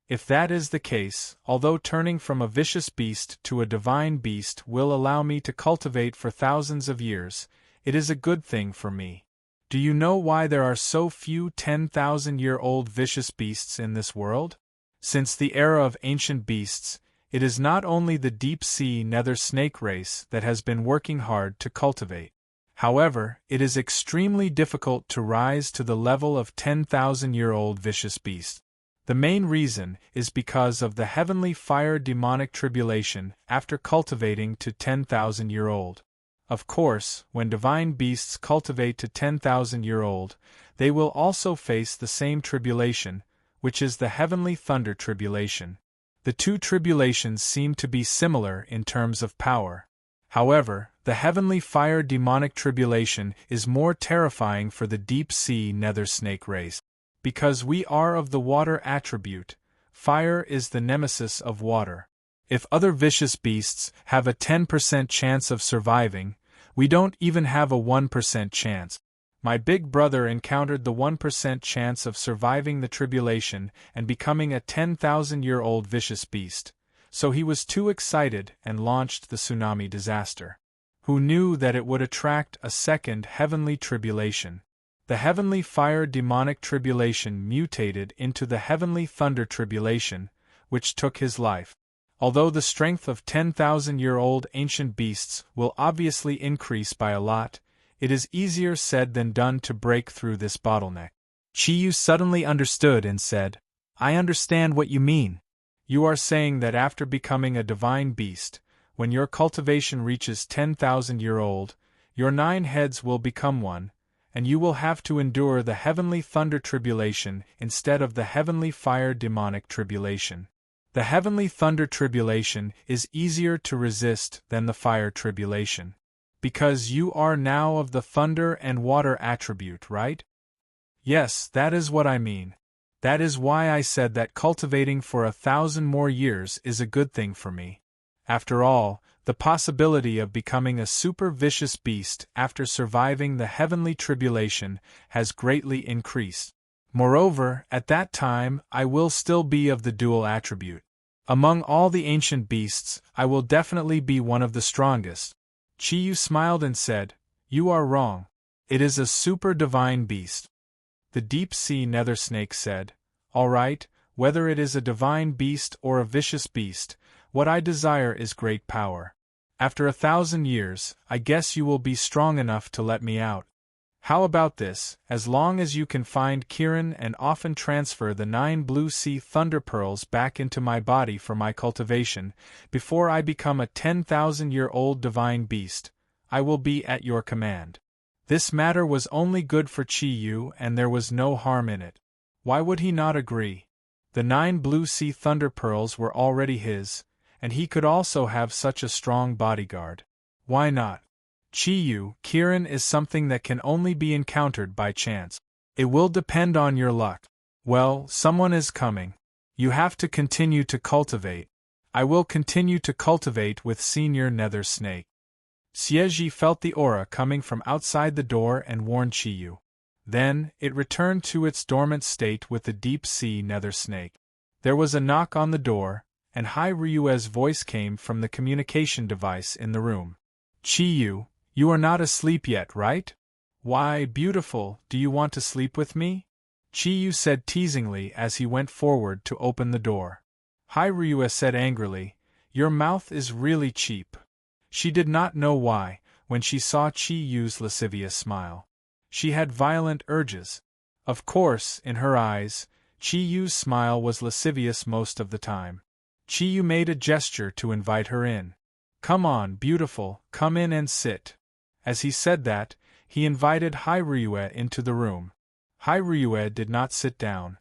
Speaker 1: If that is the case, although turning from a vicious beast to a divine beast will allow me to cultivate for thousands of years, it is a good thing for me. Do you know why there are so few 10,000-year-old vicious beasts in this world? Since the era of ancient beasts, it is not only the deep-sea nether snake race that has been working hard to cultivate. However, it is extremely difficult to rise to the level of 10,000-year-old vicious beast. The main reason is because of the heavenly fire demonic tribulation after cultivating to 10,000-year-old. Of course, when divine beasts cultivate to 10,000-year-old, they will also face the same tribulation, which is the heavenly thunder tribulation. The two tribulations seem to be similar in terms of power. However, the heavenly fire demonic tribulation is more terrifying for the deep-sea nether snake race. Because we are of the water attribute, fire is the nemesis of water. If other vicious beasts have a 10% chance of surviving, we don't even have a 1% chance. My big brother encountered the 1% chance of surviving the tribulation and becoming a 10,000-year-old vicious beast, so he was too excited and launched the tsunami disaster. Who knew that it would attract a second heavenly tribulation? The heavenly fire demonic tribulation mutated into the heavenly thunder tribulation, which took his life. Although the strength of 10,000-year-old ancient beasts will obviously increase by a lot, it is easier said than done to break through this bottleneck. Chiyu suddenly understood and said, I understand what you mean. You are saying that after becoming a divine beast, when your cultivation reaches 10,000-year-old, your 9 heads will become one, and you will have to endure the heavenly thunder tribulation instead of the heavenly fire demonic tribulation. The heavenly thunder tribulation is easier to resist than the fire tribulation. Because you are now of the thunder and water attribute, right? Yes, that is what I mean. That is why I said that cultivating for 1,000 more years is a good thing for me. After all, the possibility of becoming a super vicious beast after surviving the heavenly tribulation has greatly increased. Moreover, at that time I will still be of the dual attribute. Among all the ancient beasts, I will definitely be one of the strongest. Chiyu smiled and said, You are wrong. It is a super divine beast. The deep-sea nether snake said, All right, whether it is a divine beast or a vicious beast, what I desire is great power. After 1,000 years, I guess you will be strong enough to let me out. How about this, as long as you can find Kirin and often transfer the 9 blue sea thunder pearls back into my body for my cultivation, before I become a 10,000-year-old divine beast, I will be at your command. This matter was only good for Chiyu and there was no harm in it. Why would he not agree? The 9 blue sea thunder pearls were already his, and he could also have such a strong bodyguard. Why not? Chiyu, Kirin is something that can only be encountered by chance. It will depend on your luck. Well, someone is coming. You have to continue to cultivate. I will continue to cultivate with Senior Nether Snake. Xieji felt the aura coming from outside the door and warned Chiyu. Then, it returned to its dormant state with the deep-sea nether snake. There was a knock on the door, and Hai Ryue's voice came from the communication device in the room. Chiyu, you are not asleep yet, right? Why, beautiful, do you want to sleep with me? Chiyu said teasingly as he went forward to open the door. Hai Ryue said angrily, Your mouth is really cheap. She did not know why, when she saw Chiyu's lascivious smile. She had violent urges. Of course, in her eyes, Chiyu's smile was lascivious most of the time. Chiyu made a gesture to invite her in. Come on, beautiful, come in and sit. As he said that, he invited Hai Ryue into the room. Hai Ryue did not sit down.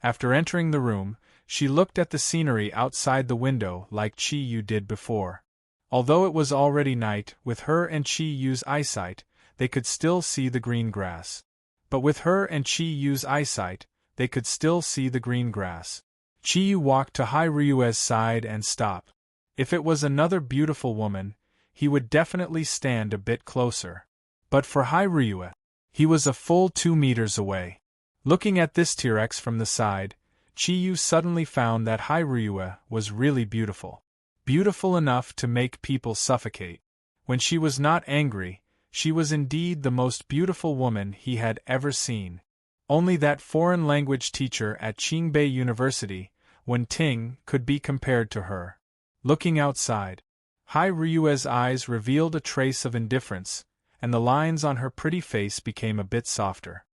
Speaker 1: After entering the room, she looked at the scenery outside the window like Chiyu did before. Although it was already night, with her and Chiyu's eyesight, they could still see the green grass. But with her and Chiyu's eyesight, they could still see the green grass. Chiyu walked to Hai Ryue's side and stopped. If it was another beautiful woman, he would definitely stand a bit closer. But for Hai Ryue, he was a full 2 meters away. Looking at this T-Rex from the side, Chiyu suddenly found that Hai Ryue was really beautiful. Beautiful enough to make people suffocate. When she was not angry, she was indeed the most beautiful woman he had ever seen. Only that foreign language teacher at Qingbei University, when Ting could be compared to her. Looking outside, Hai Ryue's eyes revealed a trace of indifference, and the lines on her pretty face became a bit softer.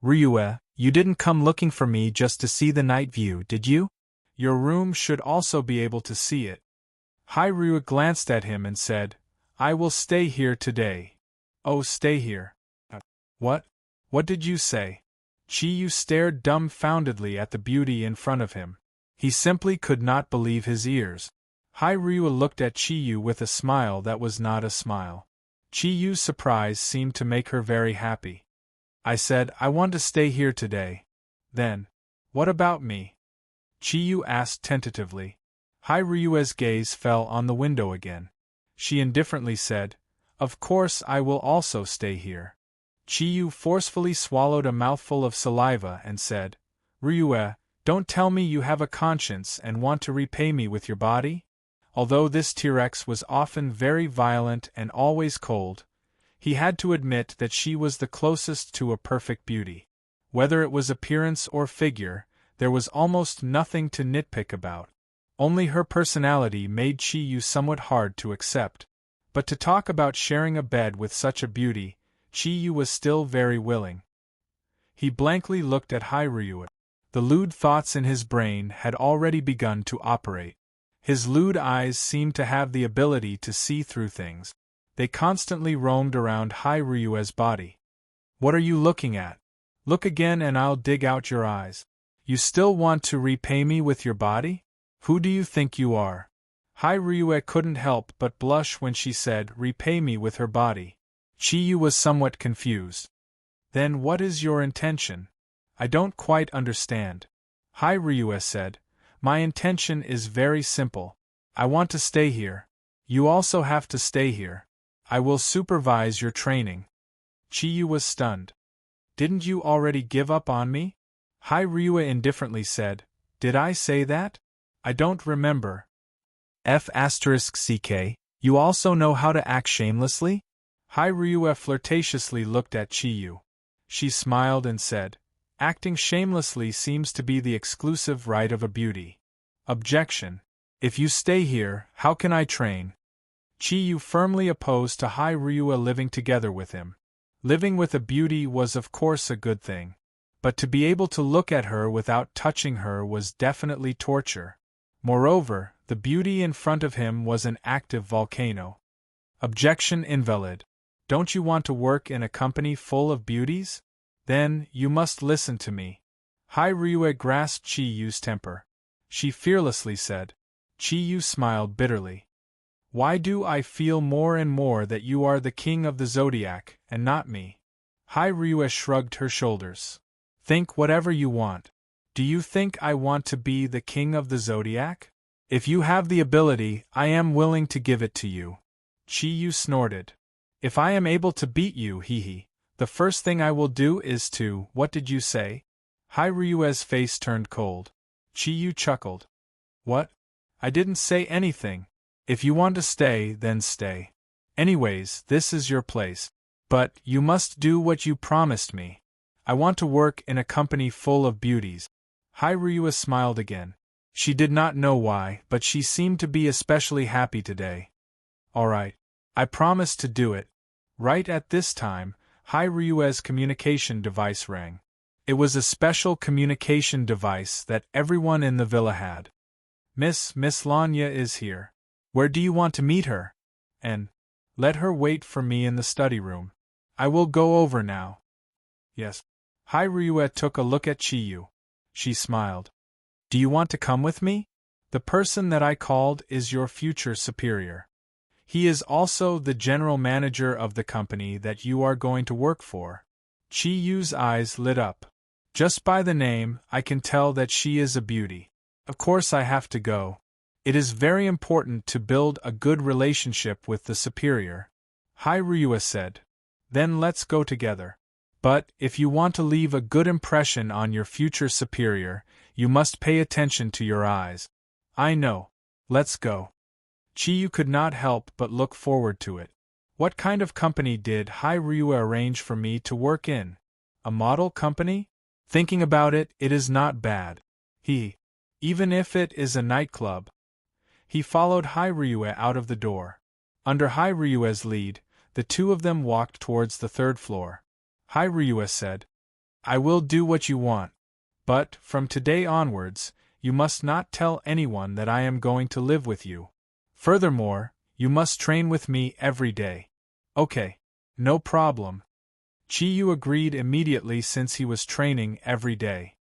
Speaker 1: Ryue, you didn't come looking for me just to see the night view, did you? Your room should also be able to see it. Hai Ryue glanced at him and said, I will stay here today. Oh, stay here. What? What did you say? Chi-yu stared dumbfoundedly at the beauty in front of him. He simply could not believe his ears. Hai Ryue looked at Chi-yu with a smile that was not a smile. Chi-yu's surprise seemed to make her very happy. I said, I want to stay here today. Then, what about me? Chi-yu asked tentatively. Hai Ryue's gaze fell on the window again. She indifferently said, Of course I will also stay here. Chi-yu forcefully swallowed a mouthful of saliva and said, Ryue, don't tell me you have a conscience and want to repay me with your body? Although this T-Rex was often very violent and always cold, he had to admit that she was the closest to a perfect beauty. Whether it was appearance or figure, there was almost nothing to nitpick about. Only her personality made Chi-yu somewhat hard to accept. But to talk about sharing a bed with such a beauty, Chi-yu was still very willing. He blankly looked at Hai Ryue. The lewd thoughts in his brain had already begun to operate. His lewd eyes seemed to have the ability to see through things. They constantly roamed around Hai Ryue's body. What are you looking at? Look again and I'll dig out your eyes. You still want to repay me with your body? Who do you think you are? Hai Ryue couldn't help but blush when she said, repay me with her body. Chi-yu was somewhat confused. Then what is your intention? I don't quite understand. Hai Ryue said, My intention is very simple. I want to stay here. You also have to stay here. I will supervise your training. Chi-yu was stunned. Didn't you already give up on me? Hai Ryue indifferently said, Did I say that? I don't remember. F***ck, you also know how to act shamelessly? Hai Ryue flirtatiously looked at Chi-yu. She smiled and said, Acting shamelessly seems to be the exclusive right of a beauty. Objection. If you stay here, how can I train? Chi-yu firmly opposed to Hai Ryue living together with him. Living with a beauty was of course a good thing. But to be able to look at her without touching her was definitely torture. Moreover, the beauty in front of him was an active volcano. Objection invalid. Don't you want to work in a company full of beauties? Then, you must listen to me. Hai Ryue grasped Chi-yu's temper. She fearlessly said. Chi-yu smiled bitterly. Why do I feel more and more that you are the king of the Zodiac, and not me? Hai Ryue shrugged her shoulders. Think whatever you want. Do you think I want to be the king of the Zodiac? If you have the ability, I am willing to give it to you. Chi-yu snorted. If I am able to beat you, hee, the first thing I will do is to, what did you say? Hai Ryue's face turned cold. Chi-yu chuckled. What? I didn't say anything. If you want to stay, then stay. Anyways, this is your place. But, you must do what you promised me. I want to work in a company full of beauties. Hai Ryue smiled again. She did not know why, but she seemed to be especially happy today. All right. I promise to do it. Right at this time, Hai Ryue's communication device rang. It was a special communication device that everyone in the villa had. Miss Lanya is here. Where do you want to meet her? And let her wait for me in the study room. I will go over now. Yes. Hai Ryue took a look at Chi-yu. She smiled. Do you want to come with me? The person that I called is your future superior. He is also the general manager of the company that you are going to work for. Chi-yu's eyes lit up. Just by the name, I can tell that she is a beauty. Of course I have to go. It is very important to build a good relationship with the superior. Hai Ryue said. Then let's go together. But, if you want to leave a good impression on your future superior, you must pay attention to your eyes. I know. Let's go. Chi-yu could not help but look forward to it. What kind of company did Hai Ryue arrange for me to work in? A model company? Thinking about it, it is not bad. even if it is a nightclub. He followed Ryue out of the door. Under Ryue's lead, the two of them walked towards the third floor. Ryue said, I will do what you want. But, from today onwards, you must not tell anyone that I am going to live with you. Furthermore, you must train with me every day. Okay. No problem. Chiyu agreed immediately since he was training every day.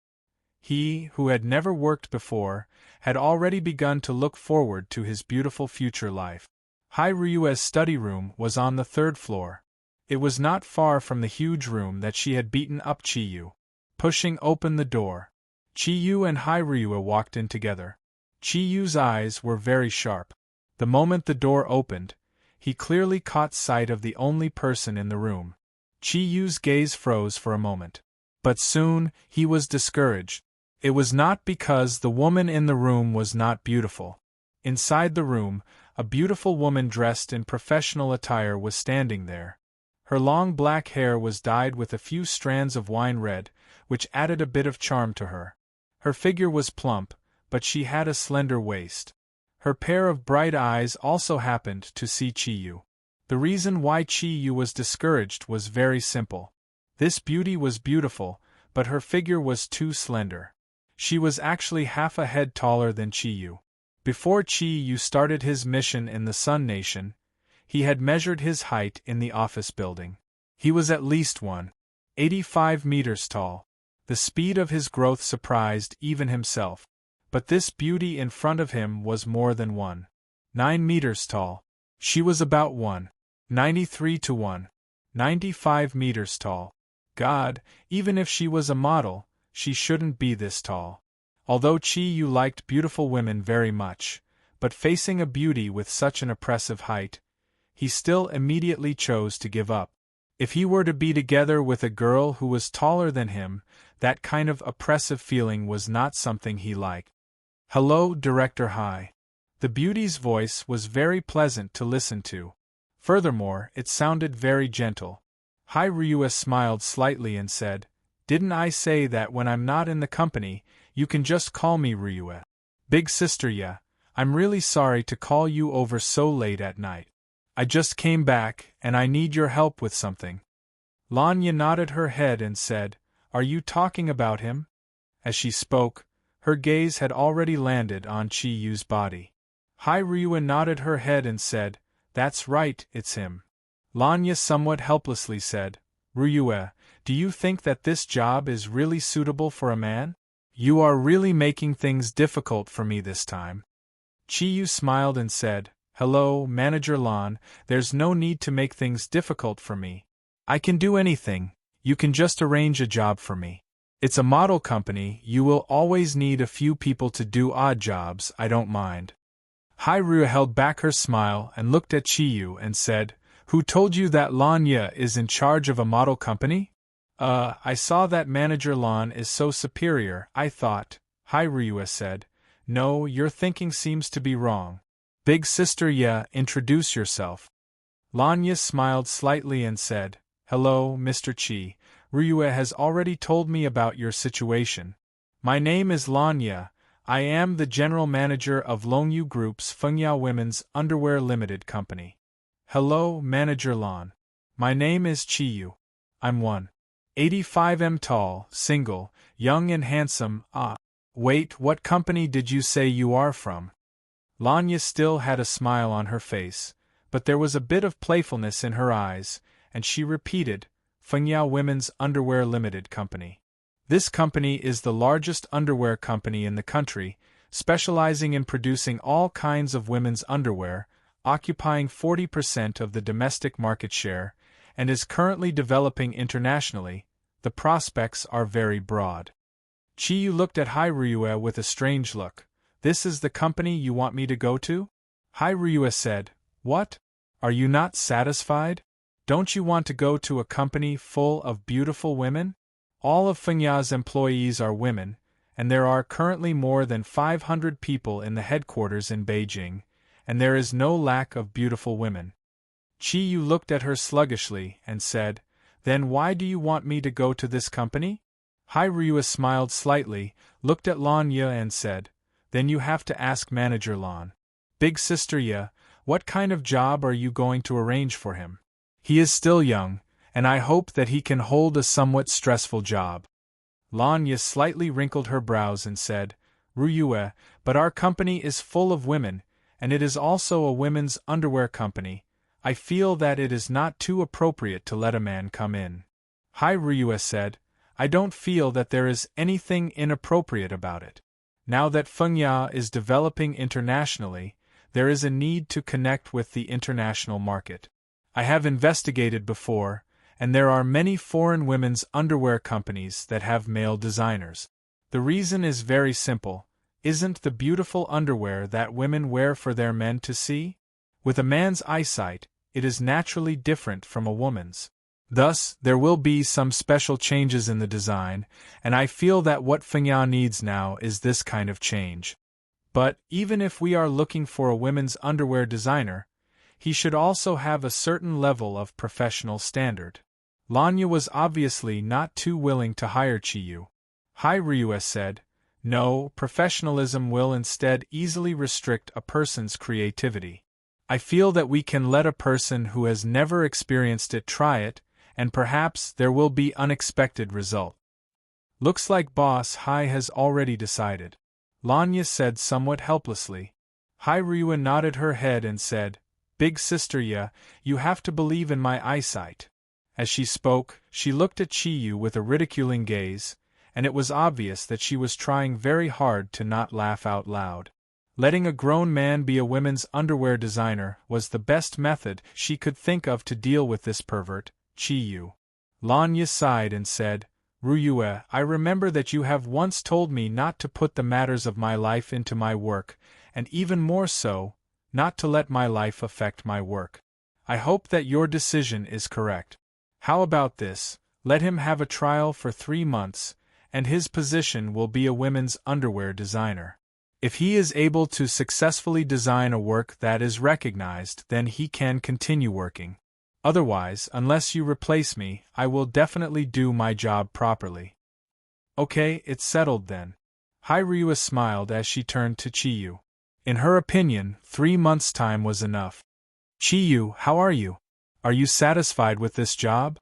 Speaker 1: He, who had never worked before, had already begun to look forward to his beautiful future life. Ryue's study room was on the third floor. It was not far from the huge room that she had beaten up Chiyu. Pushing open the door, Chiyu and Ryue walked in together. Chiyu's eyes were very sharp. The moment the door opened, he clearly caught sight of the only person in the room. Chiyu's gaze froze for a moment. But soon, he was discouraged. It was not because the woman in the room was not beautiful. Inside the room, a beautiful woman dressed in professional attire was standing there. Her long black hair was dyed with a few strands of wine red, which added a bit of charm to her. Her figure was plump, but she had a slender waist. Her pair of bright eyes also happened to see Chiyu. The reason why Chiyu was discouraged was very simple. This beauty was beautiful, but her figure was too slender. She was actually half a head taller than Chiyu. Before Chiyu started his mission in the Sun Nation, he had measured his height in the office building. He was at least 1.85 meters tall. The speed of his growth surprised even himself. But this beauty in front of him was more than 1.9 meters tall. She was about 1.93 to 1.95 meters tall. God, even if she was a model, she shouldn't be this tall. Although Chiyu liked beautiful women very much, but facing a beauty with such an oppressive height, he still immediately chose to give up. If he were to be together with a girl who was taller than him, that kind of oppressive feeling was not something he liked. Hello, Director Hai. The beauty's voice was very pleasant to listen to. Furthermore, it sounded very gentle. Ryue smiled slightly and said, Didn't I say that when I'm not in the company, you can just call me Ryue? Big sister, yeah, I'm really sorry to call you over so late at night. I just came back, and I need your help with something. Lanya nodded her head and said, Are you talking about him? As she spoke, her gaze had already landed on Chiyu's body. Ryue nodded her head and said, That's right, it's him. Lanya somewhat helplessly said, Ryue, do you think that this job is really suitable for a man? You are really making things difficult for me this time. Chiyu smiled and said, Hello, Manager Lan, there's no need to make things difficult for me. I can do anything, you can just arrange a job for me. It's a model company, you will always need a few people to do odd jobs, I don't mind. Ryue held back her smile and looked at Chiyu and said, Who told you that Lanya is in charge of a model company? I saw that Manager Lan is so superior, I thought, Ryue said. No, your thinking seems to be wrong. Big sister, yeah, introduce yourself. Lanya smiled slightly and said, Hello, Mr. Chi. Ryue has already told me about your situation. My name is Lanya. I am the general manager of Longyu Group's Fengyao Women's Underwear Limited Company. Hello, Manager Lan. My name is Chiyu. I'm 1.85 tall, single, young and handsome. Wait, what company did you say you are from? Lanya still had a smile on her face, but there was a bit of playfulness in her eyes, and she repeated, Fengyao Women's Underwear Limited Company. This company is the largest underwear company in the country, specializing in producing all kinds of women's underwear, occupying 40% of the domestic market share, and is currently developing internationally. The prospects are very broad. Chiyu looked at Ryue with a strange look. This is the company you want me to go to? Ryue said, What? Are you not satisfied? Don't you want to go to a company full of beautiful women? All of Fengyao's employees are women, and there are currently more than 500 people in the headquarters in Beijing, and there is no lack of beautiful women. Chiyu looked at her sluggishly and said, Then why do you want me to go to this company? Ryue smiled slightly, looked at Lanya and said, Then you have to ask Manager Lon. Big sister Ya, what kind of job are you going to arrange for him? He is still young, and I hope that he can hold a somewhat stressful job. Lon Ya slightly wrinkled her brows and said, Ruyue, but our company is full of women, and it is also a women's underwear company. I feel that it is not too appropriate to let a man come in. Hai Ruyue said, I don't feel that there is anything inappropriate about it. Now that Fengya is developing internationally, there is a need to connect with the international market. I have investigated before, and there are many foreign women's underwear companies that have male designers. The reason is very simple. Isn't the beautiful underwear that women wear for their men to see? With a man's eyesight, it is naturally different from a woman's. Thus, there will be some special changes in the design, and I feel that what Fengya needs now is this kind of change. But, even if we are looking for a women's underwear designer, he should also have a certain level of professional standard. Lanya was obviously not too willing to hire Chiyu. Hai Ryue said, No, professionalism will instead easily restrict a person's creativity. I feel that we can let a person who has never experienced it try it, and perhaps there will be unexpected result. Looks like Boss Hai has already decided. Lanya said somewhat helplessly. Hai Ryue nodded her head and said, Big sister Ya, you have to believe in my eyesight. As she spoke, she looked at Chiyu with a ridiculing gaze, and it was obvious that she was trying very hard to not laugh out loud. Letting a grown man be a women's underwear designer was the best method she could think of to deal with this pervert, Chiyu. Lanya sighed and said, Ryue, I remember that you have once told me not to put the matters of my life into my work, and even more so, not to let my life affect my work. I hope that your decision is correct. How about this? Let him have a trial for 3 months, and his position will be a women's underwear designer. If he is able to successfully design a work that is recognized, then he can continue working. Otherwise, unless you replace me, I will definitely do my job properly. Okay, it's settled then. Hai Ryue smiled as she turned to Chiyu. In her opinion, 3 months' time was enough. Chiyu, how are you? Are you satisfied with this job?